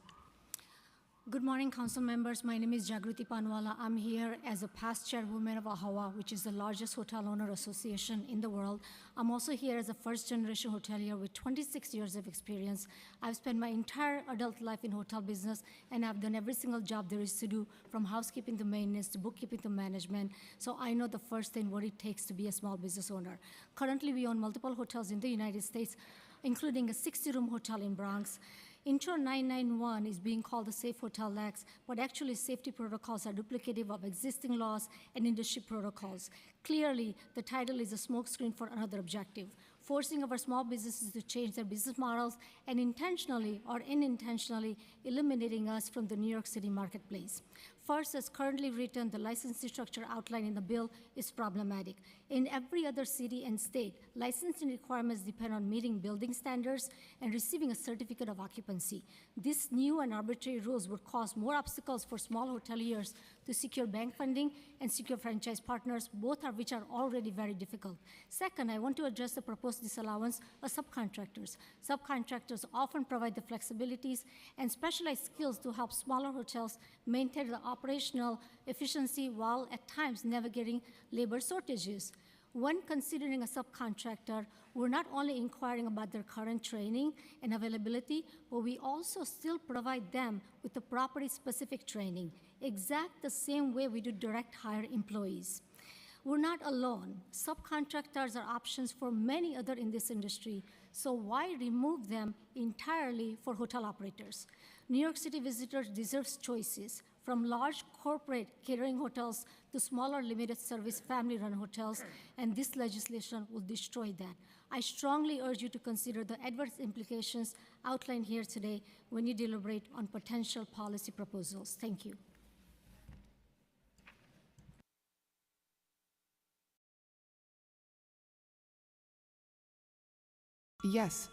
Good morning, council members. My name is Jagruti Panwala. I'm here as a past chairwoman of AHAWA, which is the largest hotel owner association in the world. I'm also here as a first-generation hotelier with 26 years of experience. I've spent my entire adult life in hotel business, and I've done every single job there is to do, from housekeeping to maintenance to bookkeeping to management. So I know the first thing what it takes to be a small business owner. Currently, we own multiple hotels in the United States, including a 60-room hotel in Bronx. Intro 991 is being called the Safe Hotel Acts, but actually safety protocols are duplicative of existing laws and industry protocols. Clearly, the title is a smokescreen for another objective, forcing our small businesses to change their business models and intentionally or unintentionally eliminating us from the New York City marketplace. First, as currently written, the licensing structure outlined in the bill is problematic. In every other city and state, licensing requirements depend on meeting building standards and receiving a certificate of occupancy. These new and arbitrary rules would cause more obstacles for small hoteliers to secure bank funding and secure franchise partners, both of which are already very difficult. Second, I want to address the proposed disallowance of subcontractors. Subcontractors often provide the flexibilities and specialized skills to help smaller hotels maintain the operational efficiency while at times navigating labor shortages. When considering a subcontractor, we're not only inquiring about their current training and availability, but we also still provide them with the property-specific training, exact the same way we do direct hire employees. We're not alone. Subcontractors are options for many others in this industry, so why remove them entirely for hotel operators? New York City visitors deserve choices, from large corporate catering hotels to smaller limited service family-run hotels, and this legislation will destroy that. I strongly urge you to consider the adverse implications outlined here today when you deliberate on potential policy proposals. Thank you. Yes.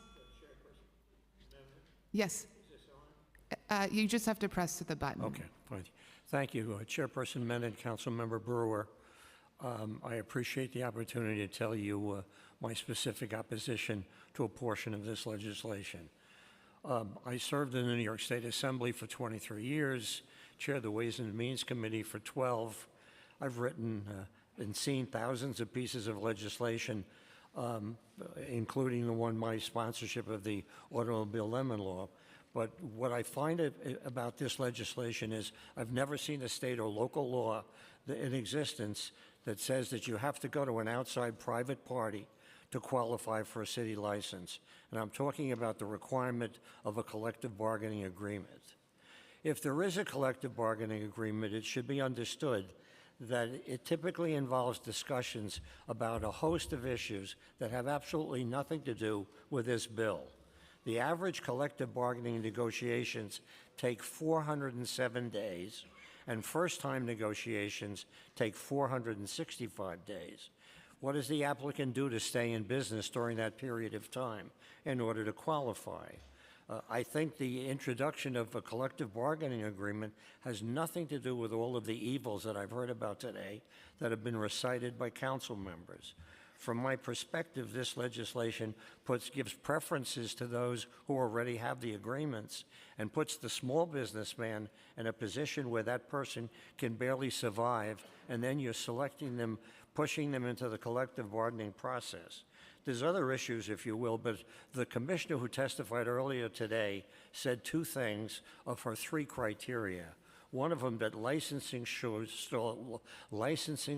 Yes. You just have to press the button. Okay, fine. Thank you, Chairperson Menon, Councilmember Brewer. I appreciate the opportunity to tell you my specific opposition to a portion of this legislation. I served in the New York State Assembly for 23 years, chaired the Ways and Means Committee for 12. I've written and seen thousands of pieces of legislation, including the one my sponsorship of the Automobile Lemon Law. But what I find about this legislation is I've never seen a state or local law in existence that says that you have to go to an outside private party to qualify for a city license. And I'm talking about the requirement of a collective bargaining agreement. If there is a collective bargaining agreement, it should be understood that it typically involves discussions about a host of issues that have absolutely nothing to do with this bill. The average collective bargaining negotiations take 407 days, and first-time negotiations take 465 days. What does the applicant do to stay in business during that period of time in order to qualify? I think the introduction of a collective bargaining agreement has nothing to do with all of the evils that I've heard about today that have been recited by council members. From my perspective, this legislation gives preferences to those who already have the agreements and puts the small businessman in a position where that person can barely survive, and then you're selecting them, pushing them into the collective bargaining process. There's other issues, if you will, but the commissioner who testified earlier today said two things of her three criteria. One of them, that licensing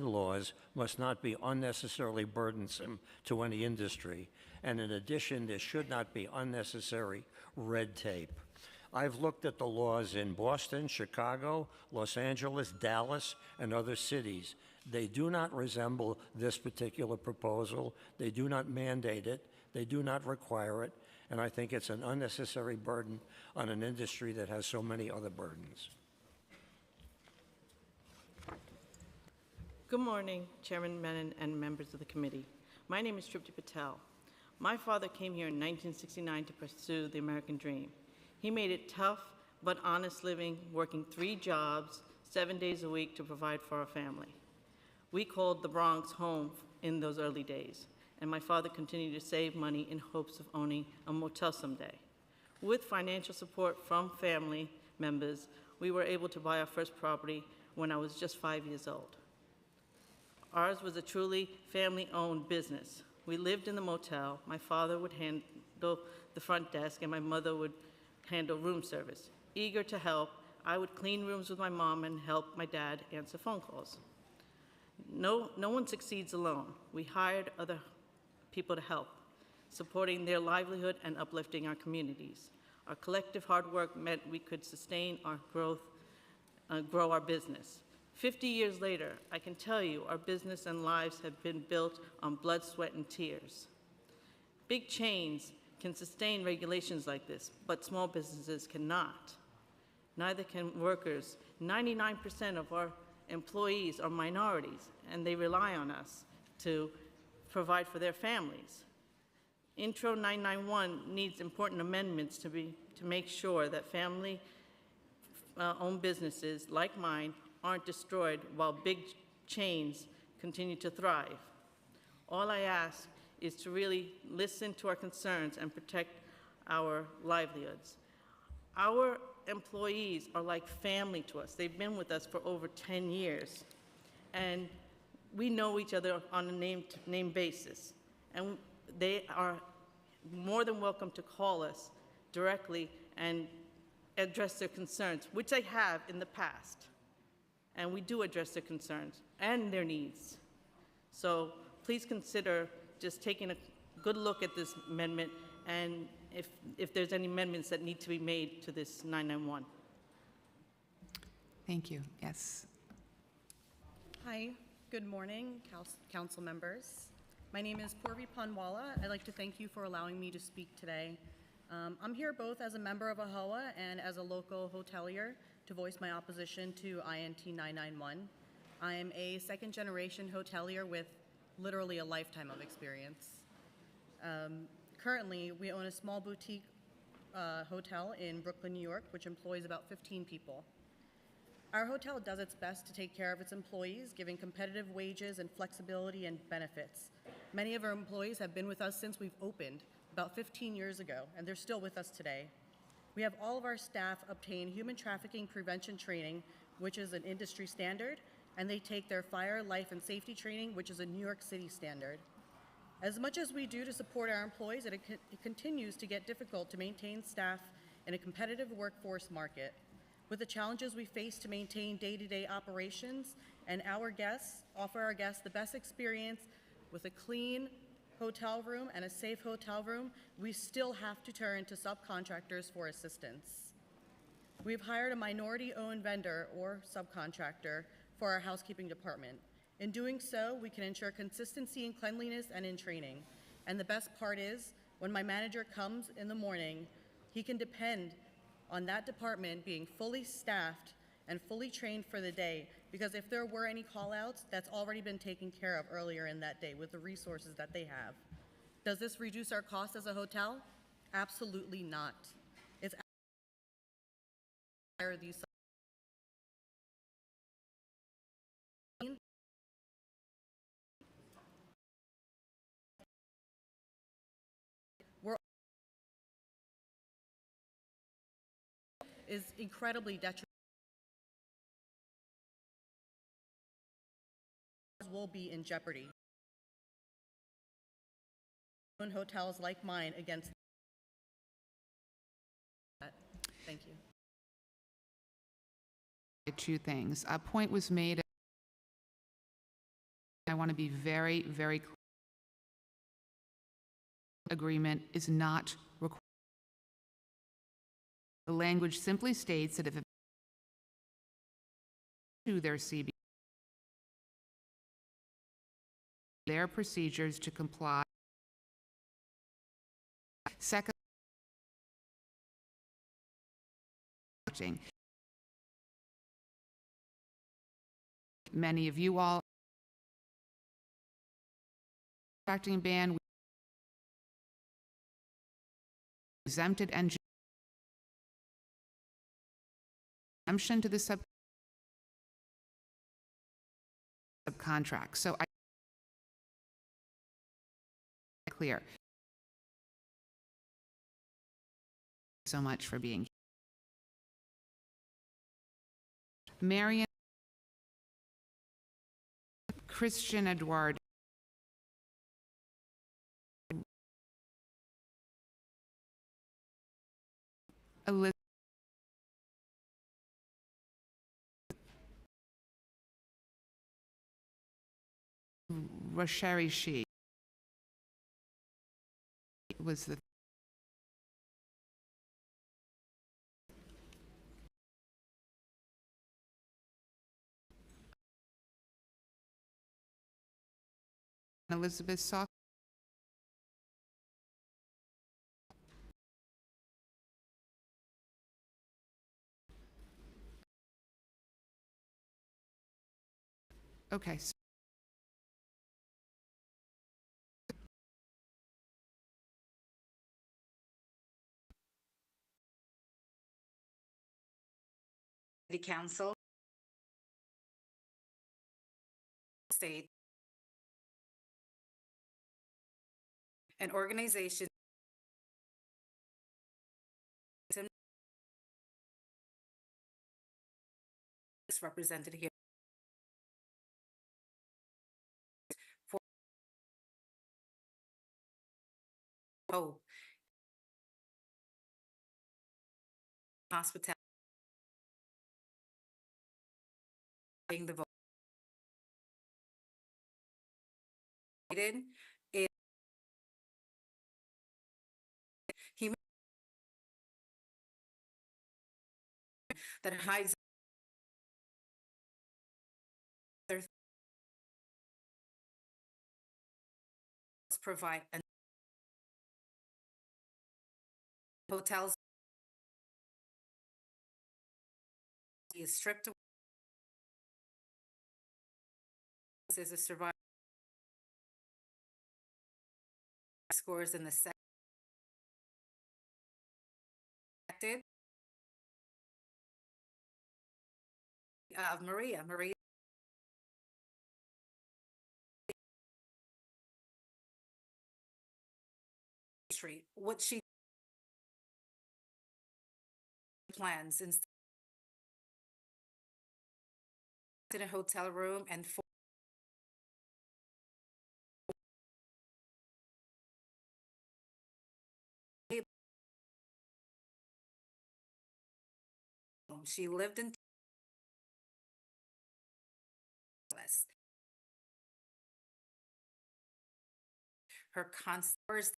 laws must not be unnecessarily burdensome to any industry. And in addition, there should not be unnecessary red tape. I've looked at the laws in Boston, Chicago, Los Angeles, Dallas, and other cities. They do not resemble this particular proposal. They do not mandate it. They do not require it. And I think it's an unnecessary burden on an industry that has so many other burdens. Good morning, Chairman Menon and members of the committee. My name is Tripti Patel. My father came here in 1969 to pursue the American dream. He made it tough but honest living, working 3 jobs, 7 days a week to provide for our family. We called the Bronx home in those early days, and my father continued to save money in hopes of owning a motel someday. With financial support from family members, we were able to buy our first property when I was just 5 years old. Ours was a truly family-owned business. We lived in the motel. My father would handle the front desk, and my mother would handle room service. Eager to help, I would clean rooms with my mom and help my dad answer phone calls. No one succeeds alone. We hired other people to help, supporting their livelihood and uplifting our communities. Our collective hard work meant we could sustain our growth, grow our business. 50 years later, I can tell you our business and lives have been built on blood, sweat, and tears. Big chains can sustain regulations like this, but small businesses cannot. Neither can workers. 99% of our employees are minorities, and they rely on us to provide for their families. Intro 991 needs important amendments to make sure that family-owned businesses like mine aren't destroyed while big chains continue to thrive. All I ask is to really listen to our concerns and protect our livelihoods. Our employees are like family to us. They've been with us for over 10 years, and we know each other on a name-to-name basis, and they are more than welcome to call us directly and address their concerns, which they have in the past. And we do address their concerns and their needs. So please consider just taking a good look at this amendment, and if there's any amendments that need to be made to this 991. Thank you. Yes. Hi, good morning, council members. My name is Purvi Panwala. I'd like to thank you for allowing me to speak today. I'm here both as a member of AHOA and as a local hotelier to voice my opposition to INT 991. I am a second-generation hotelier with literally a lifetime of experience. Currently, we own a small boutique hotel in Brooklyn, New York, which employs about 15 people. Our hotel does its best to take care of its employees, giving competitive wages and flexibility and benefits. Many of our employees have been with us since we've opened about 15 years ago, and they're still with us today. We have all of our staff obtain human trafficking prevention training, which is an industry standard, and they take their fire, life, and safety training, which is a New York City standard. As much as we do to support our employees, it continues to get difficult to maintain staff in a competitive workforce market. With the challenges we face to maintain day-to-day operations and offer our guests the best experience with a clean hotel room and a safe hotel room, we still have to turn to subcontractors for assistance. We've hired a minority-owned vendor or subcontractor for our housekeeping department. In doing so, we can ensure consistency in cleanliness and in training. And the best part is, when my manager comes in the morning, he can depend on that department being fully staffed and fully trained for the day, because if there were any call-outs, that's already been taken care of earlier in that day with the resources that they have. Does this reduce our costs as a hotel? Absolutely not. It's these is incredibly detrimental. Will be in jeopardy. Hotels like mine against that. Thank you. Two things. A point was made. I want to be very, very clear. Agreement is not required. The language simply states that if a to their CB, their procedures to comply. Second, many of you all contracting ban exempted and exemption to the subcontract. So I clear. So much for being here. Marion Christian Edward Elizabeth Roshari She was the Elizabeth Soft. Okay. The council, state, an organization is represented here for hope, hospitality, the vote. He that hides their provide and hotels is stripped away as a survivor scores in the second of Maria Street, what she plans in a hotel room and she lived in her concerts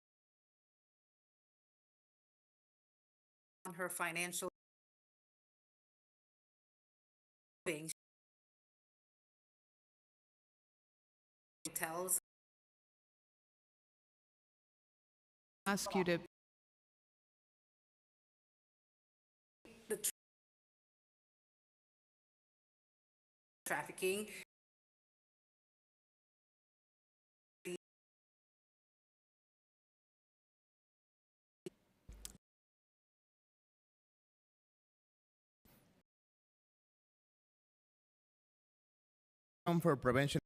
on her financial being hotels Ask you to the trafficking for Prevention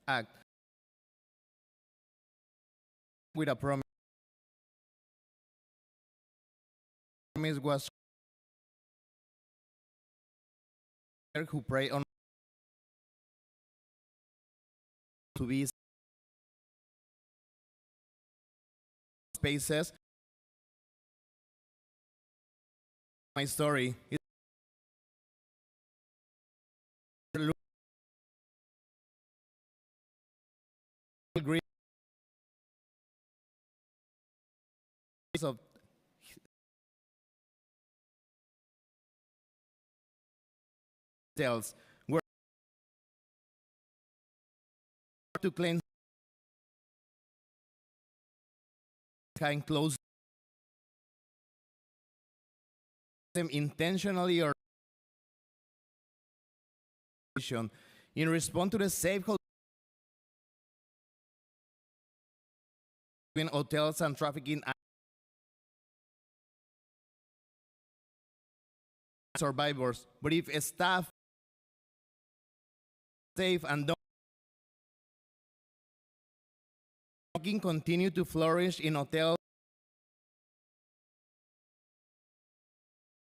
Act with a promise was who prey on to be spaces. My story is of hotels were to cleanse kind close them intentionally or in response to the safe between hotels and trafficking survivors. But if staff safe and don't continue to flourish in hotels,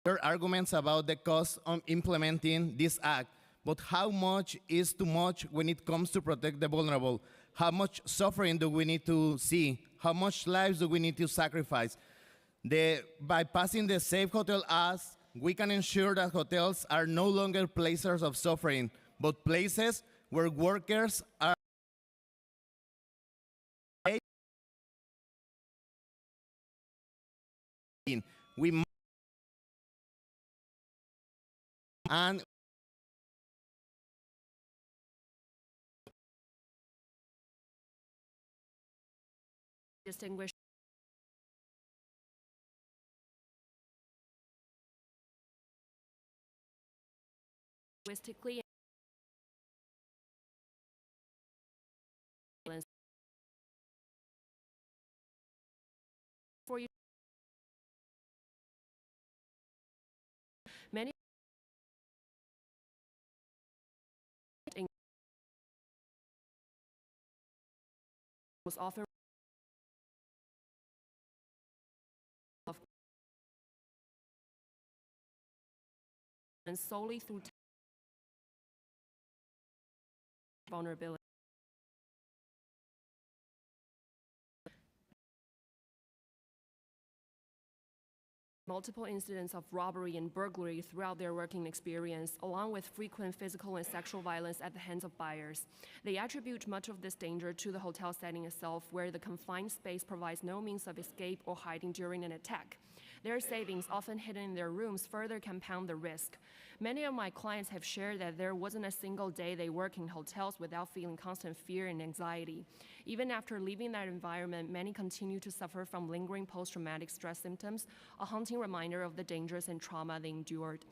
there are arguments about the cost of implementing this act, but how much is too much when it comes to protect the vulnerable? How much suffering do we need to see? How much lives do we need to sacrifice? By passing the Safe Hotel Act, we can ensure that hotels are no longer places of suffering, but places where workers are we must and distinguished linguistically for you. Many was often of and solely through vulnerability. Multiple incidents of robbery and burglary throughout their working experience, along with frequent physical and sexual violence at the hands of buyers. They attribute much of this danger to the hotel setting itself, where the confined space provides no means of escape or hiding during an attack. Their savings, often hidden in their rooms, further compound the risk. Many of my clients have shared that there wasn't a single day they work in hotels without feeling constant fear and anxiety. Even after leaving that environment, many continue to suffer from lingering post-traumatic stress symptoms, a haunting reminder of the dangers and trauma they endured.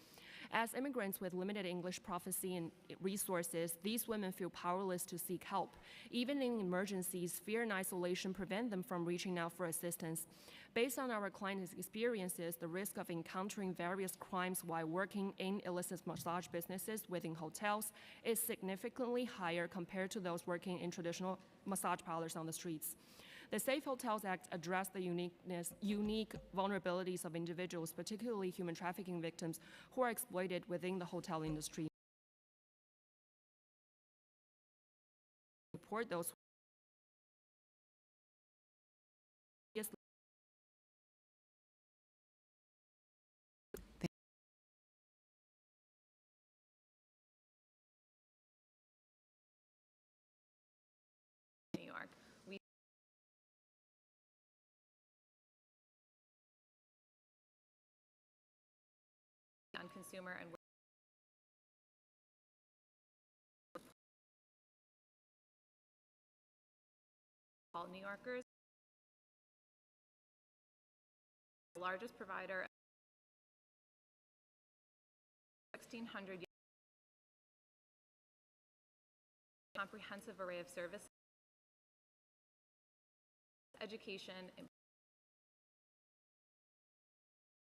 As immigrants with limited English proficiency and resources, these women feel powerless to seek help. Even in emergencies, fear and isolation prevent them from reaching out for assistance. Based on our clients' experiences, the risk of encountering various crimes while working in illicit massage businesses within hotels is significantly higher compared to those working in traditional massage parlors on the streets. The Safe Hotels Act addressed the unique vulnerabilities of individuals, particularly human trafficking victims, who are exploited within the hotel industry. Support those New York. We on consumer and all New Yorkers. The largest provider of 1,600 comprehensive array of services, education, and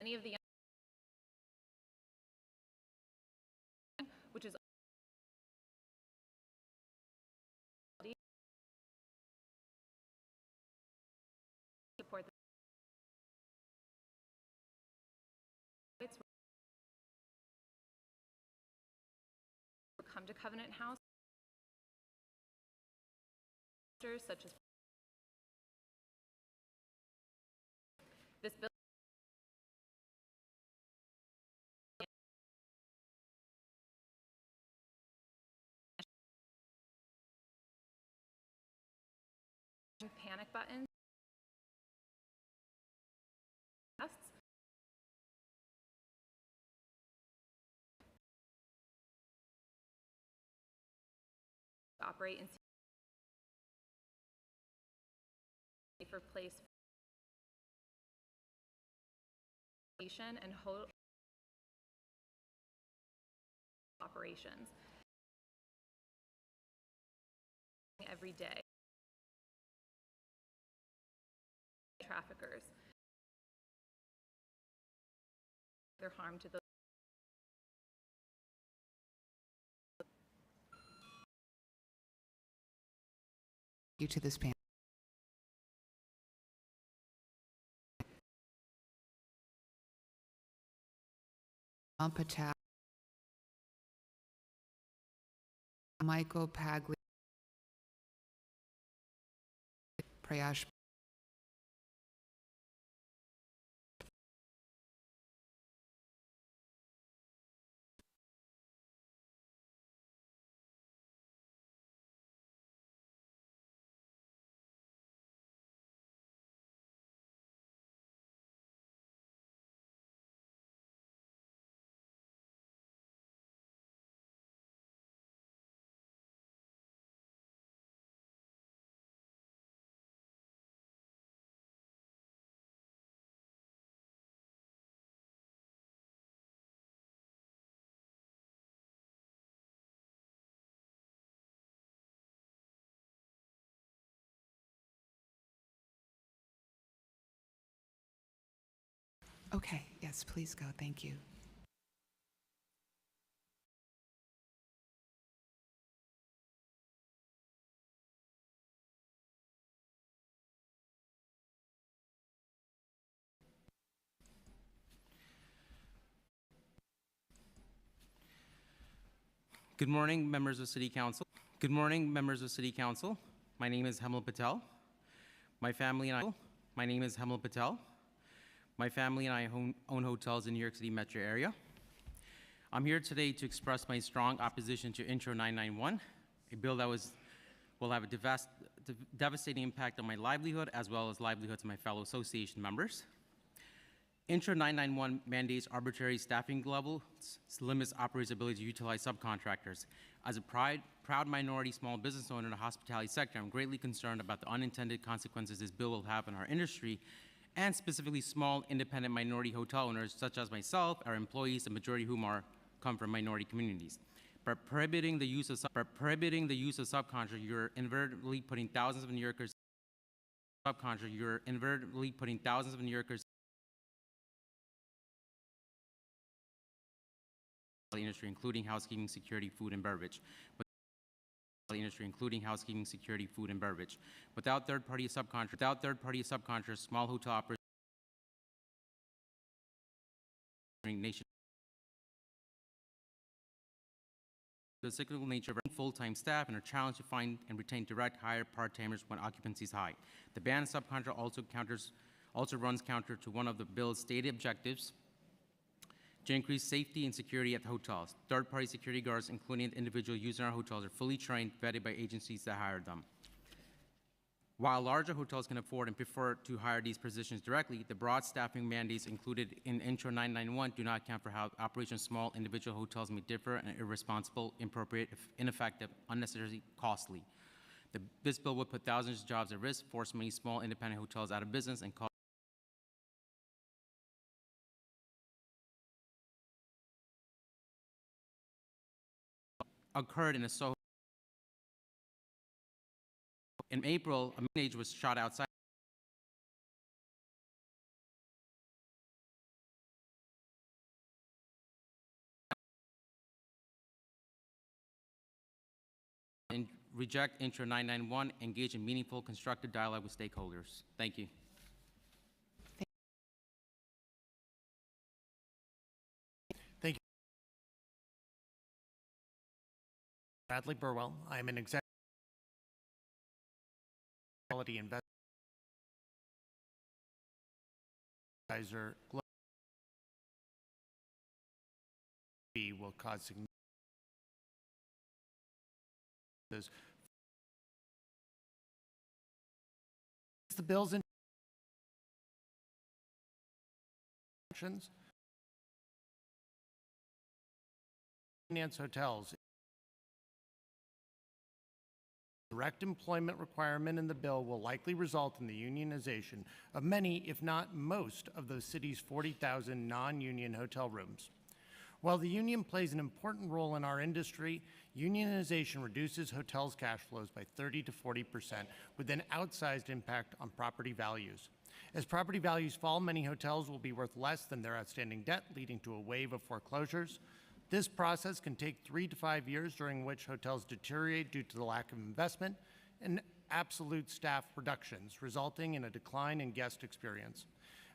many of the which is support come to Covenant House, such as this bill panic buttons. Operate in safer place and hold operations every day. Traffickers. Their harm to those. You to this panel. Patel, Michael Pagli, Prayash. Okay, yes, please go. Thank you. Good morning, members of City Council. Good morning, members of City Council. My name is Hemal Patel. My family and I own hotels in New York City metro area. I'm here today to express my strong opposition to Intro 991, a bill that will have a devastating impact on my livelihood as well as livelihoods of my fellow association members. Intro 991 mandates arbitrary staffing levels, limits operators' ability to utilize subcontractors. As a proud minority small business owner in the hospitality sector, I'm greatly concerned about the unintended consequences this bill will have on our industry, and specifically small, independent minority hotel owners such as myself, our employees, the majority of whom come from minority communities. By prohibiting the use of subcontractors, you're inadvertently putting thousands of New Yorkers industry, including housekeeping, security, food, and beverage. Without third-party subcontractors, small hotel operators nation. The cyclical nature of full-time staff and are challenged to find and retain direct hire part-timers when occupancy is high. The ban on subcontract also runs counter to one of the bill's stated objectives to increase safety and security at the hotels. Third-party security guards, including the individual using our hotels, are fully trained, vetted by agencies that hire them. While larger hotels can afford and prefer to hire these positions directly, the broad staffing mandates included in Intro 991 do not account for how operations of small individual hotels may differ and are irresponsible, inappropriate, ineffective, unnecessarily costly. This bill would put thousands of jobs at risk, force many small independent hotels out of business, and cause occurred in a Soho. In April, a teenager was shot outside and reject Intro 991, engage in meaningful, constructive dialogue with stakeholders. Thank you. Bradley Burwell. I am an executive quality advisor. Will cause significant the bill's intentions. Finance hotels. Direct employment requirement in the bill will likely result in the unionization of many, if not most, of the city's 40,000 non-union hotel rooms. While the union plays an important role in our industry, unionization reduces hotels' cash flows by 30 to 40%, with an outsized impact on property values. As property values fall, many hotels will be worth less than their outstanding debt, leading to a wave of foreclosures. This process can take 3 to 5 years, during which hotels deteriorate due to the lack of investment and absolute staff reductions, resulting in a decline in guest experience.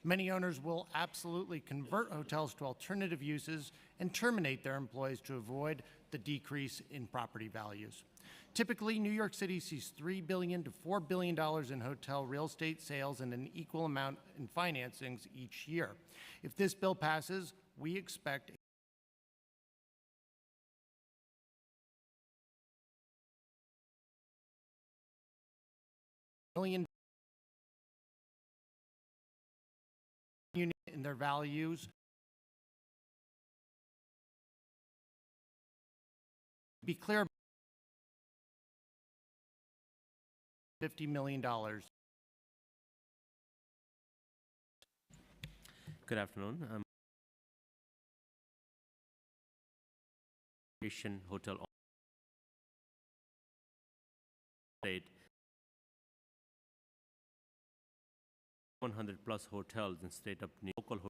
Many owners will absolutely convert hotels to alternative uses and terminate their employees to avoid the decrease in property values. Typically, New York City sees $3 billion to $4 billion in hotel real estate sales and an equal amount in financings each year. If this bill passes, we expect $1 million in their values. Be clear, $50 million. Good afternoon. I'm Asian Hotel State 100 plus hotels in state of New York. Local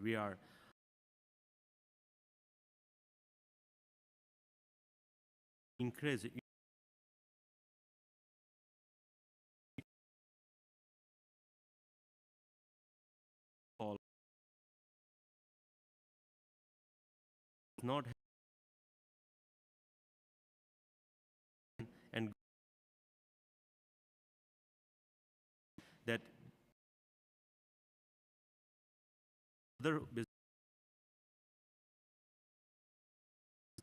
we are increase all not and that other business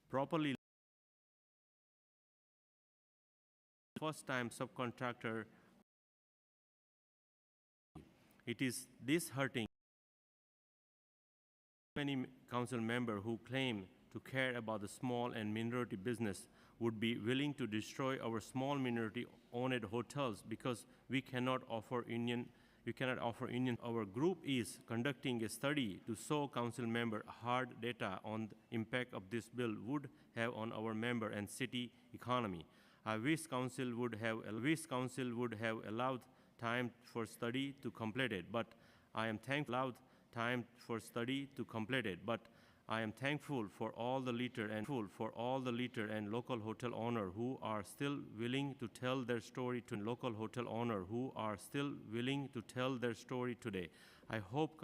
properly first time subcontractor. It is disheartening. Many council members who claim to care about the small and minority business would be willing to destroy our small minority-owned hotels because we cannot offer union. Our group is conducting a study to show council member hard data on the impact of this bill would have on our member and city economy. I wish council would have allowed time for study to complete it, but I am thankful I am thankful for all the leader and local hotel owner who are still willing to tell their story today. I hope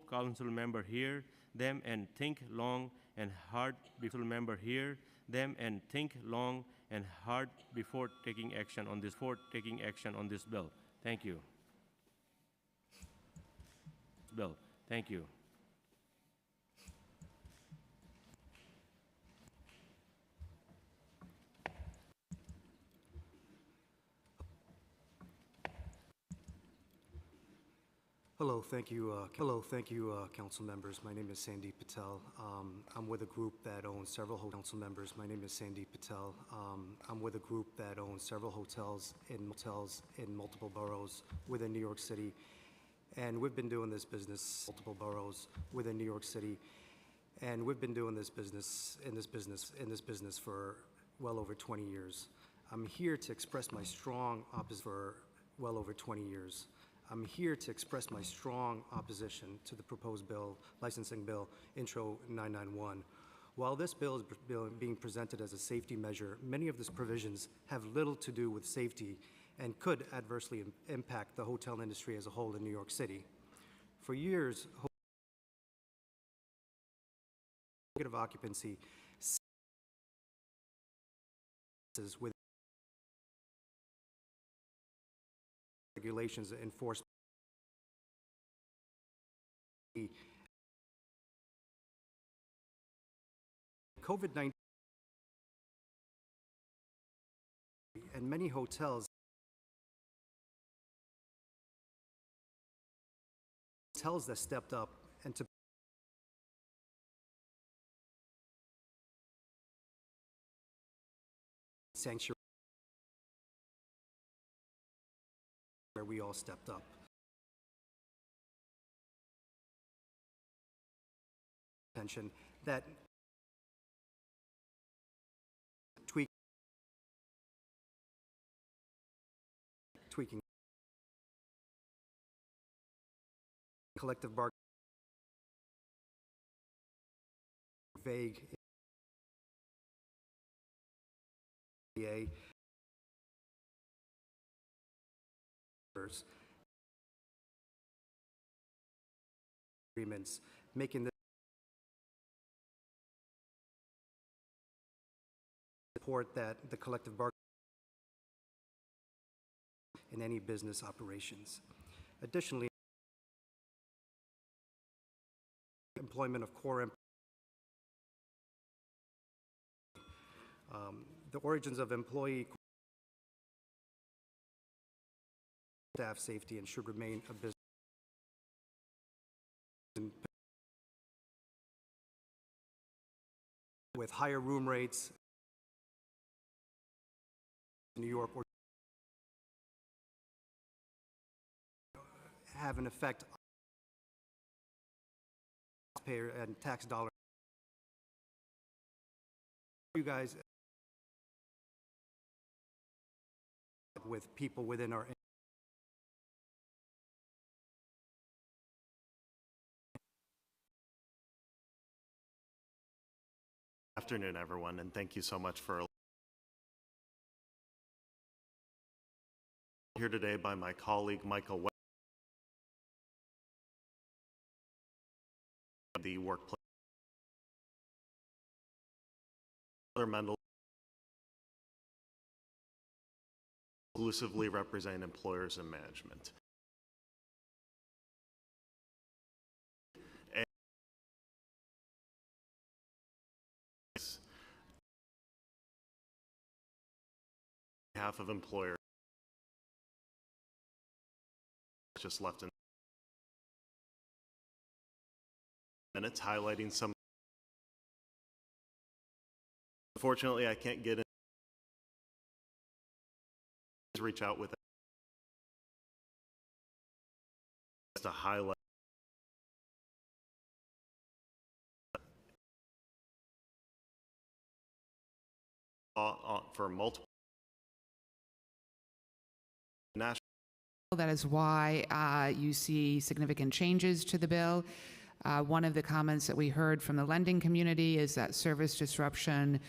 council member hear them and think long and hard before taking action on this bill. Thank you. Thank you. Hello, thank you, council members. My name is Sandeep Patel. I'm with a group that owns several council members. My name is Sandeep Patel. I'm with a group that owns several hotels in multiple boroughs within New York City, and we've been doing this business for well over 20 years. I'm here to express my strong opposition to the proposed bill, licensing bill, Intro 991. While this bill is being presented as a safety measure, many of these provisions have little to do with safety and could adversely impact the hotel industry as a whole in New York City. For years, negative occupancy with regulations enforced. COVID-19 and many hotels that stepped up and to sanctuary where we all stepped up. Attention that tweaking collective bargaining vague agreements, making the support that the collective bargaining in any business operations. Additionally, employment of core the origins of employee staff safety and should remain a business with higher room rates in New York or have an effect on taxpayer and tax dollars. You guys with people within our afternoon, everyone, and thank you so much for here today by my colleague Michael West, the workplace. Mendel exclusively represent employers and management. And on behalf of employers, just left in minutes highlighting some. Unfortunately, I can't get in. Reach out with to highlight for multiple national. That is why you see significant changes to the bill. One of the comments that we heard from the lending community is that service disruption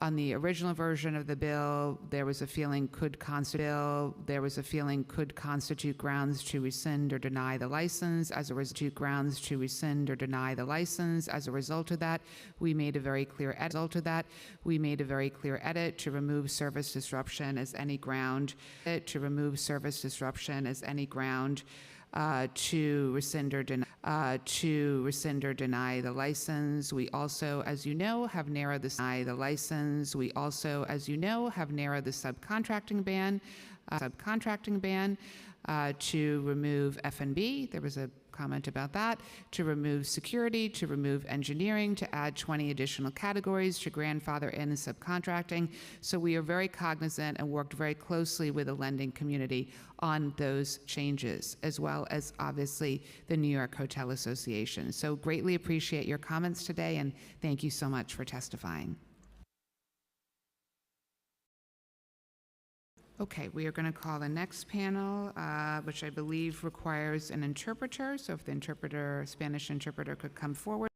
on the original version of the bill, there was a feeling could constitute grounds to rescind or deny the license. As a result of that, we made a very clear edit to remove service disruption as any ground to rescind or deny the license. We also, as you know, have narrowed the subcontracting ban to remove F&B. There was a comment about that, to remove security, to remove engineering, to add 20 additional categories, to grandfather in subcontracting. So we are very cognizant and worked very closely with the lending community on those changes, as well as obviously the New York Hotel Association. So greatly appreciate your comments today, and thank you so much for testifying. Okay, we are going to call the next panel, which I believe requires an interpreter. So if the Spanish interpreter could come forward.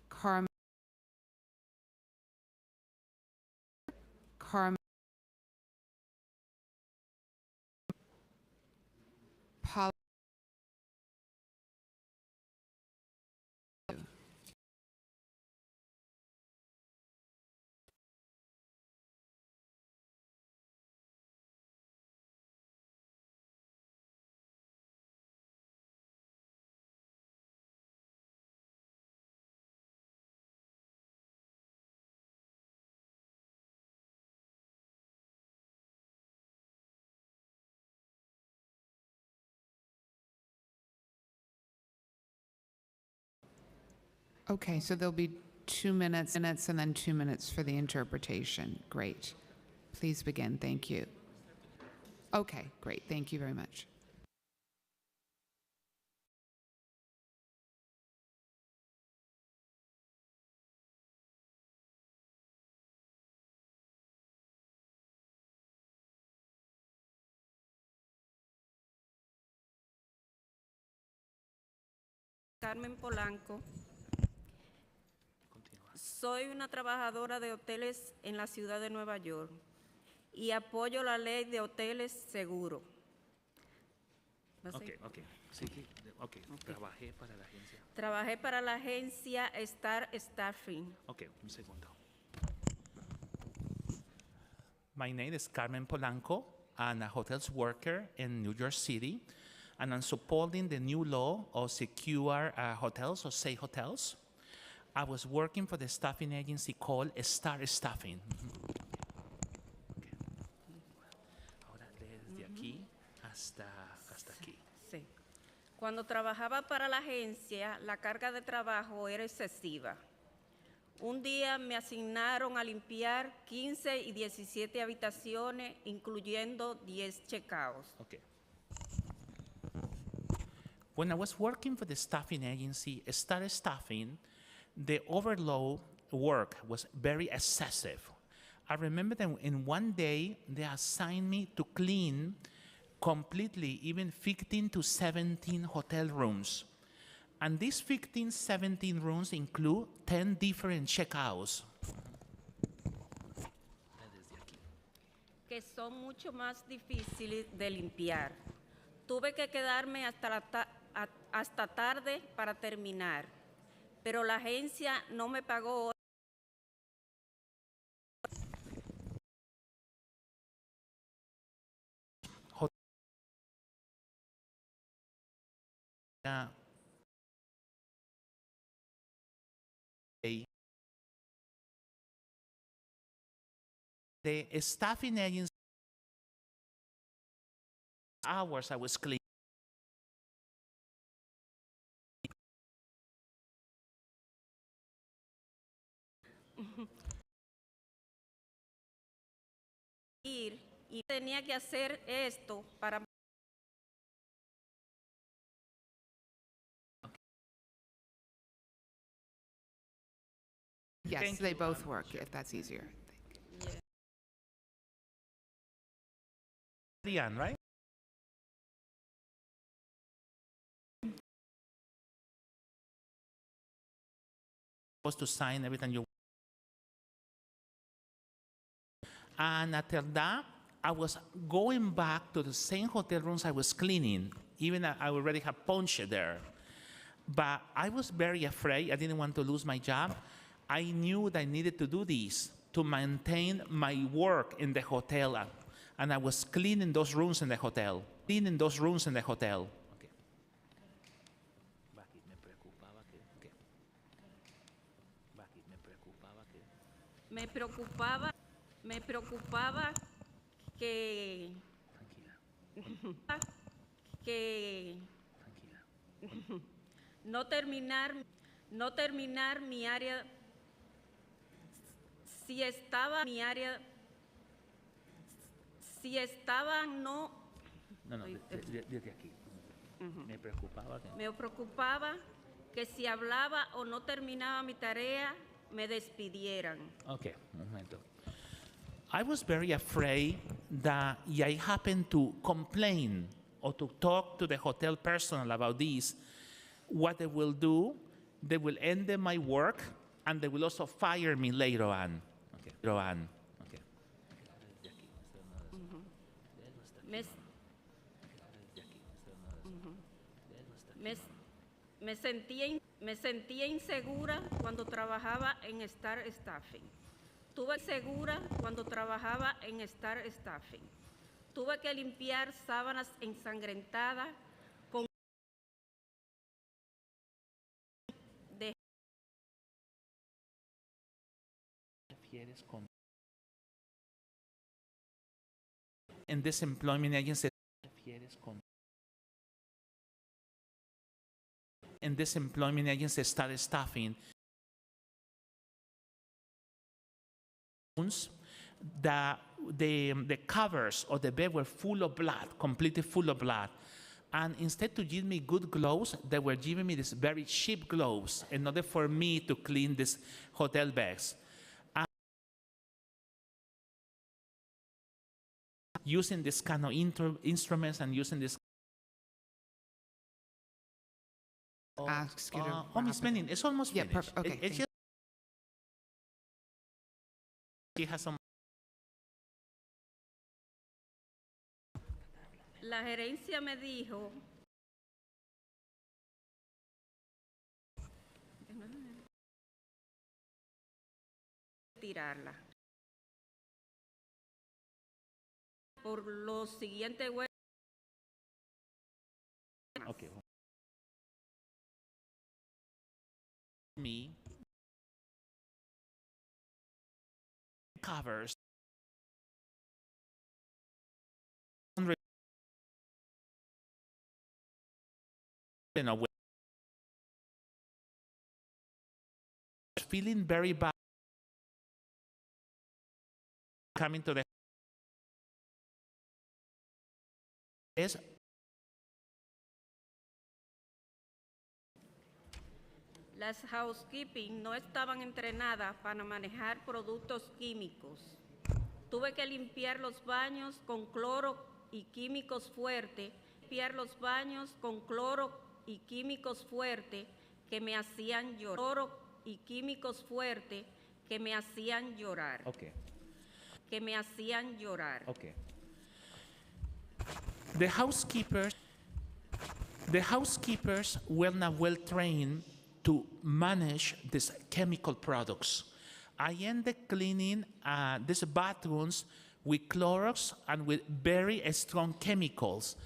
Carmen. Okay, so there'll be 2 minutes, and then 2 minutes for the interpretation. Great. Please begin. Thank you. Okay, great. Thank you very much. Carmen Polanco. Soy una trabajadora de hoteles en la ciudad de Nueva York y apoyo la ley de hoteles seguros. Trabajé para la agencia. Trabajé para la agencia Star Staffing. Ok, un segundo. My name is Carmen Polanco. I'm a hotels worker in New York City, and I'm supporting the new law of secure hotels or safe hotels. I was working for the staffing agency called Star Staffing. Okay. Ahora desde aquí hasta aquí. Sí. Cuando trabajaba para la agencia, la carga de trabajo era excesiva. Un día me asignaron a limpiar 15 y 17 habitaciones, incluyendo 10 check-outs. Okay. When I was working for the staffing agency, Star Staffing, the overload work was very excessive. I remember that in one day, they assigned me to clean completely even 15 to 17 hotel rooms. And these 15, 17 rooms include 10 different checkouts. Que son mucho más difíciles de limpiar. Tuve que quedarme hasta tarde para terminar, pero la agencia no me pagó. The staffing agency hours I was cleaning. Y tenía que hacer esto para Yes, they both work, if that's easier. Diane, right? Supposed to sign every time you. And after that, I was going back to the same hotel rooms I was cleaning, even though I already had punched there. But I was very afraid. I didn't want to lose my job. I knew that I needed to do this to maintain my work in the hotel. And I was cleaning those rooms in the hotel. Cleaning those rooms in the hotel. Okay. Me preocupaba que no terminar mi área. Si estaba no. No, desde aquí. Me preocupaba que. Me preocupaba que si hablaba o no terminaba mi tarea, me despidieran. Okay, un momento. I was very afraid that I happened to complain or to talk to the hotel personnel about this. What they will do, they will end my work and they will also fire me later on. Okay. Later on. Okay. Me sentía insegura cuando trabajaba en Star Staffing. Tuve que limpiar sábanas ensangrentadas con In this employment agency, Star Staffing, the covers of the bed were full of blood, completely full of blood. And instead to give me good gloves, they were giving me these very cheap gloves in order for me to clean these hotel beds. And using this kind of instruments and using this. Ask you to Oh, Miss Menin, it's almost finished. Perfect. Okay, It's just she has some. La gerencia me dijo tirarla. Por los siguientes Okay. Me covers feeling very bad coming to the is Las housekeeping no estaban entrenadas para manejar productos químicos. Tuve que limpiar los baños con cloro y químicos fuertes, que me hacían llorar. Cloro y químicos fuertes que me hacían llorar. Okay. Que me hacían llorar. Okay. The housekeepers were not well trained to manage these chemical products. I ended cleaning these bathrooms with Clorox and with very strong chemicals.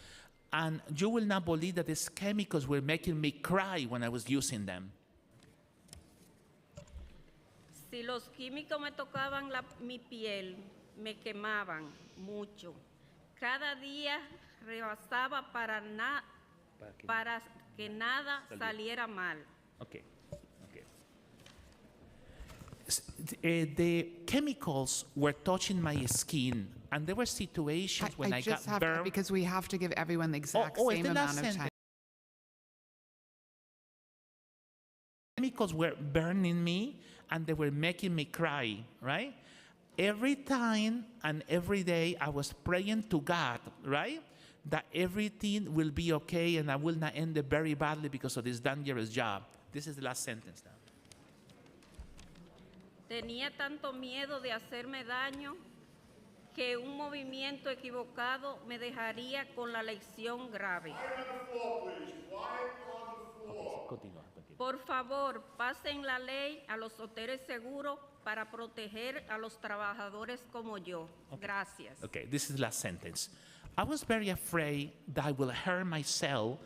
And you will not believe that these chemicals were making me cry when I was using them. Si los químicos me tocaban mi piel, me quemaban mucho. Cada día rebasaba para que nada saliera mal. Okay. The chemicals were touching my skin, and there were situations when I got burned. Because we have to give everyone the exact same amount of time. Chemicals were burning me, and they were making me cry, right? Every time and every day I was praying to God, right? That everything will be okay and I will not end up very badly because of this dangerous job. This is the last sentence now. Tenía tanto miedo de hacerme daño que un movimiento equivocado me dejaría con la lección grave. Por favor, pasen la ley a los hoteles seguros para proteger a los trabajadores como yo. Gracias. Okay, this is the last sentence. I was very afraid that I will hurt myself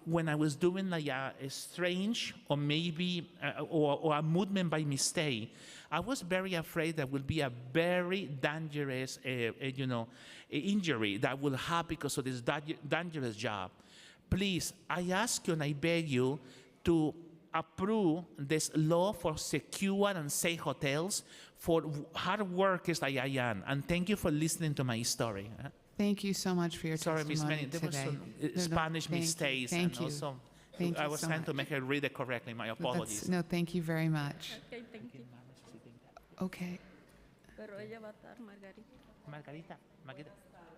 when I was doing like a strange or maybe or a movement by mistake. I was very afraid that will be a very dangerous, injury that will happen because of this dangerous job. Please, I ask you and I beg you to approve this law for secure and safe hotels for hard workers like I am. And thank you for listening to my story. Thank you so much for your Sorry, Ms. testimony Manning, there were today. some Spanish mistakes. Thank and you. Also, Thank I you was so trying to much. make her read it correctly. My apologies. No, thank you very much. Okay, thank you. Okay. Pero ella va a estar, Margarita. Margarita.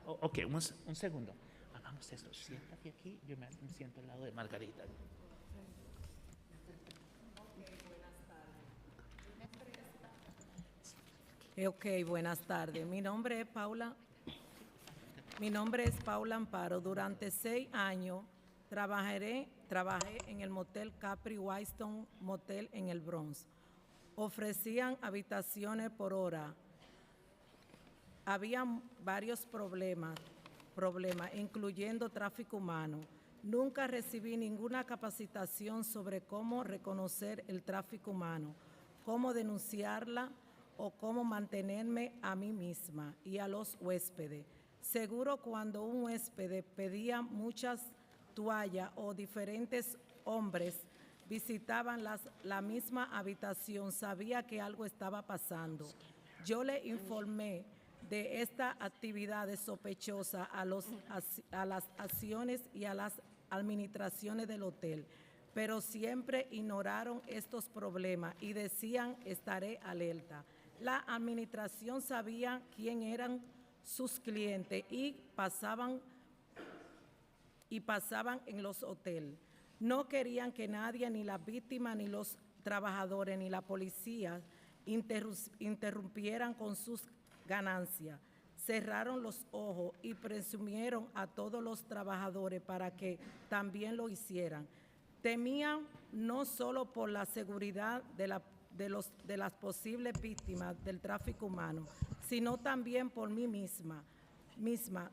Oh, ok, un segundo. Hagamos esto. Siéntate aquí, yo me siento al lado de Margarita. Ok, buenas tardes. Mi nombre es Paula Amparo. Durante 6 años trabajé en el motel Capri Whitestone Motel en el Bronx. Ofrecían habitaciones por hora. Había varios problemas, incluyendo tráfico humano. Nunca recibí ninguna capacitación sobre cómo reconocer el tráfico humano, cómo denunciarla o cómo mantenerme a mí misma y a los huéspedes. Seguro cuando un huésped pedía muchas toallas o diferentes hombres visitaban la misma habitación, sabía que algo estaba pasando. Yo le informé de esta actividad sospechosa a las acciones y a las administraciones del hotel, pero siempre ignoraron estos problemas y decían estaré alerta. La administración sabía quién eran sus clientes y pasaban en los hoteles. No querían que nadie, ni la víctima, ni los trabajadores, ni la policía, interrumpieran con sus ganancias. Cerraron los ojos y presumieron a todos los trabajadores para que también lo hicieran. Temían no solo por la seguridad de las posibles víctimas del tráfico humano, sino también por mí misma.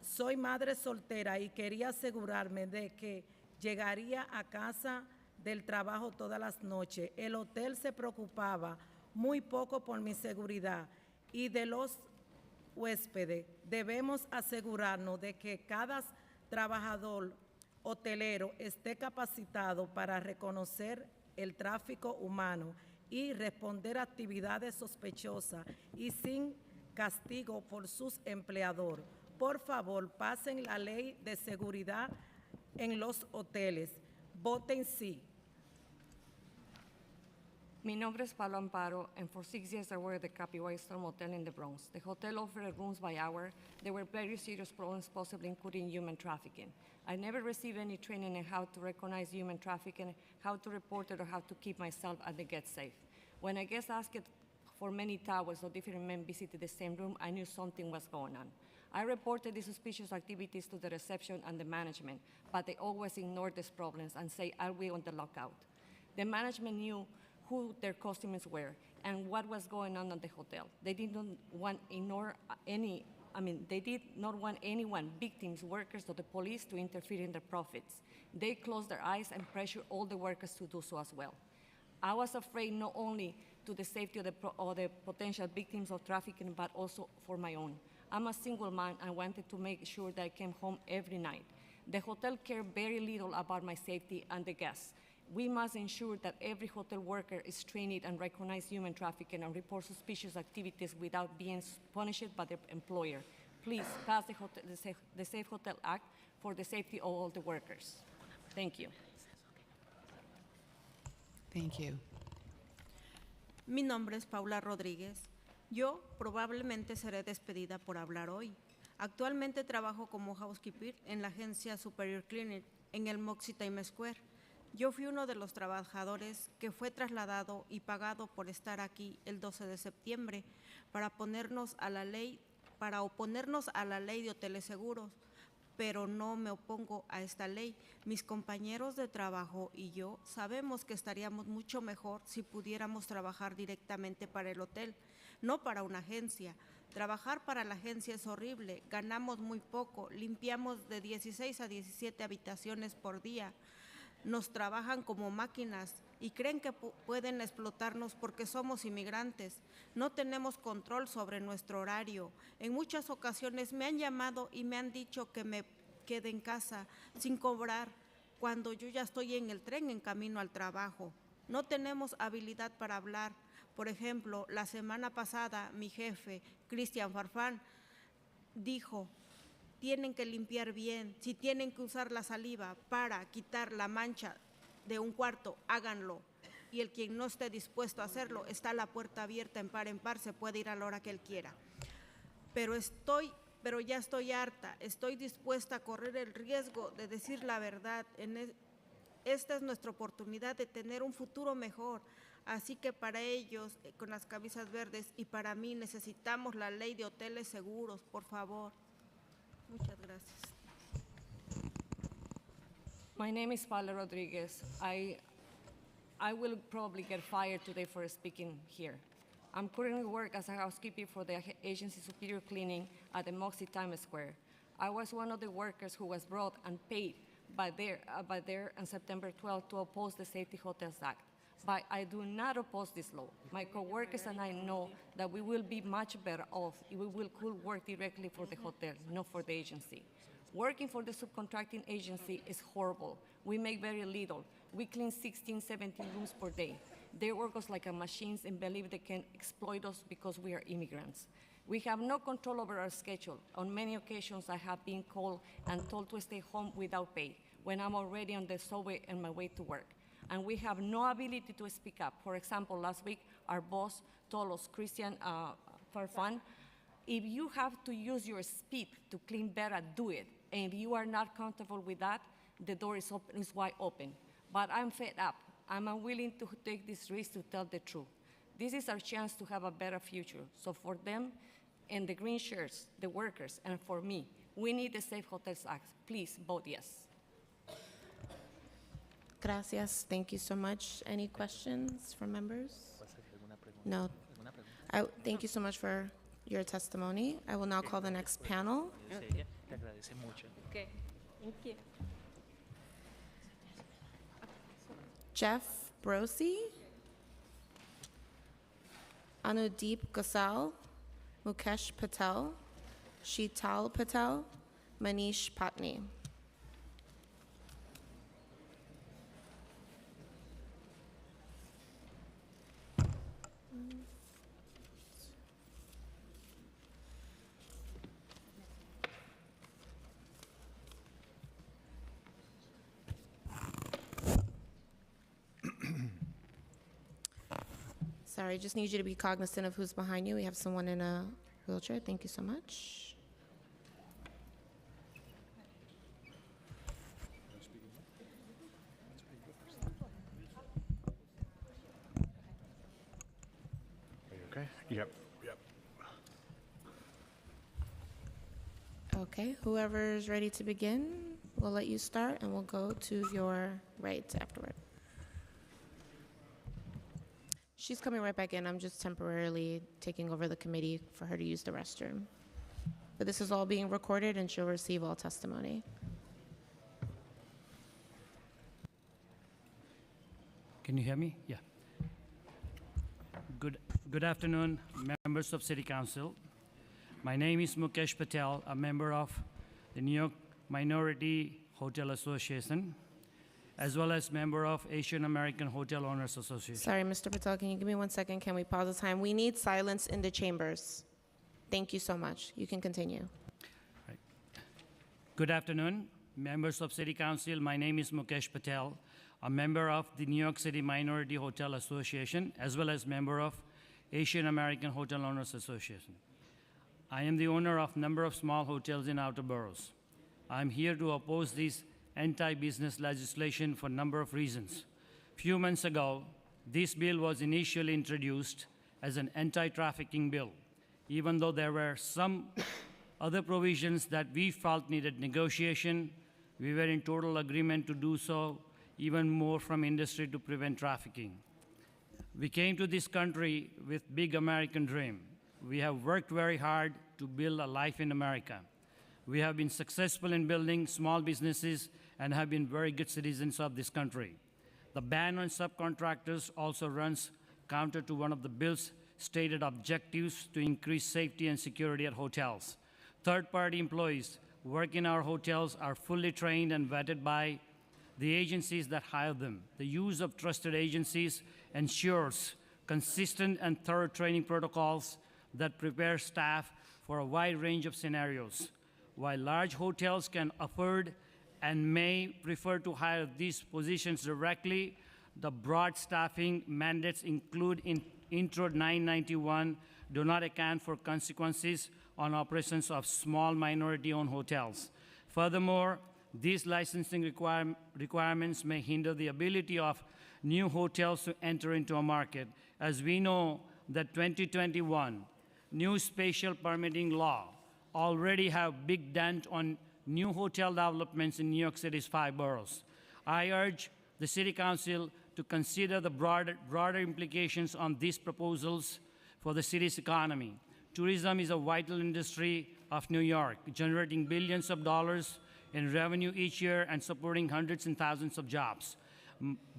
Soy madre soltera y quería asegurarme de que llegaría a casa del trabajo todas las noches. El hotel se preocupaba muy poco por mi seguridad y de los huéspedes. Debemos asegurarnos de que cada trabajador hotelero esté capacitado para reconocer el tráfico humano y responder a actividades sospechosas y sin castigo por sus empleadores. Por favor, pasen la ley de seguridad en los hoteles. Voten sí. Mi nombre es Pablo Amparo, and for 6 years I worked at the Capeway Storm Hotel in the Bronx. The hotel offered rooms by hour. There were very serious problems, possibly including human trafficking. I never received any training on how to recognize human trafficking, how to report it, or how to keep myself at the Get Safe. When I guest asked for many towers or different men visited the same room, I knew something was going on. I reported the suspicious activities to the reception and the management, but they always ignored these problems and say, are we on the lookout? The management knew who their customers were and what was going on at the hotel. They did not want anyone, victims, workers, or the police to interfere in their profits. They closed their eyes and pressured all the workers to do so as well. I was afraid not only to the safety of the potential victims of trafficking, but also for my own. I'm a single man and wanted to make sure that I came home every night. The hotel cared very little about my safety and the guests. We must ensure that every hotel worker is trained and recognize human trafficking and report suspicious activities without being punished by their employer. Please pass the Safe Hotel Act for the safety of all the workers. Thank you. Thank you. Mi nombre es Paula Rodríguez. Yo probablemente seré despedida por hablar hoy. Actualmente trabajo como housekeeper en la agencia Superior Clinic en el Moxie Times Square. Yo fui uno de los trabajadores que fue trasladado y pagado por estar aquí el 12 de septiembre para oponernos a la ley de hoteles seguros, pero no me opongo a esta ley. Mis compañeros de trabajo y yo sabemos que estaríamos mucho mejor si pudiéramos trabajar directamente para el hotel, no para una agencia. Trabajar para la agencia es horrible, ganamos muy poco, limpiamos de 16 a 17 habitaciones por día. Nos trabajan como máquinas y creen que pueden explotarnos porque somos inmigrantes. No tenemos control sobre nuestro horario. En muchas ocasiones me han llamado y me han dicho que me quede en casa sin cobrar cuando yo ya estoy en el tren en camino al trabajo. No tenemos habilidad para hablar. Por ejemplo, la semana pasada mi jefe, Cristian Farfán, dijo: tienen que limpiar bien, si tienen que usar la saliva para quitar la mancha de un cuarto, háganlo. Y el quien no esté dispuesto a hacerlo, está la puerta abierta en par, se puede ir a la hora que él quiera. Pero ya estoy harta, estoy dispuesta a correr el riesgo de decir la verdad. Esta es nuestra oportunidad de tener un futuro mejor. Así que para ellos, con las camisas verdes, y para mí necesitamos la ley de hoteles seguros, por favor. Muchas gracias. My name is Paula Rodriguez. I will probably get fired today for speaking here. I'm currently work as a housekeeper for the agency Superior Cleaning at the Moxie Times Square. I was one of the workers who was brought and paid by there on September 12th to oppose the Safety Hotels Act. But I do not oppose this law. My coworkers and I know that we will be much better off if we could work directly for the hotel, not for the agency. Working for the subcontracting agency is horrible. We make very little. We clean 16, 17 rooms per day. They work us like a machines and believe they can exploit us because we are immigrants. We have no control over our schedule. On many occasions, I have been called and told to stay home without pay when I'm already on the subway on my way to work. And we have no ability to speak up. For example, last week, our boss told us, Christian Farfan, if you have to use your speed to clean better, do it. And if you are not comfortable with that, the door is wide open. But I'm fed up. I'm unwilling to take this risk to tell the truth. This is our chance to have a better future. So for them and the green shirts, the workers, and for me, we need the Safe Hotels Act. Please vote yes. Gracias. Thank you so much. Any questions from members? No. Thank you so much for your testimony. I will now call the next panel. Okay, thank you. Jeff Brosi, Anudeep Gosal, Mukesh Patel, Sheetal Patel, Manish Patni. Sorry, just need you to be cognizant of who's behind you. We have someone in a wheelchair. Thank you so much. Are you okay? Yep. Okay, whoever's ready to begin, we'll let you start and we'll go to your right afterward. She's coming right back in. I'm just temporarily taking over the committee for her to use the restroom. But this is all being recorded and she'll receive all testimony. Can you hear me? Yeah. Good afternoon, members of City Council. My name is Mukesh Patel, a member of the New York Minority Hotel Association, as well as member of Asian American Hotel Owners Association. Sorry, Mr. Patel, can you give me 1 second? Can we pause the time? We need silence in the chambers. Thank you so much. You can continue. Right. Good afternoon, members of City Council. My name is Mukesh Patel, a member of the New York City Minority Hotel Association, as well as member of Asian American Hotel Owners Association. I am the owner of a number of small hotels in outer boroughs. I'm here to oppose this anti-business legislation for a number of reasons. Few months ago, this bill was initially introduced as an anti-trafficking bill, even though there were some other provisions that we felt needed negotiation. We were in total agreement to do so, even more from industry to prevent trafficking. We came to this country with big American dream. We have worked very hard to build a life in America. We have been successful in building small businesses and have been very good citizens of this country. The ban on subcontractors also runs counter to one of the bill's stated objectives to increase safety and security at hotels. Third-party employees who work in our hotels are fully trained and vetted by the agencies that hire them. The use of trusted agencies ensures consistent and thorough training protocols that prepare staff for a wide range of scenarios. While large hotels can afford and may prefer to hire these positions directly, the broad staffing mandates include in Intro 991 do not account for consequences on operations of small minority-owned hotels. Furthermore, these licensing requirements may hinder the ability of new hotels to enter into a market, as we know that 2021 new spatial permitting law already have big dent on new hotel developments in New York City's 5 boroughs. I urge the City Council to consider the broader implications on these proposals for the city's economy. Tourism is a vital industry of New York, generating billions of dollars in revenue each year and supporting hundreds and thousands of jobs.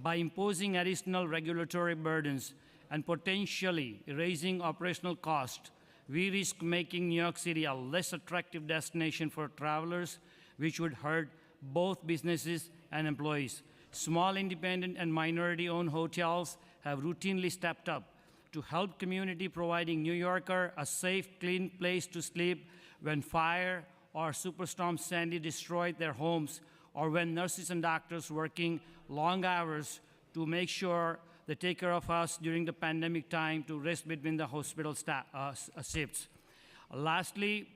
By imposing additional regulatory burdens and potentially raising operational costs, we risk making New York City a less attractive destination for travelers, which would hurt both businesses and employees. Small independent and minority-owned hotels have routinely stepped up to help community, providing New Yorker a safe, clean place to sleep when fire or Superstorm Sandy destroyed their homes, or when nurses and doctors working long hours to make sure they take care of us during the pandemic time to rest between the hospital shifts. Lastly,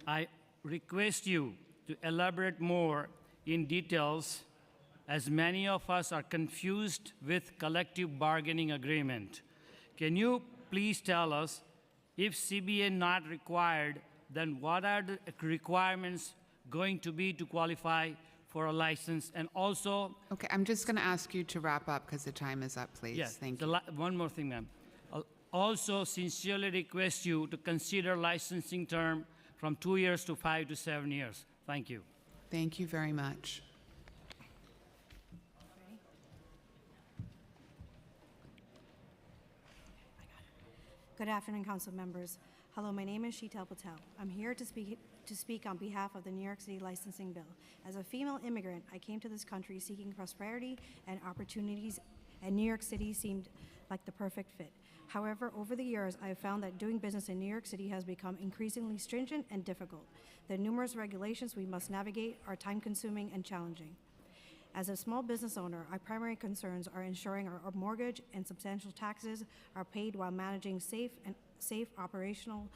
I request you to elaborate more in details, as many of us are confused with collective bargaining agreement. Can you please tell us, if CBA not required, then what are the requirements going to be to qualify for a license? And also, Okay, I'm just going to ask you to wrap up because the time is up, please. yes, Thank you. one more thing, ma'am. Also sincerely request you to consider licensing term from 2 years to 5 to 7 years. Thank you. Thank you very much. Good afternoon, council members. Hello, my name is Sheetal Patel. I'm here to speak on behalf of the New York City licensing bill. As a female immigrant, I came to this country seeking prosperity and opportunities, and New York City seemed like the perfect fit. However, over the years, I have found that doing business in New York City has become increasingly stringent and difficult. The numerous regulations we must navigate are time-consuming and challenging. As a small business owner, our primary concerns are ensuring our mortgage and substantial taxes are paid while managing safe operational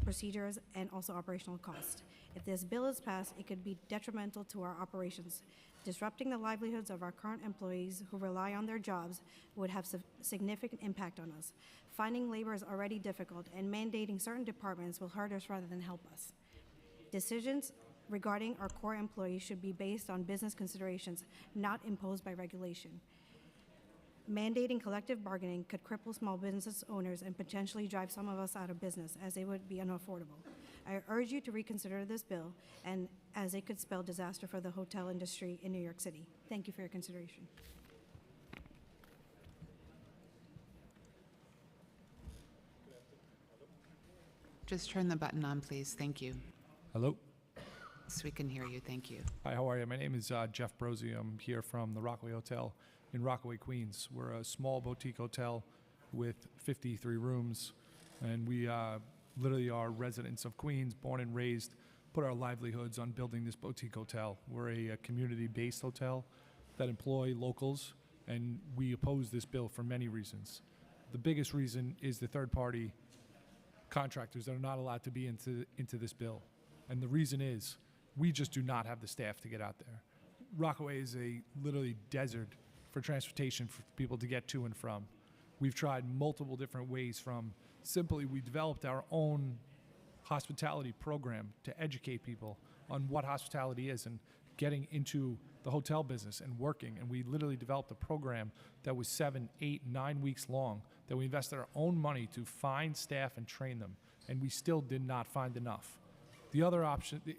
procedures and also operational costs. If this bill is passed, it could be detrimental to our operations. Disrupting the livelihoods of our current employees who rely on their jobs would have significant impact on us. Finding labor is already difficult, and mandating certain departments will hurt us rather than help us. Decisions regarding our core employees should be based on business considerations, not imposed by regulation. Mandating collective bargaining could cripple small business owners and potentially drive some of us out of business, as they would be unaffordable. I urge you to reconsider this bill, and as it could spell disaster for the hotel industry in New York City. Thank you for your consideration. Just turn the button on, please. Thank you. Hello. So we can hear you. Thank you. Hi, how are you? My name is Jeff Brosey. I'm here from the Rockaway Hotel in Rockaway, Queens. We're a small boutique hotel with 53 rooms, and we literally are residents of Queens, born and raised, put our livelihoods on building this boutique hotel. We're a community-based hotel that employ locals, and we oppose this bill for many reasons. The biggest reason is the third-party contractors that are not allowed to be into this bill. And the reason is, we just do not have the staff to get out there. Rockaway is a literally desert for transportation for people to get to and from. We've tried multiple different ways, from simply we developed our own hospitality program to educate people on what hospitality is and getting into the hotel business and working. And we literally developed a program that was 7, 8, 9 weeks long that we invested our own money to find staff and train them. And we still did not find enough. The other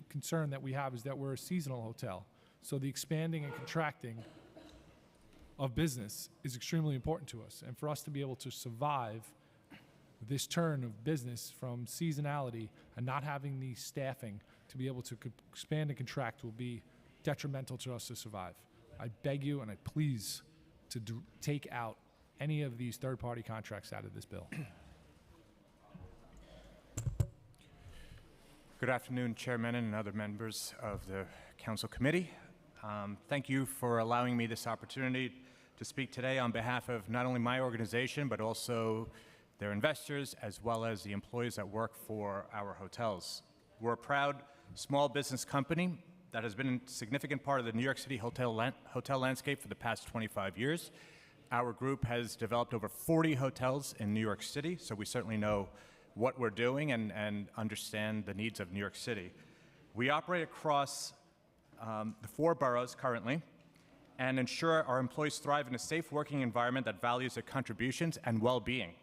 concern that we have is that we're a seasonal hotel. So the expanding and contracting of business is extremely important to us. And for us to be able to survive this turn of business from seasonality and not having the staffing to be able to expand and contract will be detrimental to us to survive. I beg you and I please to take out any of these third-party contracts out of this bill. Good afternoon, Chair Menon and other members of the Council Committee. Thank you for allowing me this opportunity to speak today on behalf of not only my organization, but also their investors, as well as the employees that work for our hotels. We're a proud small business company that has been a significant part of the New York City hotel landscape for the past 25 years. Our group has developed over 40 hotels in New York City, so we certainly know what we're doing and understand the needs of New York City. We operate across the 4 boroughs currently and ensure our employees thrive in a safe working environment that values their contributions and well-being.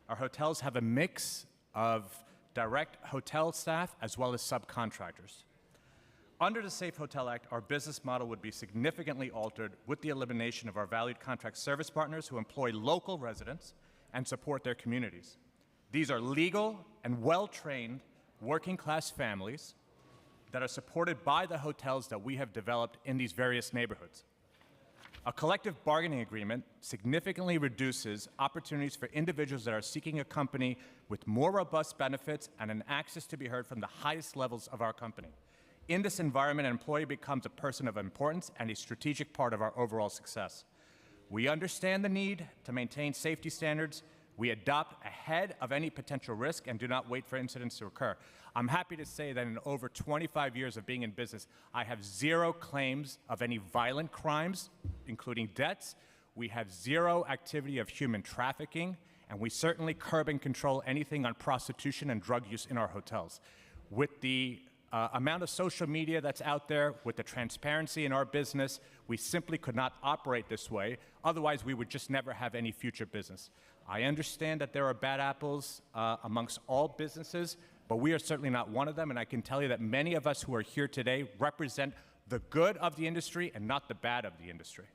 Our hotels have a mix of direct hotel staff as well as subcontractors. Under the Safe Hotel Act, our business model would be significantly altered with the elimination of our valued contract service partners who employ local residents and support their communities. These are legal and well-trained working-class families that are supported by the hotels that we have developed in these various neighborhoods. A collective bargaining agreement significantly reduces opportunities for individuals that are seeking a company with more robust benefits and an access to be heard from the highest levels of our company. In this environment, an employee becomes a person of importance and a strategic part of our overall success. We understand the need to maintain safety standards. We adopt ahead of any potential risk and do not wait for incidents to occur. I'm happy to say that in over 25 years of being in business, I have zero claims of any violent crimes, including debts. We have zero activity of human trafficking, and we certainly curb and control anything on prostitution and drug use in our hotels. With the amount of social media that's out there, with the transparency in our business, we simply could not operate this way. Otherwise, we would just never have any future business. I understand that there are bad apples amongst all businesses, but we are certainly not one of them, and I can tell you that many of us who are here today represent the good of the industry and not the bad of the industry.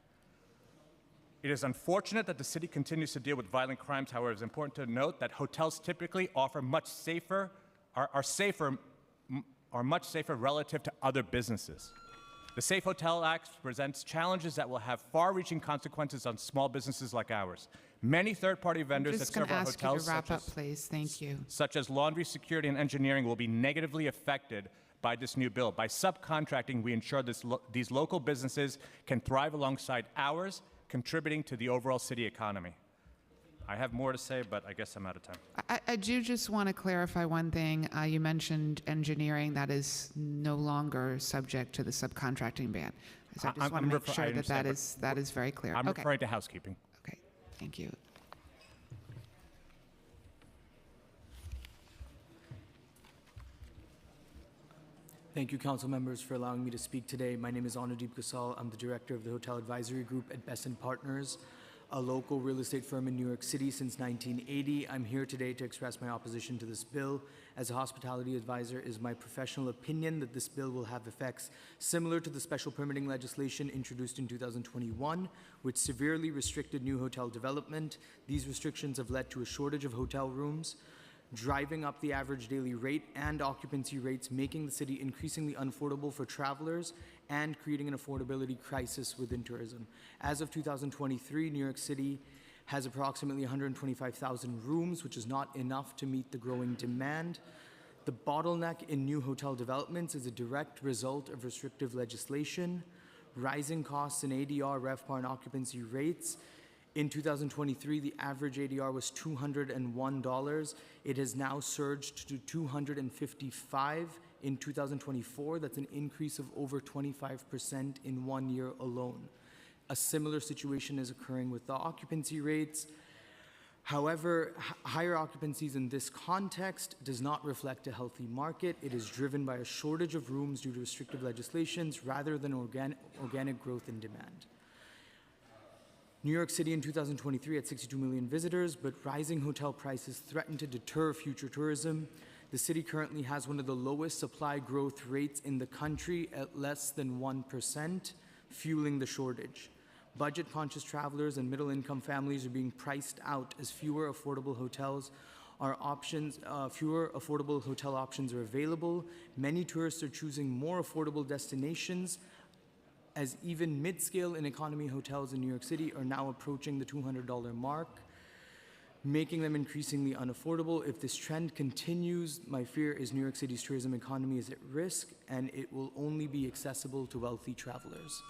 It is unfortunate that the city continues to deal with violent crimes. However, it's important to note that hotels typically offer much safer, are much safer relative to other businesses. The Safe Hotel Act presents challenges that will have far-reaching consequences on small businesses like ours. Many third-party vendors that serve our hotels, such as laundry, security, and engineering, will be negatively affected by this new bill. By subcontracting, we ensure these local businesses can thrive alongside ours, contributing to the overall city economy. I have more to say, but I guess I'm out of time. I do just want to clarify one thing. You mentioned engineering. That is no longer subject to the subcontracting ban. So I just want to make sure that is very clear. I'm referring to housekeeping. Okay, thank you. Thank you, council members, for allowing me to speak today. My name is Anudeep Gosal. I'm the director of the Hotel Advisory Group at Besson Partners, a local real estate firm in New York City since 1980. I'm here today to express my opposition to this bill. As a hospitality advisor, it is my professional opinion that this bill will have effects similar to the special permitting legislation introduced in 2021, which severely restricted new hotel development. These restrictions have led to a shortage of hotel rooms, driving up the average daily rate and occupancy rates, making the city increasingly unaffordable for travelers and creating an affordability crisis within tourism. As of 2023, New York City has approximately 125,000 rooms, which is not enough to meet the growing demand. The bottleneck in new hotel developments is a direct result of restrictive legislation, rising costs in ADR, RevPAR, and occupancy rates. In 2023, the average ADR was $201. It has now surged to $255 in 2024. That's an increase of over 25% in 1 year alone. A similar situation is occurring with the occupancy rates. However, higher occupancies in this context does not reflect a healthy market. It is driven by a shortage of rooms due to restrictive legislations rather than organic growth in demand. New York City in 2023 had 62 million visitors, but rising hotel prices threaten to deter future tourism. The city currently has one of the lowest supply growth rates in the country at less than 1%, fueling the shortage. Budget-conscious travelers and middle-income families are being priced out as fewer affordable hotel options are available. Many tourists are choosing more affordable destinations, as even mid-scale and economy hotels in New York City are now approaching the $200 mark, making them increasingly unaffordable. If this trend continues, my fear is New York City's tourism economy is at risk, and it will only be accessible to wealthy travelers.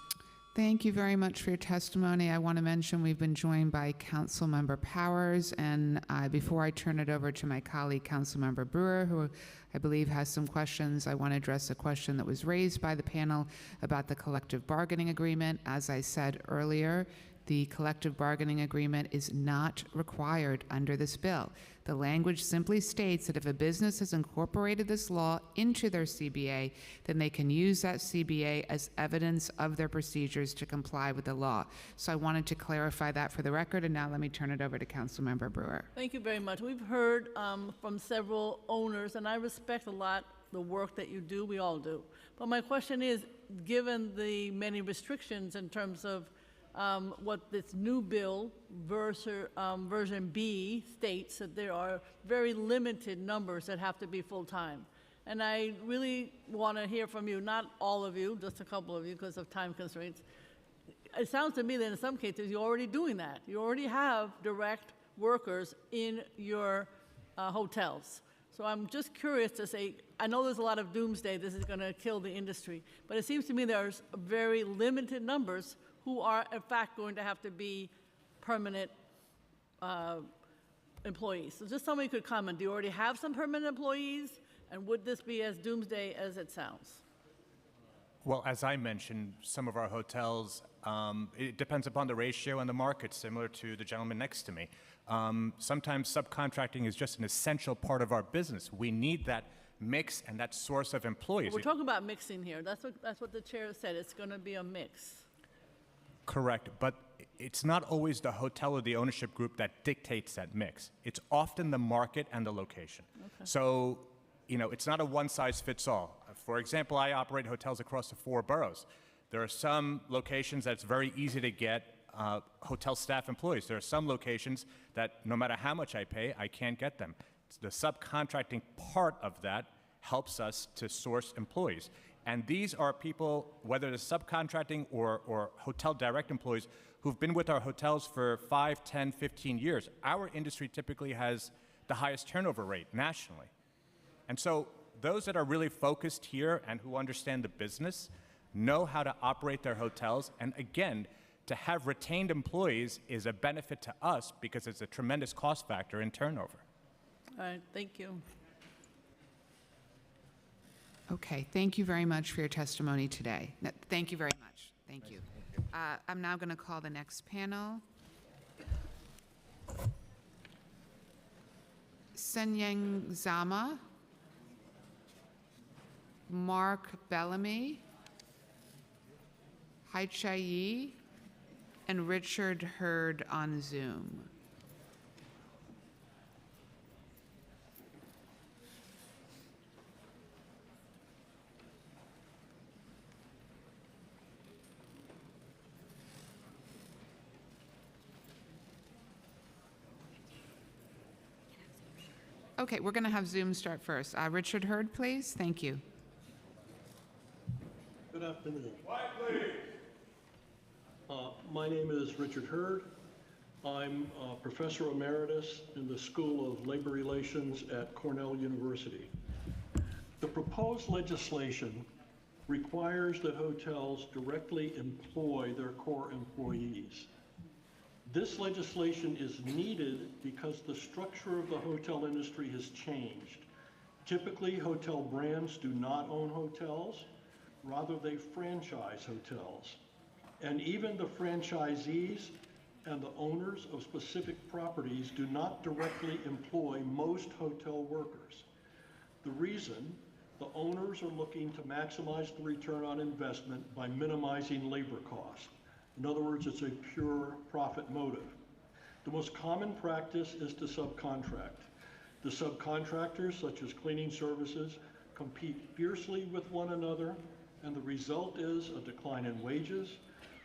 Thank you very much for your testimony. I want to mention we've been joined by Councilmember Powers, and before I turn it over to my colleague, Councilmember Brewer, who I believe has some questions, I want to address a question that was raised by the panel about the collective bargaining agreement. As I said earlier, the collective bargaining agreement is not required under this bill. The language simply states that if a business has incorporated this law into their CBA, then they can use that CBA as evidence of their procedures to comply with the law. So I wanted to clarify that for the record, and now let me turn it over to Councilmember Brewer. Thank you very much. We've heard from several owners, and I respect a lot the work that you do. We all do. But my question is, given the many restrictions in terms of what this new bill version B states, that there are very limited numbers that have to be full-time. And I really want to hear from you, not all of you, just a couple of you because of time constraints. it sounds to me that in some cases you're already doing that. You already have direct workers in your hotels. So I'm just curious to say, I know there's a lot of doomsday, this is going to kill the industry, but it seems to me there's very limited numbers who are in fact going to have to be permanent employees. So just somebody could comment, do you already have some permanent employees? And would this be as doomsday as it sounds? Well, as I mentioned, some of our hotels, it depends upon the ratio and the market, similar to the gentleman next to me. Sometimes subcontracting is just an essential part of our business. We need that mix and that source of employees. We're talking about mixing here. That's what the chair said. It's going to be a mix. Correct, but it's not always the hotel or the ownership group that dictates that mix. It's often the market and the location. Okay. So, it's not a one-size-fits-all. For example, I operate hotels across the 4 boroughs. There are some locations that's very easy to get hotel staff employees. There are some locations that no matter how much I pay, I can't get them. The subcontracting part of that helps us to source employees. And these are people, whether it's subcontracting or hotel direct employees, who've been with our hotels for 5, 10, 15 years. Our industry typically has the highest turnover rate nationally. And so those that are really focused here and who understand the business know how to operate their hotels. And again, to have retained employees is a benefit to us because it's a tremendous cost factor in turnover. All right, thank you. Okay, thank you very much for your testimony today. Thank you very much. Thank you. I'm now going to call the next panel. Senyang Zama, Mark Bellamy, Haichai Yi, and Richard Hurd on Zoom. Okay, we're going to have Zoom start first. Richard Hurd, please. Thank you. Good afternoon. Quiet, please. My name is Richard Hurd. I'm a professor emeritus in the School of Labor Relations at Cornell University. The proposed legislation requires that hotels directly employ their core employees. This legislation is needed because the structure of the hotel industry has changed. Typically, hotel brands do not own hotels. Rather, they franchise hotels. And even the franchisees and the owners of specific properties do not directly employ most hotel workers. The reason, the owners are looking to maximize the return on investment by minimizing labor costs. In other words, it's a pure profit motive. The most common practice is to subcontract. The subcontractors, such as cleaning services, compete fiercely with one another, and the result is a decline in wages,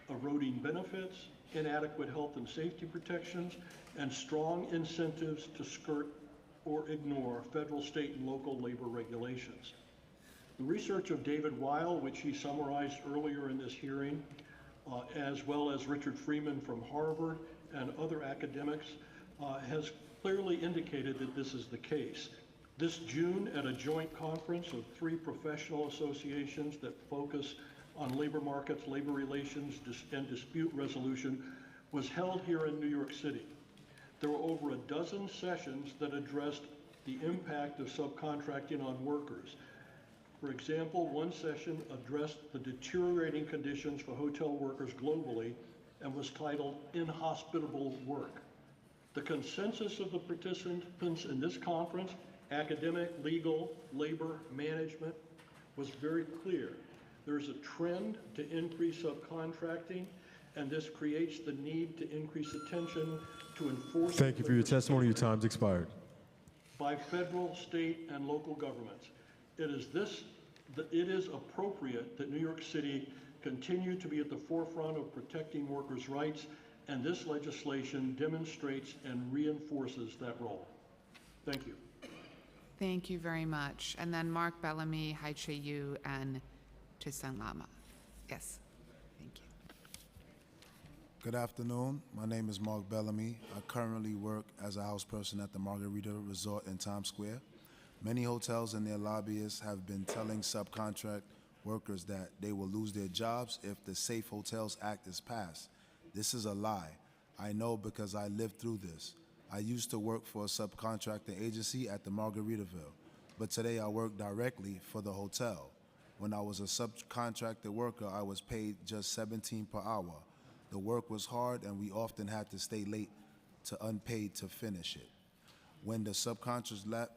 eroding benefits, inadequate health and safety protections, and strong incentives to skirt or ignore federal, state, and local labor regulations. The research of David Weil, which he summarized earlier in this hearing, as well as Richard Freeman from Harvard and other academics, has clearly indicated that this is the case. This June, at a joint conference of 3 professional associations that focus on labor markets, labor relations, and dispute resolution, was held here in New York City. There were over a dozen sessions that addressed the impact of subcontracting on workers. For example, one session addressed the deteriorating conditions for hotel workers globally and was titled Inhospitable Work. The consensus of the participants in this conference, academic, legal, labor, management, was very clear. There's a trend to increase subcontracting, and this creates the need to increase attention to enforcement. Thank you for your testimony. Your time's expired. By federal, state, and local governments. It is appropriate that New York City continue to be at the forefront of protecting workers' rights, and this legislation demonstrates and reinforces that role. Thank you. Thank you very much. And then Mark Bellamy, Haichai Yu, and Tristan Lama. Yes, thank you. Good afternoon. My name is Mark Bellamy. I currently work as a house person at the Margarita Resort in Times Square. Many hotels and their lobbyists have been telling subcontract workers that they will lose their jobs if the Safe Hotels Act is passed. This is a lie. I know because I lived through this. I used to work for a subcontracting agency at the Margaritaville, but today I work directly for the hotel. When I was a subcontracted worker, I was paid just $17 per hour. The work was hard and we often had to stay late to unpaid to finish it. When the subcontractors left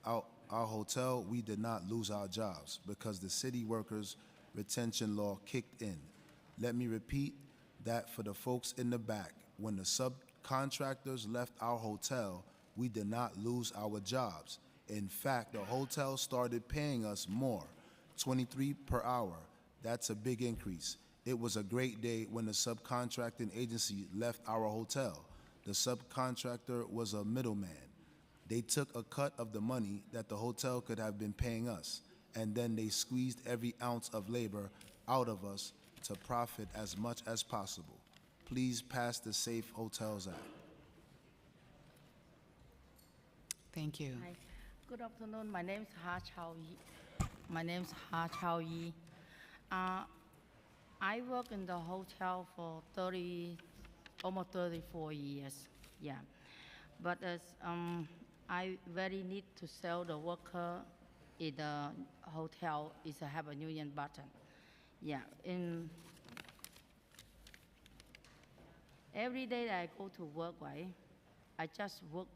out our hotel, we did not lose our jobs because the city workers' retention law kicked in. Let me repeat that for the folks in the back. When the subcontractors left our hotel, we did not lose our jobs. In fact, the hotel started paying us more, $23 per hour. That's a big increase. It was a great day when the subcontracting agency left our hotel. The subcontractor was a middleman. They took a cut of the money that the hotel could have been paying us, and then they squeezed every ounce of labor out of us to profit as much as possible. Please pass the Safe Hotels Act. Thank you. Hi. Good afternoon. My name is Ha Chao Yi. I work in the hotel for almost 34 years. Yeah, but as I very need to sell the worker in the hotel is to have a union button. Yeah, every day that I go to work, right, I just work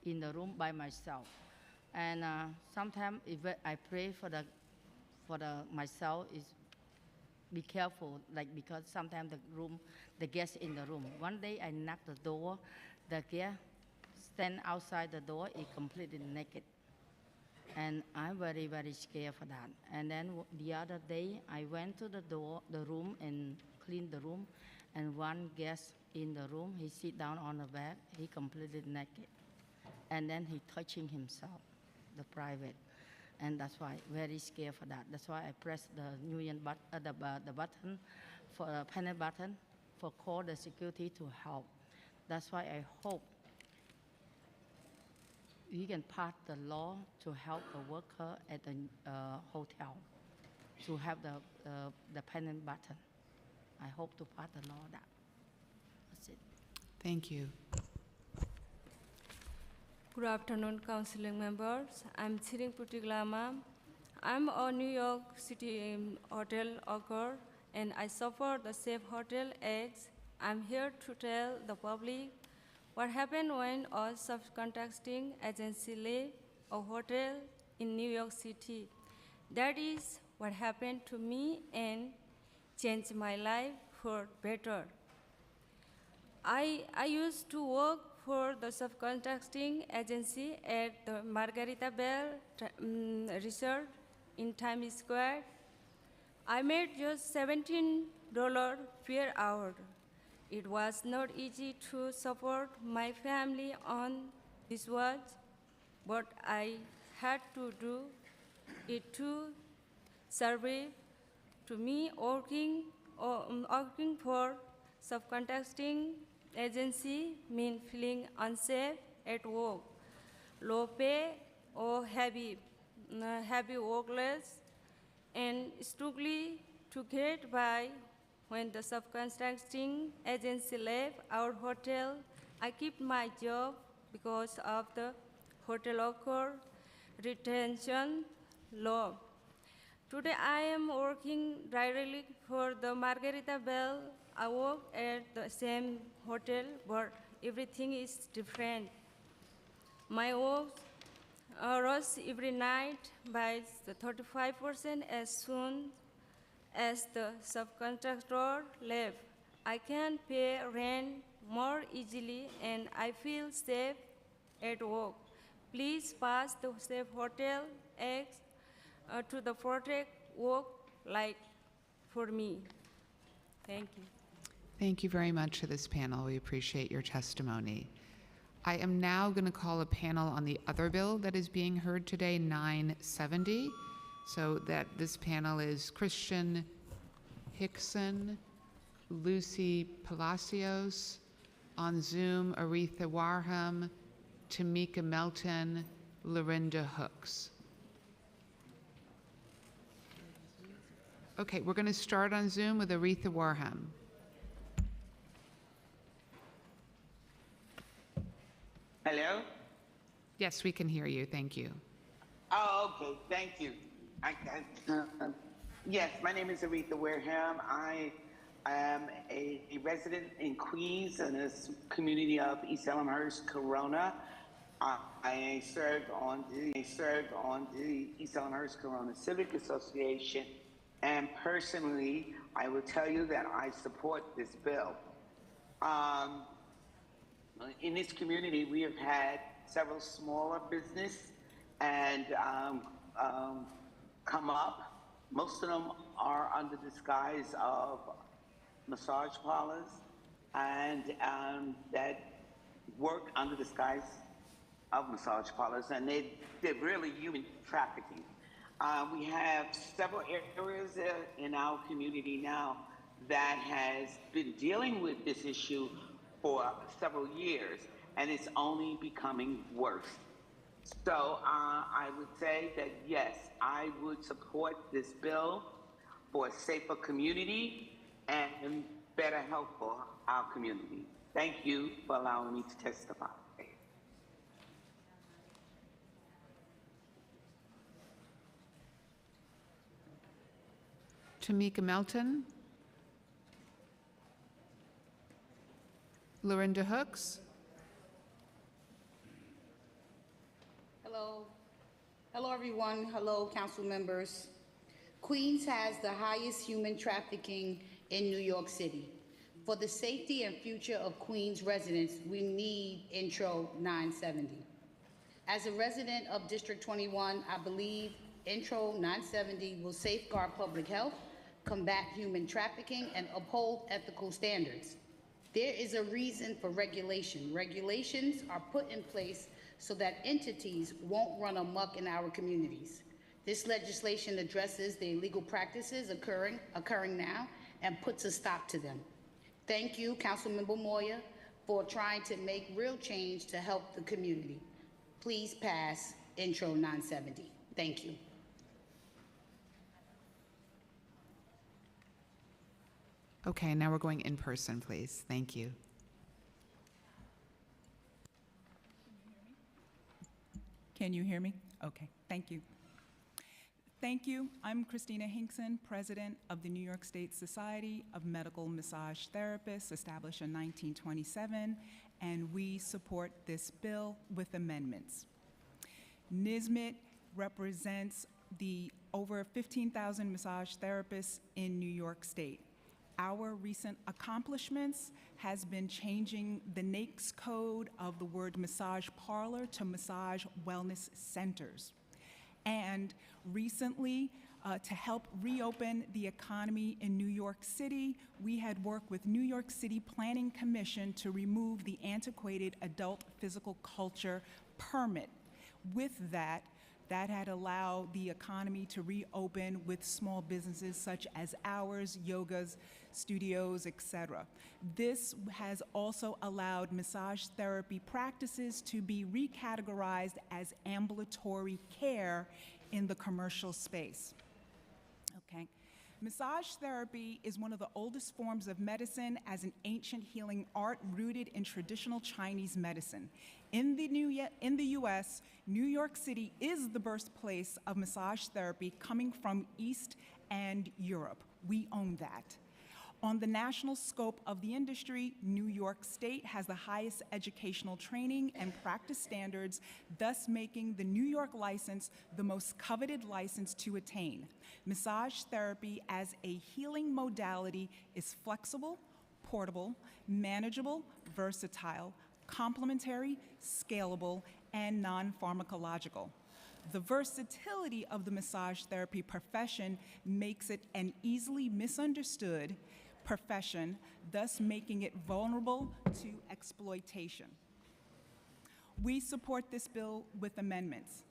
in the room by myself. And sometimes if I pray for myself, is be careful, like because sometimes the guest in the room. One day I knocked the door, the guest stand outside the door is completely naked. And I'm very, very scared for that. And then the other day I went to the room and cleaned the room, and one guest in the room, he sit down on the bed, he completely naked. And then he touching himself, the private. And that's why very scared for that. That's why I press the union the button, for the panic button, for call the security to help. That's why I hope we can pass the law to help the worker at the hotel to have the panic button. I hope to pass the law that. That's it. Thank you. Good afternoon, council members. I'm Thiring Putiglama. I'm a New York City hotel worker, and I suffer the Safe Hotel Act. I'm here to tell the public what happened when a subcontracting agency left a hotel in New York City. That is what happened to me and changed my life for better. I used to work for the subcontracting agency at the Margaritaville Resort in Times Square. I made just $17 per hour. It was not easy to support my family on this watch, but I had to do it to survive. To me, working for subcontracting agency mean feeling unsafe at work, low pay or heavy workloads, and struggling to get by. When the subcontracting agency left our hotel, I kept my job because of the hotel worker retention law. Today I am working directly for the Margaritaville. I work at the same hotel, but everything is different. My work rose every night by the 35% as soon as the subcontractor left. I can pay rent more easily and I feel safe at work. Please pass the Safe Hotel Act to the protect work like for me. Thank you. Thank you very much to this panel. We appreciate your testimony. I am now going to call a panel on the other bill that is being heard today, 970. So that this panel is Christian Hickson, Lucy Palacios. On Zoom, Aretha Warham, Tamika Melton, Lorinda Hooks. Okay, we're going to start on Zoom with Aretha Warham. Hello? Yes, we can hear you. Thank you. Oh, okay. Thank you. Yes, my name is Aretha Wareham. I am a resident in Queens in a community of East Elmhurst, Corona. I served on the East Elmhurst Corona Civic Association, and personally, I will tell you that I support this bill. In this community, we have had several smaller business and come up. Most of them are under disguise of massage parlors and that work under disguise of massage parlors, and they're really human trafficking. We have several areas in our community now that has been dealing with this issue for several years, and it's only becoming worse. So I would say that yes, I would support this bill for a safer community and better health for our community. Thank you for allowing me to testify. Tamika Melton. Lorinda Hooks. Hello. Hello, everyone. Hello, council members. Queens has the highest human trafficking in New York City. For the safety and future of Queens residents, we need Intro 970. As a resident of District 21, I believe Intro 970 will safeguard public health, combat human trafficking, and uphold ethical standards. There is a reason for regulation. Regulations are put in place so that entities won't run amok in our communities. This legislation addresses the illegal practices occurring now and puts a stop to them. Thank you, Councilmember Moya, for trying to make real change to help the community. Please pass Intro 970. Thank you. Okay, now we're going in person, please. Thank you. Can you hear me? Okay, thank you. Thank you. I'm Christina Hinkson, president of the New York State Society of Medical Massage Therapists, established in 1927, and we support this bill with amendments. NSMIT represents the over 15,000 massage therapists in New York State. Our recent accomplishments has been changing the NAICS code of the word massage parlor to massage wellness centers. And recently, to help reopen the economy in New York City, we had worked with New York City Planning Commission to remove the antiquated adult physical culture permit. With that had allowed the economy to reopen with small businesses such as ours, yogas, studios, etc. This has also allowed massage therapy practices to be recategorized as ambulatory care in the commercial space. Okay. Massage therapy is one of the oldest forms of medicine as an ancient healing art rooted in traditional Chinese medicine. In the US, New York City is the birthplace of massage therapy coming from East and Europe. We own that. On the national scope of the industry, New York State has the highest educational training and practice standards, thus making the New York license the most coveted license to attain. Massage therapy as a healing modality is flexible, portable, manageable, versatile, complementary, scalable, and non-pharmacological. The versatility of the massage therapy profession makes it an easily misunderstood profession, thus making it vulnerable to exploitation. We support this bill with amendments.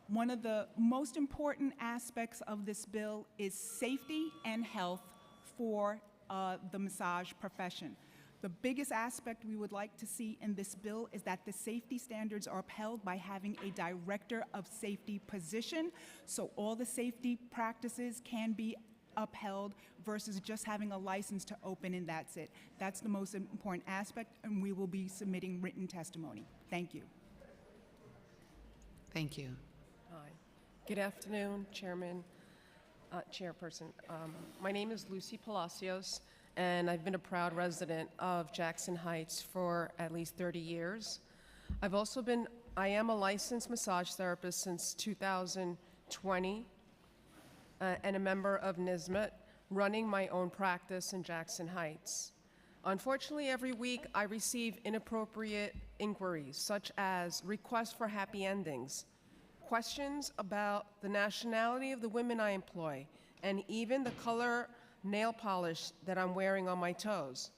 One of the most important aspects of this bill is safety and health for the massage profession. The biggest aspect we would like to see in this bill is that the safety standards are upheld by having a director of safety position, so all the safety practices can be upheld versus just having a license to open and that's it. That's the most important aspect, and we will be submitting written testimony. Thank you. Thank you. Hi. Good afternoon, Chairman, Chairperson. My name is Lucy Palacios, and I've been a proud resident of Jackson Heights for at least 30 years. I am a licensed massage therapist since 2020 and a member of NSMIT, running my own practice in Jackson Heights. Unfortunately, every week I receive inappropriate inquiries, such as requests for happy endings, questions about the nationality of the women I employ, and even the color nail polish that I'm wearing on my toes.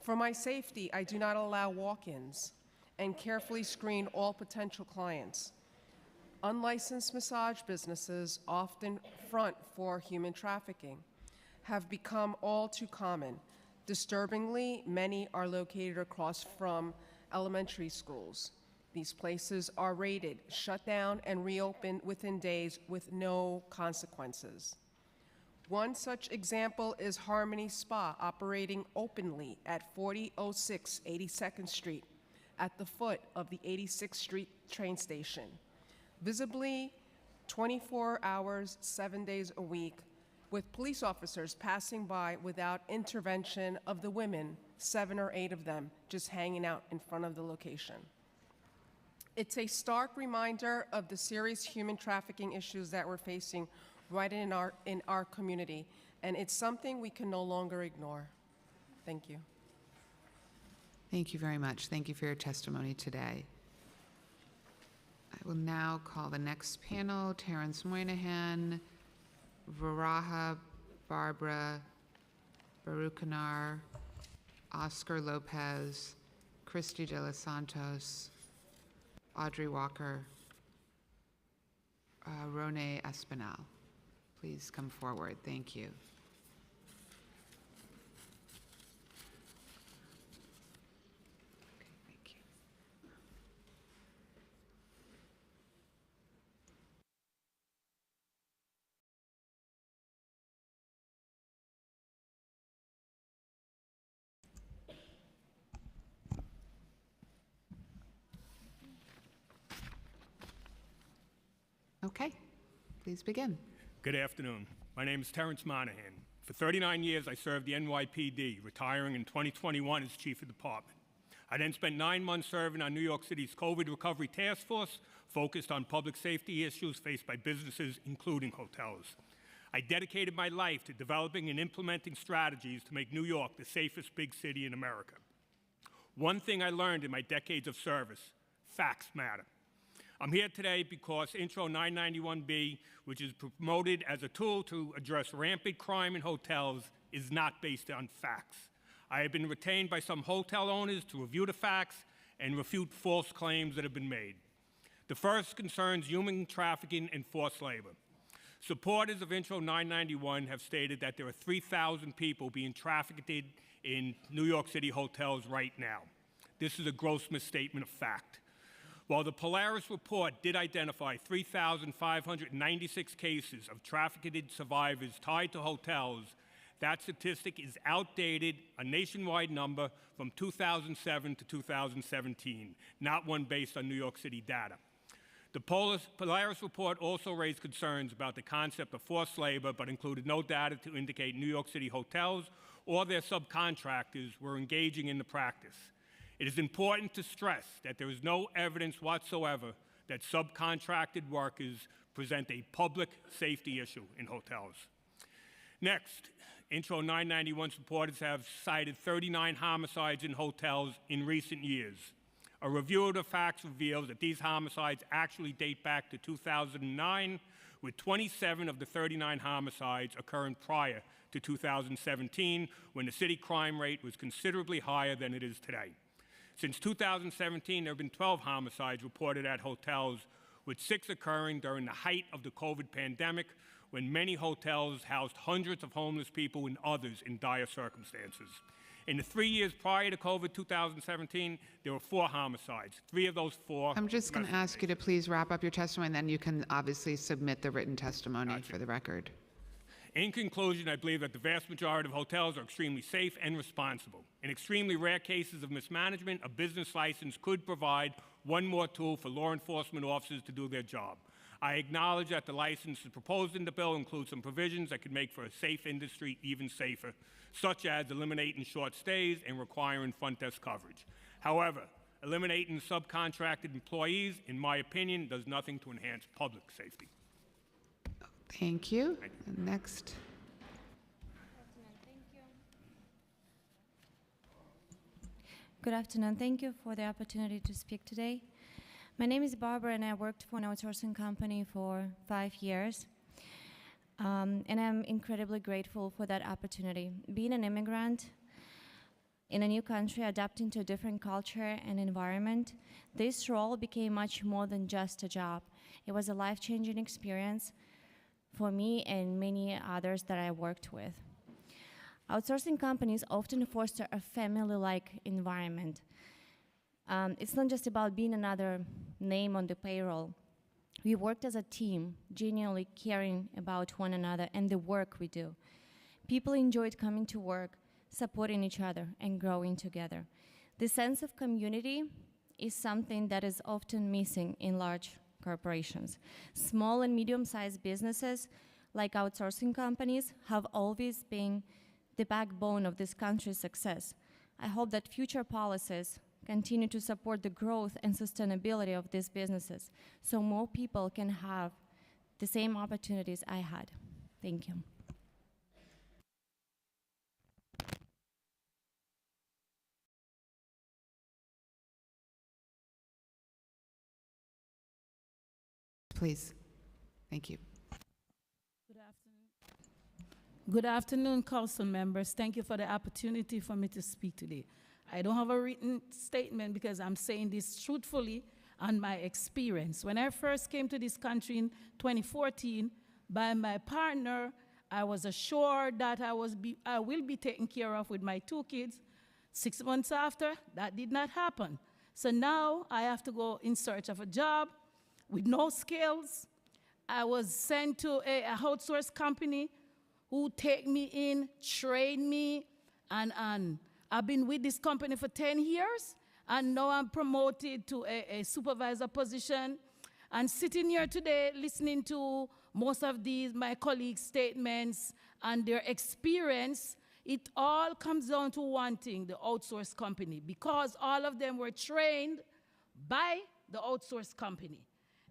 For my safety, I do not allow walk-ins and carefully screen all potential clients. Unlicensed massage businesses, often front for human trafficking, have become all too common. Disturbingly, many are located across from elementary schools. These places are raided, shut down, and reopened within days with no consequences. One such example is Harmony Spa, operating openly at 4006 82nd Street at the foot of the 86th Street train station. Visibly 24 hours, 7 days a week, with police officers passing by without intervention of the women, 7 or 8 of them, just hanging out in front of the location. It's a stark reminder of the serious human trafficking issues that we're facing right in our community, and it's something we can no longer ignore. Thank you. Thank you very much. Thank you for your testimony today. I will now call the next panel: Terrence Moynihan, Varaha, Barbara, Barukanar, Oscar Lopez, Christy de los Santos, Audrey Walker, Rone Espinal. Please come forward. Thank you. Okay, thank you. Okay, please begin. Good afternoon. My name is Terrence Monahan. For 39 years, I served the NYPD, retiring in 2021 as Chief of Department. I then spent 9 months serving on New York City's COVID Recovery Task Force, focused on public safety issues faced by businesses, including hotels. I dedicated my life to developing and implementing strategies to make New York the safest big city in America. One thing I learned in my decades of service: facts matter. I'm here today because Intro 991B, which is promoted as a tool to address rampant crime in hotels, is not based on facts. I have been retained by some hotel owners to review the facts and refute false claims that have been made. The first concerns human trafficking and forced labor. Supporters of Intro 991 have stated that there are 3,000 people being trafficked in New York City hotels right now. This is a gross misstatement of fact. While the Polaris report did identify 3,596 cases of trafficked survivors tied to hotels, that statistic is outdated, a nationwide number from 2007 to 2017, not one based on New York City data. The Polaris report also raised concerns about the concept of forced labor, but included no data to indicate New York City hotels or their subcontractors were engaging in the practice. It is important to stress that there is no evidence whatsoever that subcontracted workers present a public safety issue in hotels. Next, Intro 991 supporters have cited 39 homicides in hotels in recent years. A review of the facts reveals that these homicides actually date back to 2009, with 27 of the 39 homicides occurring prior to 2017, when the city crime rate was considerably higher than it is today. Since 2017, there have been 12 homicides reported at hotels, with 6 occurring during the height of the COVID pandemic, when many hotels housed hundreds of homeless people and others in dire circumstances. In the 3 years prior to COVID 2017, there were 4 homicides. 3 of those 4. I'm just going to ask you to please wrap up your testimony, and then you can obviously submit the written testimony for the record. In conclusion, I believe that the vast majority of hotels are extremely safe and responsible. In extremely rare cases of mismanagement, a business license could provide one more tool for law enforcement officers to do their job. I acknowledge that the licenses proposed in the bill include some provisions that could make for a safe industry even safer, such as eliminating short stays and requiring front desk coverage. However, eliminating subcontracted employees, in my opinion, does nothing to enhance public safety. Thank you. Next. Good afternoon. Thank you for the opportunity to speak today. My name is Barbara, and I worked for an outsourcing company for 5 years. And I'm incredibly grateful for that opportunity. Being an immigrant in a new country, adapting to a different culture and environment, this role became much more than just a job. It was a life-changing experience for me and many others that I worked with. Outsourcing companies often foster a family-like environment. It's not just about being another name on the payroll. We worked as a team, genuinely caring about one another and the work we do. People enjoyed coming to work, supporting each other, and growing together. The sense of community is something that is often missing in large corporations. Small and medium-sized businesses, like outsourcing companies, have always been the backbone of this country's success. I hope that future policies continue to support the growth and sustainability of these businesses so more people can have the same opportunities I had. Thank you. Please. Thank you. Good afternoon, council members. Thank you for the opportunity for me to speak today. I don't have a written statement because I'm saying this truthfully on my experience. When I first came to this country in 2014, by my partner, I was assured that I will be taken care of with my 2 kids. 6 months after, that did not happen. So now I have to go in search of a job with no skills. I was sent to a outsourced company who take me in, train me, and I've been with this company for 10 years, and now I'm promoted to a supervisor position. And sitting here today, listening to most of my colleagues' statements and their experience, it all comes down to one thing, the outsourced company, because all of them were trained by the outsourced company.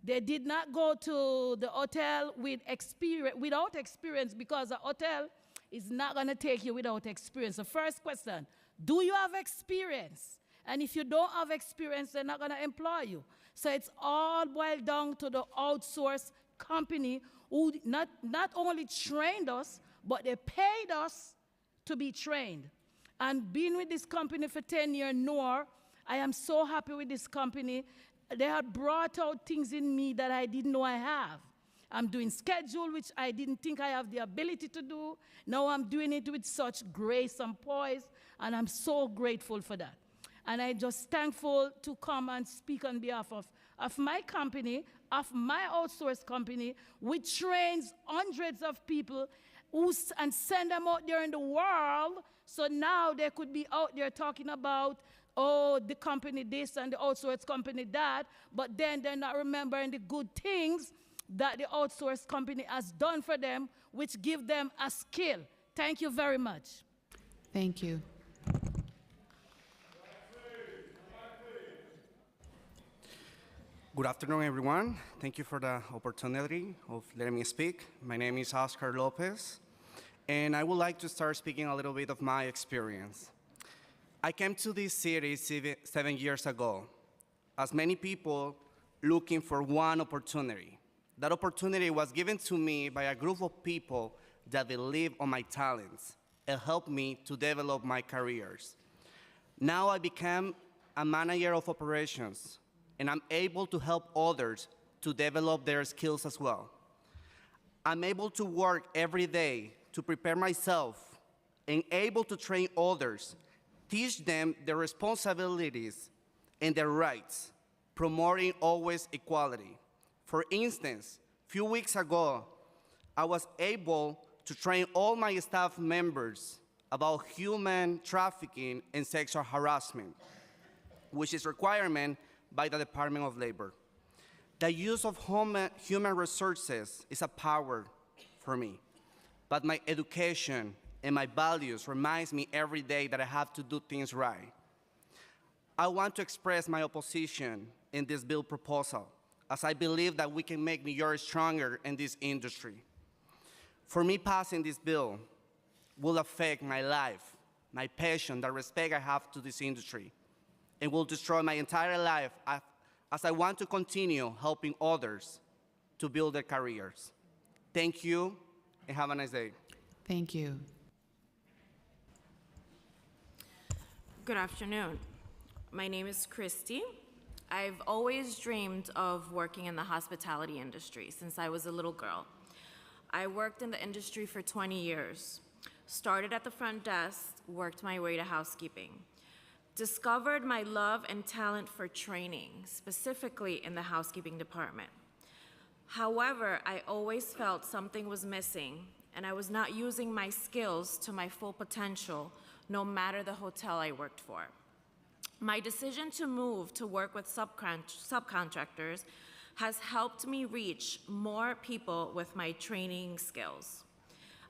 They did not go to the hotel without experience, because a hotel is not going to take you without experience. The first question, do you have experience? And if you don't have experience, they're not going to employ you. So it's all boiled down to the outsourced company who not only trained us, but they paid us to be trained. And being with this company for 10 years more, I am so happy with this company. They have brought out things in me that I didn't know I have. I'm doing schedule, which I didn't think I have the ability to do. Now I'm doing it with such grace and poise, and I'm so grateful for that. And I'm just thankful to come and speak on behalf of my company, of my outsourced company, which trains hundreds of people and send them out there in the world, so now they could be out there talking about, oh, the company this and the outsourced company that, but then they're not remembering the good things that the outsourced company has done for them, which give them a skill. Thank you very much. Thank you. Good afternoon, everyone. Thank you for the opportunity of letting me speak. My name is Oscar Lopez, and I would like to start speaking a little bit of my experience. I came to this city 7 years ago, as many people looking for one opportunity. That opportunity was given to me by a group of people that believe on my talents and helped me to develop my careers. Now I became a manager of operations, and I'm able to help others to develop their skills as well. I'm able to work every day to prepare myself and able to train others, teach them their responsibilities and their rights, promoting always equality. For instance, a few weeks ago, I was able to train all my staff members about human trafficking and sexual harassment, which is a requirement by the Department of Labor. The use of human resources is a power for me, but my education and my values reminds me every day that I have to do things right. I want to express my opposition in this bill proposal, as I believe that we can make New York stronger in this industry. For me, passing this bill will affect my life, my passion, the respect I have to this industry, and will destroy my entire life as I want to continue helping others to build their careers. Thank you, and have a nice day. Thank you. Good afternoon. My name is Christy. I've always dreamed of working in the hospitality industry since I was a little girl. I worked in the industry for 20 years. Started at the front desk, worked my way to housekeeping. Discovered my love and talent for training, specifically in the housekeeping department. However, I always felt something was missing, and I was not using my skills to my full potential, no matter the hotel I worked for. My decision to move to work with subcontractors has helped me reach more people with my training skills.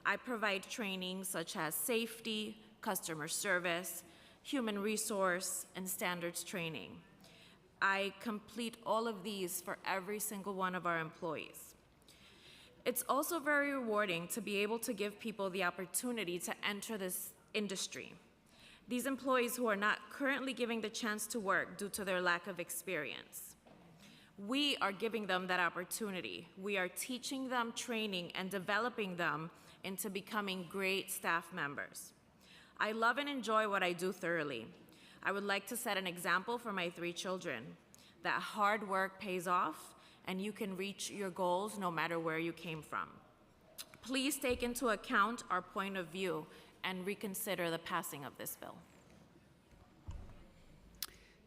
I provide training such as safety, customer service, human resource, and standards training. I complete all of these for every single one of our employees. It's also very rewarding to be able to give people the opportunity to enter this industry. These employees who are not currently given the chance to work due to their lack of experience. We are giving them that opportunity. We are teaching them, training, and developing them into becoming great staff members. I love and enjoy what I do thoroughly. I would like to set an example for my 3 children, that hard work pays off and you can reach your goals no matter where you came from. Please take into account our point of view and reconsider the passing of this bill.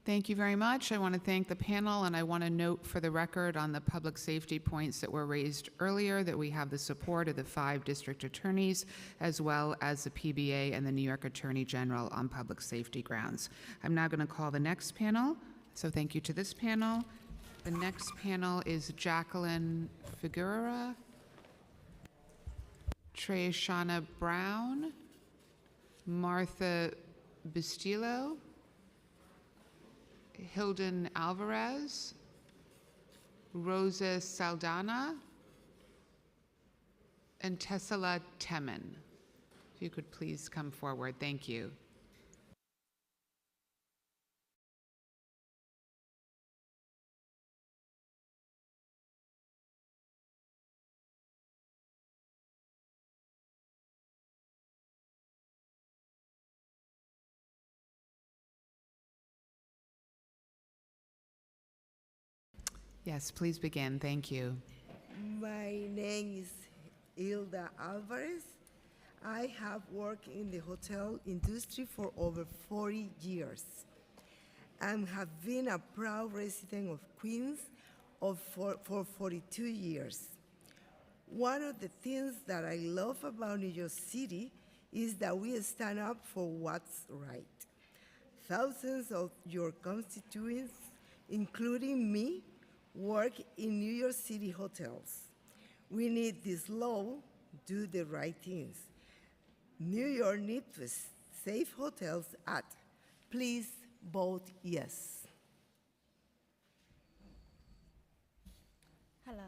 Thank you very much. I want to thank the panel, and I want to note for the record on the public safety points that were raised earlier that we have the support of the 5 district attorneys, as well as the PBA and the New York Attorney General on public safety grounds. I'm now going to call the next panel, so thank you to this panel. The next panel is Jacqueline Figueroa, Treyshana Brown, Martha Bustillo, Hilden Alvarez, Rosa Saldana, and Tessela Temin. If you could please come forward. Thank you. Yes, please begin. Thank you. My name is Hilda Alvarez. I have worked in the hotel industry for over 40 years and have been a proud resident of Queens for 42 years. One of the things that I love about New York City is that we stand up for what's right. Thousands of your constituents, including me, work in New York City hotels. We need this law, do the right things. New York needs to save hotels at. Please vote yes. Hello,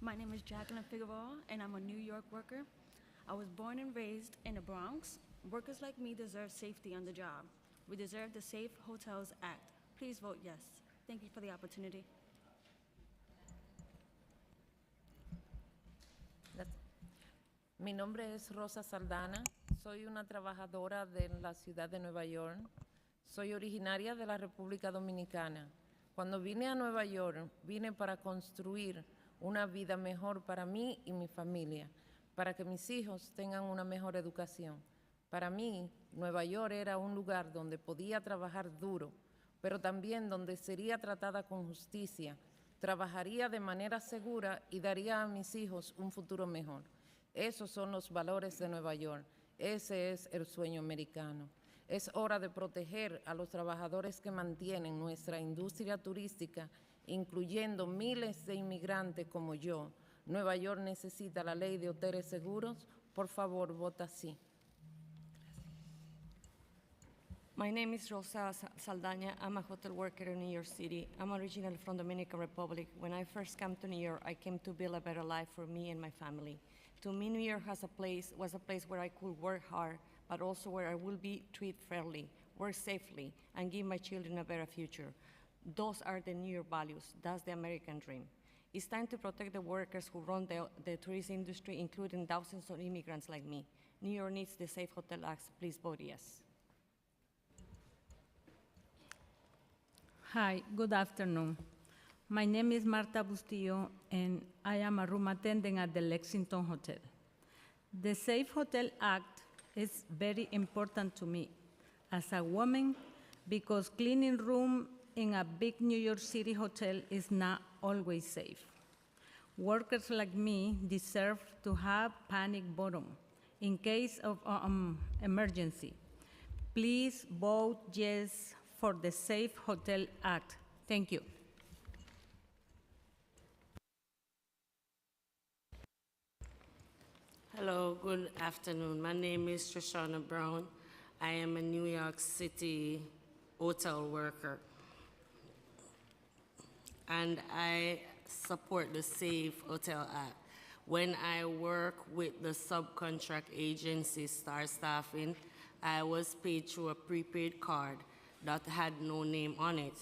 my name is Jacqueline Figueroa, and I'm a New York worker. I was born and raised in the Bronx. Workers like me deserve safety on the job. We deserve the Safe Hotels Act. Please vote yes. Thank you for the opportunity. Mi nombre es Rosa Saldana, soy una trabajadora de la ciudad de Nueva York. Soy originaria de la República Dominicana. Cuando vine a Nueva York, vine para construir una vida mejor para mí y mi familia, para que mis hijos tengan una mejor educación. Para mí, Nueva York era un lugar donde podía trabajar duro, pero también donde sería tratada con justicia, trabajaría de manera segura y daría a mis hijos un futuro mejor. Esos son los valores de Nueva York. Ese es el sueño americano. Es hora de proteger a los trabajadores que mantienen nuestra industria turística, incluyendo miles de inmigrantes como yo. Nueva York necesita la ley de hoteles seguros. Por favor, vota sí. My name is Rosa Saldaña. I'm a hotel worker in New York City. I'm originally from Dominican Republic. When I first came to New York, I came to build a better life for me and my family. To me, New York was a place where I could work hard, but also where I will be treated fairly, work safely, and give my children a better future. Those are the New York values. That's the American dream. It's time to protect the workers who run the tourist industry, including thousands of immigrants like me. New York needs the Safe Hotel Act. Please vote yes. Hi, good afternoon. My name is Marta Bustillo, and I am a room attendant at the Lexington Hotel. The Safe Hotel Act is very important to me as a woman because cleaning room in a big New York City hotel is not always safe. Workers like me deserve to have panic button in case of emergency. Please vote yes for the Safe Hotel Act. Thank you. Hello, good afternoon. My name is Trishana Brown. I am a New York City hotel worker. And I support the Safe Hotel Act. When I work with the subcontract agency Star Staffing, I was paid through a prepaid card that had no name on it.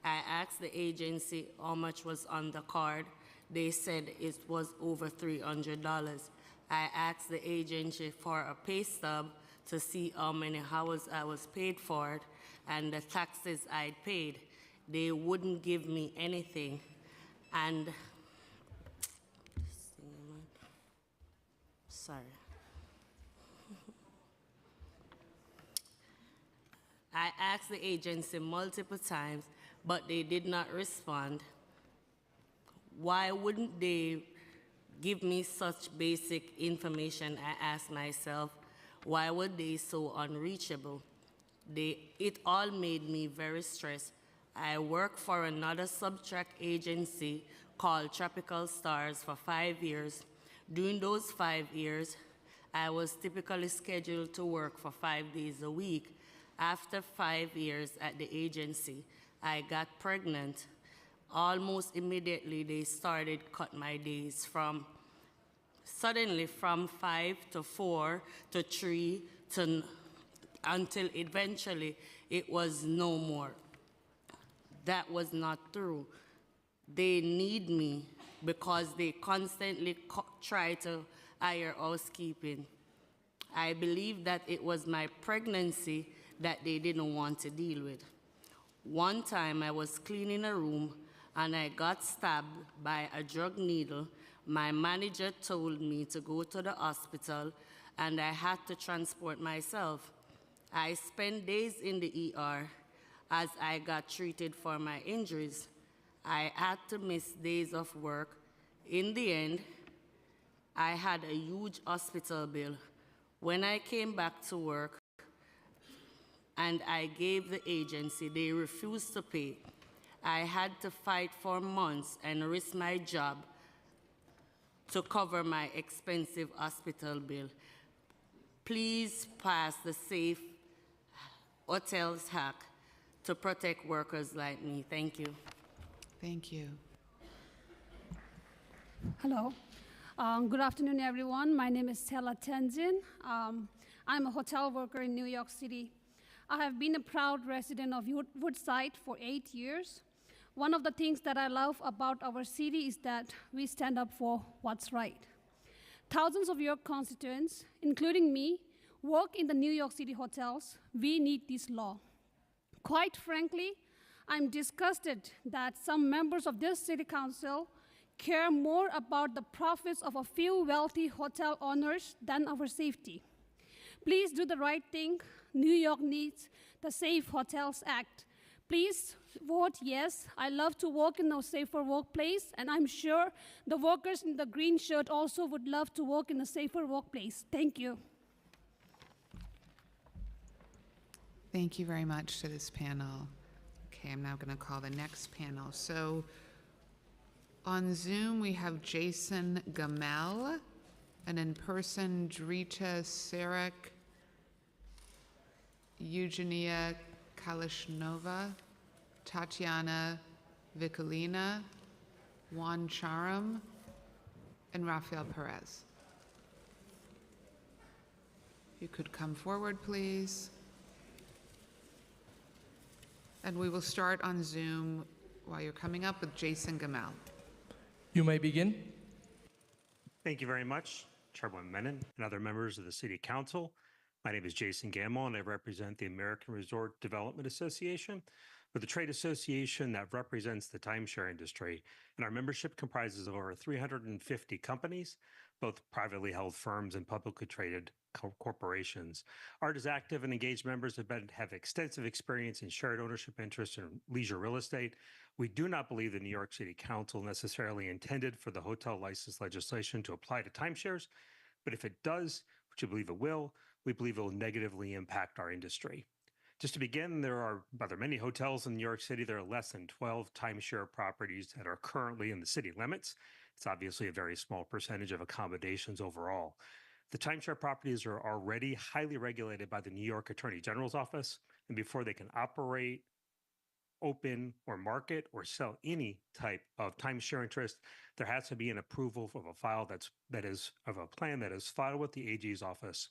I asked the agency how much was on the card. They said it was over $300. I asked the agency for a pay stub to see how many hours I was paid for it and the taxes I'd paid. They wouldn't give me anything. And, sorry. I asked the agency multiple times, but they did not respond. Why wouldn't they give me such basic information? I asked myself. Why were they so unreachable? It all made me very stressed. I worked for another subtract agency called Tropical Stars for 5 years. During those 5 years, I was typically scheduled to work for 5 days a week. After 5 years at the agency, I got pregnant. Almost immediately, they started cut my days suddenly from 5 to 4 to 3 until eventually it was no more. That was not true. They need me because they constantly try to hire housekeeping. I believe that it was my pregnancy that they didn't want to deal with. One time I was cleaning a room and I got stabbed by a drug needle. My manager told me to go to the hospital and I had to transport myself. I spent days in the ER as I got treated for my injuries. I had to miss days of work. In the end, I had a huge hospital bill. When I came back to work and I gave the agency, they refused to pay. I had to fight for months and risk my job to cover my expensive hospital bill. Please pass the Safe Hotels Act to protect workers like me. Thank you. Thank you. Hello. Good afternoon, everyone. My name is Stella Tenzin. I'm a hotel worker in New York City. I have been a proud resident of Woodside for 8 years. One of the things that I love about our city is that we stand up for what's right. Thousands of your constituents, including me, work in the New York City hotels. We need this law. Quite frankly, I'm disgusted that some members of this city council care more about the profits of a few wealthy hotel owners than our safety. Please do the right thing. New York needs the Safe Hotels Act. Please vote yes. I love to work in a safer workplace, and I'm sure the workers in the green shirt also would love to work in a safer workplace. Thank you. Thank you very much to this panel. Okay, I'm now going to call the next panel. So on Zoom, we have Jason Gamel, and in person, Drita Sarek, Eugenia Kalishnova, Tatiana Vicolina, Juan Charam, and Rafael Perez. If you could come forward, please. And we will start on Zoom while you're coming up with Jason Gamel. You may begin. Thank you very much, Chairwoman Menon and other members of the City Council. My name is Jason Gamel, and I represent the American Resort Development Association, with a trade association that represents the timeshare industry. And our membership comprises of over 350 companies, both privately held firms and publicly traded corporations. ART active and engaged members have extensive experience in shared ownership interests in leisure real estate. We do not believe the New York City Council necessarily intended for the hotel license legislation to apply to timeshares, but if it does, which we believe it will negatively impact our industry. Just to begin, there are many hotels in New York City. There are less than 12 timeshare properties that are currently in the city limits. It's obviously a very small percentage of accommodations overall. The timeshare properties are already highly regulated by the New York Attorney General's office, and before they can operate, open, or market or sell any type of timeshare interest, there has to be an approval of a file of a plan that is filed with the AG's office.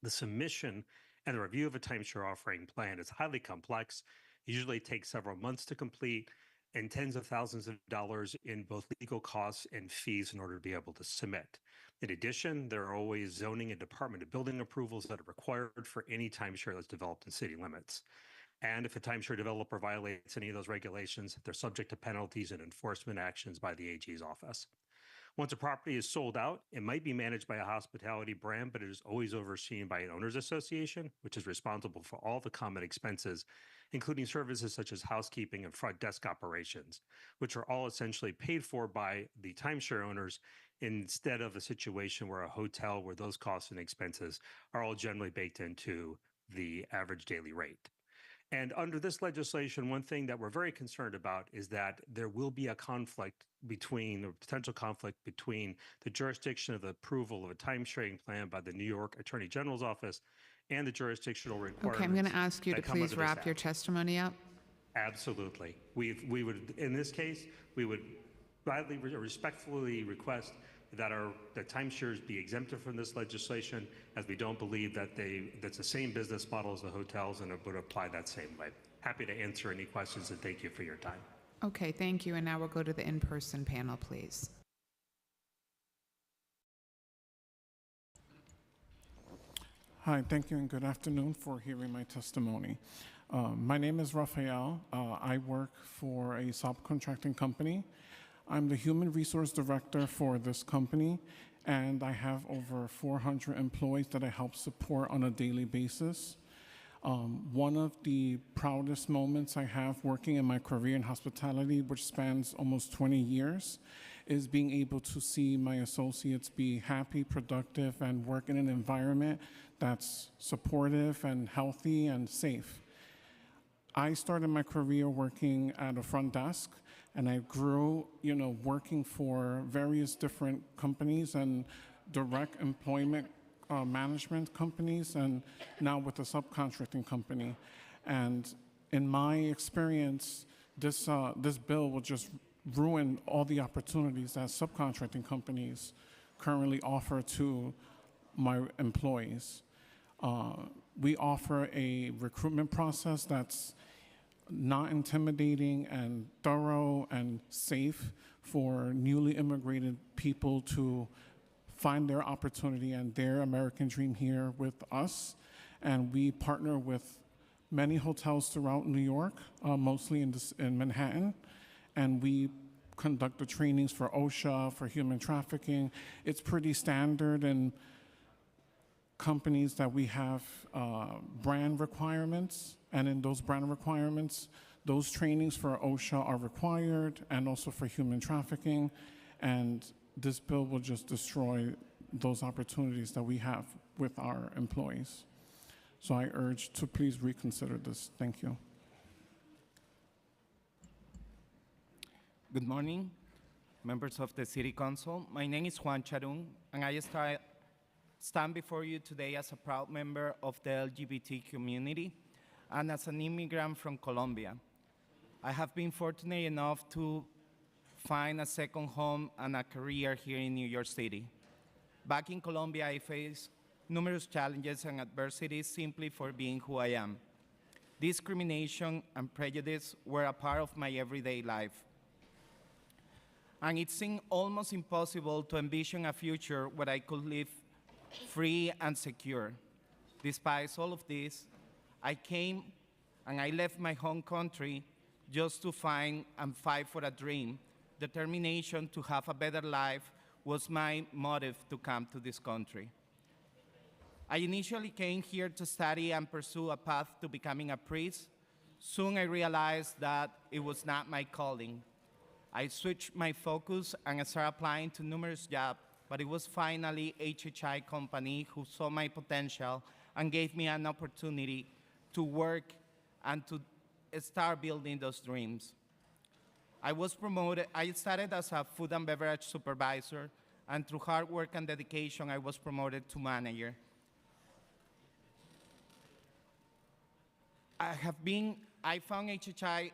The submission and the review of a timeshare offering plan is highly complex. It usually takes several months to complete, and tens of thousands of dollars in both legal costs and fees in order to be able to submit. In addition, there are always zoning and Department of Building approvals that are required for any timeshare that's developed in city limits. And if a timeshare developer violates any of those regulations, they're subject to penalties and enforcement actions by the AG's office. Once a property is sold out, it might be managed by a hospitality brand, but it is always overseen by an owners association, which is responsible for all the common expenses, including services such as housekeeping and front desk operations, which are all essentially paid for by the timeshare owners instead of a situation where a hotel where those costs and expenses are all generally baked into the average daily rate. And under this legislation, one thing that we're very concerned about is that there will be a potential conflict between the jurisdiction of the approval of a timesharing plan by the New York Attorney General's office and the jurisdictional requirements. Okay, I'm going to ask you to please wrap your testimony up. Absolutely. We would, in this case, we would gladly, respectfully request that timeshares be exempted from this legislation, as we don't believe that that's the same business model as the hotels and it would apply that same way. Happy to answer any questions, and thank you for your time. Okay, thank you. And now we'll go to the in-person panel, please. Hi, thank you and good afternoon for hearing my testimony. My name is Rafael. I work for a subcontracting company. I'm the human resource director for this company, and I have over 400 employees that I help support on a daily basis. One of the proudest moments I have working in my career in hospitality, which spans almost 20 years, is being able to see my associates be happy, productive, and work in an environment that's supportive and healthy and safe. I started my career working at a front desk, and I grew, working for various different companies and direct employment management companies, and now with a subcontracting company. And in my experience, this bill will just ruin all the opportunities that subcontracting companies currently offer to my employees. We offer a recruitment process that's not intimidating and thorough and safe for newly immigrated people to find their opportunity and their American dream here with us. And we partner with many hotels throughout New York, mostly in Manhattan, and we conduct the trainings for OSHA, for human trafficking. It's pretty standard in companies that we have brand requirements, and in those brand requirements, those trainings for OSHA are required, and also for human trafficking, and this bill will just destroy those opportunities that we have with our employees. So I urge to please reconsider this. Thank you. Good morning, members of the City Council. My name is Juan Charun, and I stand before you today as a proud member of the LGBT community and as an immigrant from Colombia. I have been fortunate enough to find a second home and a career here in New York City. Back in Colombia, I faced numerous challenges and adversities simply for being who I am. Discrimination and prejudice were a part of my everyday life. And it seemed almost impossible to envision a future where I could live free and secure. Despite all of this, I came and I left my home country just to find and fight for a dream. Determination to have a better life was my motive to come to this country. I initially came here to study and pursue a path to becoming a priest. Soon I realized that it was not my calling. I switched my focus and I started applying to numerous jobs, but it was finally HHI company who saw my potential and gave me an opportunity to work and to start building those dreams. I was promoted. I started as a food and beverage supervisor, and through hard work and dedication, I was promoted to manager. I found HHI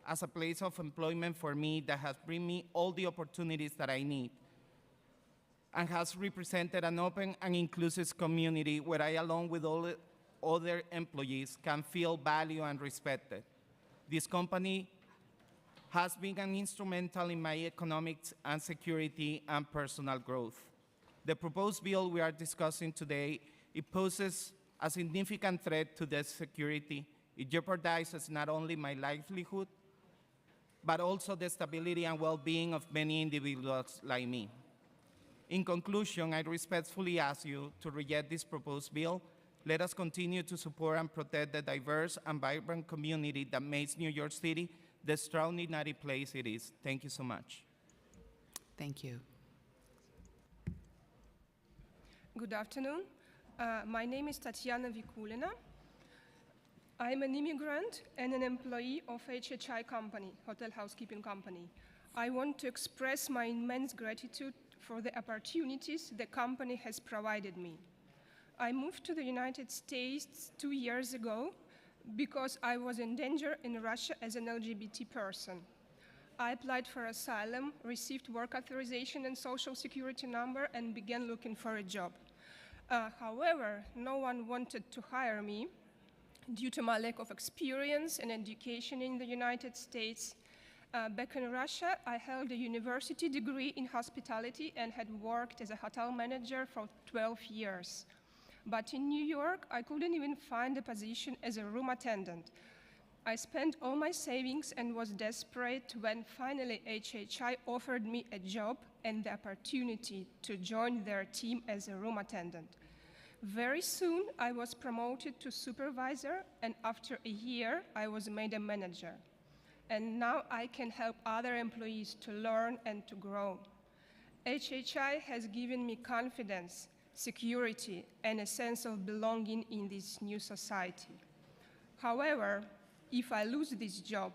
as a place of employment for me that has bring me all the opportunities that I need and has represented an open and inclusive community where I, along with all other employees, can feel valued and respected. This company has been an instrumental in my economics and security and personal growth. The proposed bill we are discussing today, it poses a significant threat to the security. It jeopardizes not only my livelihood, but also the stability and well-being of many individuals like me. In conclusion, I respectfully ask you to reject this proposed bill. Let us continue to support and protect the diverse and vibrant community that makes New York City the extraordinary place it is. Thank you so much. Thank you. Good afternoon. My name is Tatiana Vikulina. I'm an immigrant and an employee of HHI company, Hotel Housekeeping Company. I want to express my immense gratitude for the opportunities the company has provided me. I moved to the United States 2 years ago because I was in danger in Russia as an LGBT person. I applied for asylum, received work authorization and social security number, and began looking for a job. However, no one wanted to hire me due to my lack of experience and education in the United States. Back in Russia, I held a university degree in hospitality and had worked as a hotel manager for 12 years. But in New York, I couldn't even find a position as a room attendant. I spent all my savings and was desperate when finally HHI offered me a job and the opportunity to join their team as a room attendant. Very soon, I was promoted to supervisor, and after a year, I was made a manager. And now I can help other employees to learn and to grow. HHI has given me confidence, security, and a sense of belonging in this new society. However, if I lose this job,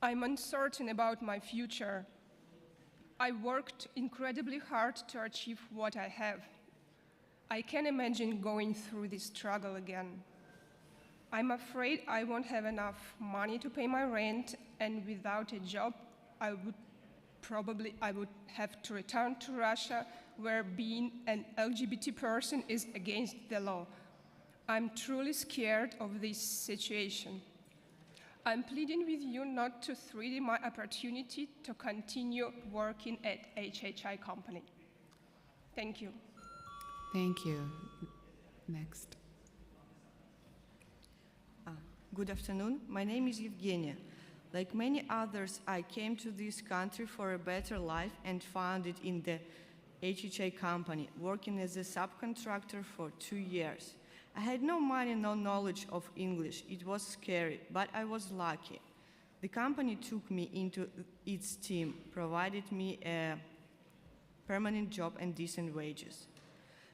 I'm uncertain about my future. I worked incredibly hard to achieve what I have. I can't imagine going through this struggle again. I'm afraid I won't have enough money to pay my rent, and without a job, I would have to return to Russia, where being an LGBT person is against the law. I'm truly scared of this situation. I'm pleading with you not to threaten my opportunity to continue working at HHI company. Thank you. Thank you. Next. Good afternoon. My name is Evgenia. Like many others, I came to this country for a better life and found it in the HHA company, working as a subcontractor for 2 years. I had no money, no knowledge of English. It was scary, but I was lucky. The company took me into its team, provided me a permanent job and decent wages.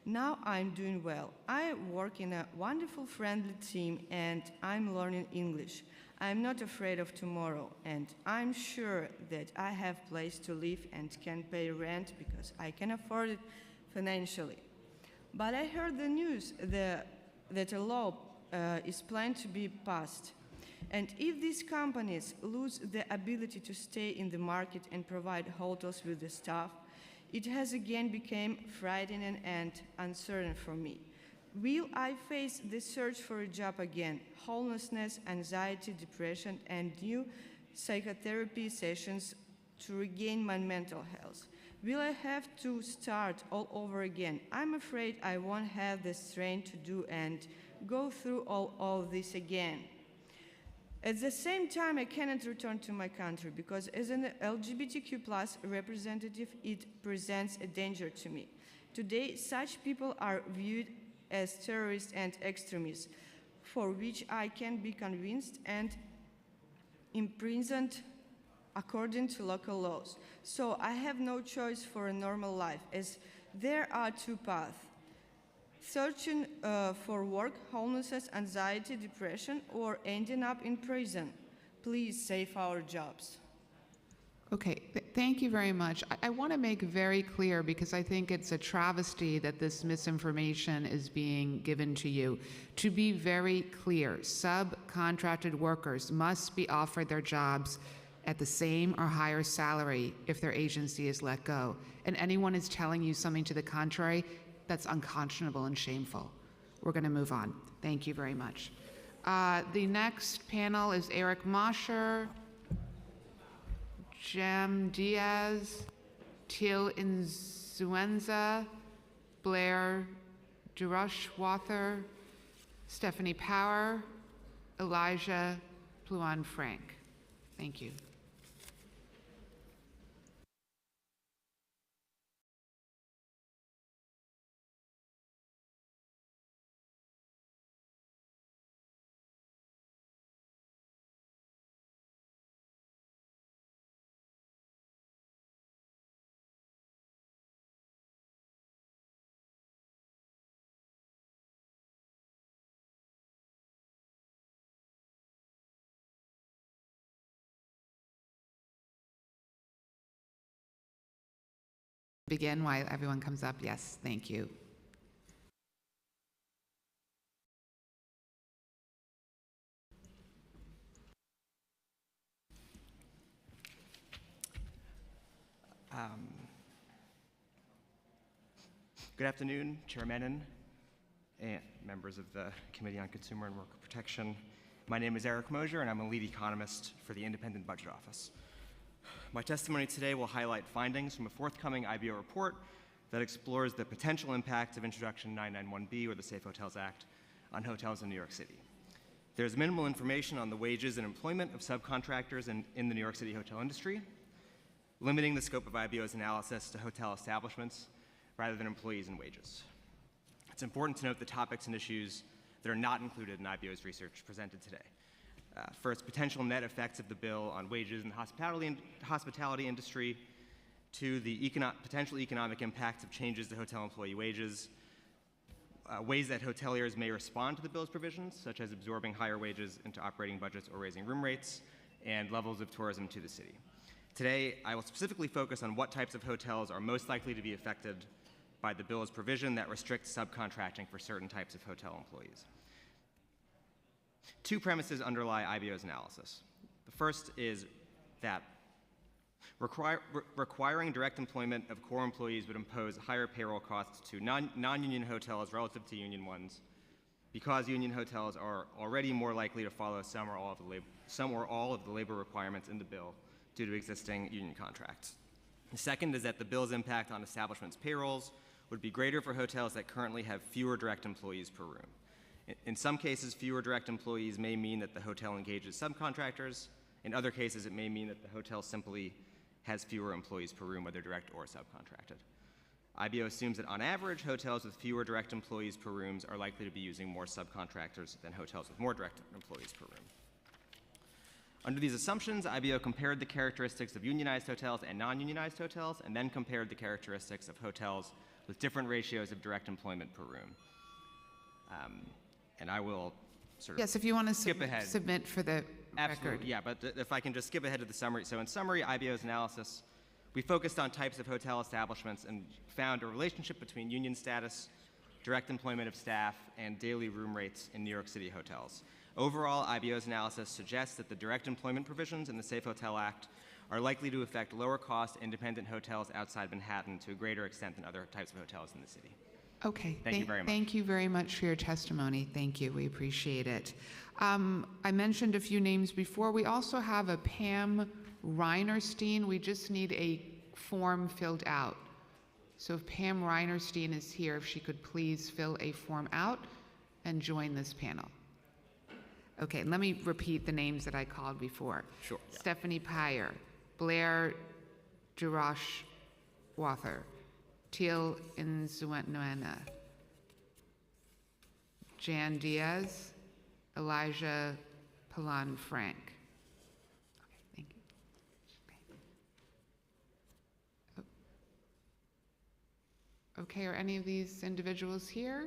Now I'm doing well. I work in a wonderful, friendly team, and I'm learning English. I'm not afraid of tomorrow, and I'm sure that I have a place to live and can pay rent because I can afford it financially. But I heard the news that a law is planned to be passed. And if these companies lose the ability to stay in the market and provide hotels with the staff, it has again become frightening and uncertain for me. Will I face the search for a job again, homelessness, anxiety, depression, and new psychotherapy sessions to regain my mental health? Will I have to start all over again? I'm afraid I won't have the strength to do and go through all this again. At the same time, I cannot return to my country because as an LGBTQ+ representative, it presents a danger to me. Today, such people are viewed as terrorists and extremists, for which I can be convinced and imprisoned according to local laws. So I have no choice for a normal life, as there are two paths: searching for work, homelessness, anxiety, depression, or ending up in prison. Please save our jobs. Okay, thank you very much. I want to make very clear, because I think it's a travesty that this misinformation is being given to you. To be very clear, subcontracted workers must be offered their jobs at the same or higher salary if their agency is let go. And anyone is telling you something to the contrary, that's unconscionable and shameful. We're going to move on. Thank you very much. The next panel is Eric Mosher, Jem Diaz, Til Inzuenza, Blair Durushwather, Stephanie Power, Elijah Pluan Frank. Thank you. Begin while everyone comes up. Yes, thank you. Good afternoon, Chair Menon and members of the Committee on Consumer and Worker Protection. My name is Eric Mosher, and I'm a lead economist for the Independent Budget Office. My testimony today will highlight findings from a forthcoming IBO report that explores the potential impact of Introduction 991B, or the Safe Hotels Act, on hotels in New York City. There's minimal information on the wages and employment of subcontractors in the New York City hotel industry, limiting the scope of IBO's analysis to hotel establishments rather than employees and wages. It's important to note the topics and issues that are not included in IBO's research presented today. First, potential net effects of the bill on wages in the hospitality industry. Two, the potential economic impacts of changes to hotel employee wages. Ways that hoteliers may respond to the bill's provisions, such as absorbing higher wages into operating budgets or raising room rates, and levels of tourism to the city. Today, I will specifically focus on what types of hotels are most likely to be affected by the bill's provision that restricts subcontracting for certain types of hotel employees. Two premises underlie IBO's analysis. The first is that requiring direct employment of core employees would impose higher payroll costs to non-union hotels relative to union ones, because union hotels are already more likely to follow some or all of the labor requirements in the bill due to existing union contracts. The second is that the bill's impact on establishments' payrolls would be greater for hotels that currently have fewer direct employees per room. In some cases, fewer direct employees may mean that the hotel engages subcontractors In other cases, it may mean that the hotel simply has fewer employees per room, whether direct or subcontracted. IBO assumes that on average, hotels with fewer direct employees per rooms are likely to be using more subcontractors than hotels with more direct employees per room. Under these assumptions, IBO compared the characteristics of unionized hotels and non-unionized hotels, and then compared the characteristics of hotels with different ratios of direct employment per room. And I will sort of Yes, if you want to skip ahead. submit for the Absolutely, record. yeah, but if I can just skip ahead to the summary. So in summary, IBO's analysis, we focused on types of hotel establishments and found a relationship between union status, direct employment of staff, and daily room rates in New York City hotels. Overall, IBO's analysis suggests that the direct employment provisions in the Safe Hotel Act are likely to affect lower-cost independent hotels outside Manhattan to a greater extent than other types of hotels in the city. Okay. Thank you very much. Thank you very much for your testimony. Thank you. We appreciate it. I mentioned a few names before. We also have a Pam Reinerstein. We just need a form filled out. So if Pam Reinerstein is here, if she could please fill a form out and join this panel. Okay, let me repeat the names that I called before. Sure. Yeah. Stephanie Pyer, Blair Jurash-Wather, Teal Nzuena, Jan Diaz, Elijah Palan Frank. Okay, thank you. Okay, are any of these individuals here?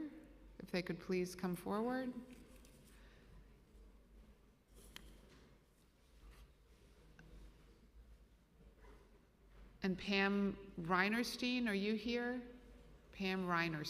If they could please come forward. And Pam Reinerstein, are you here? Pam Reinerstein.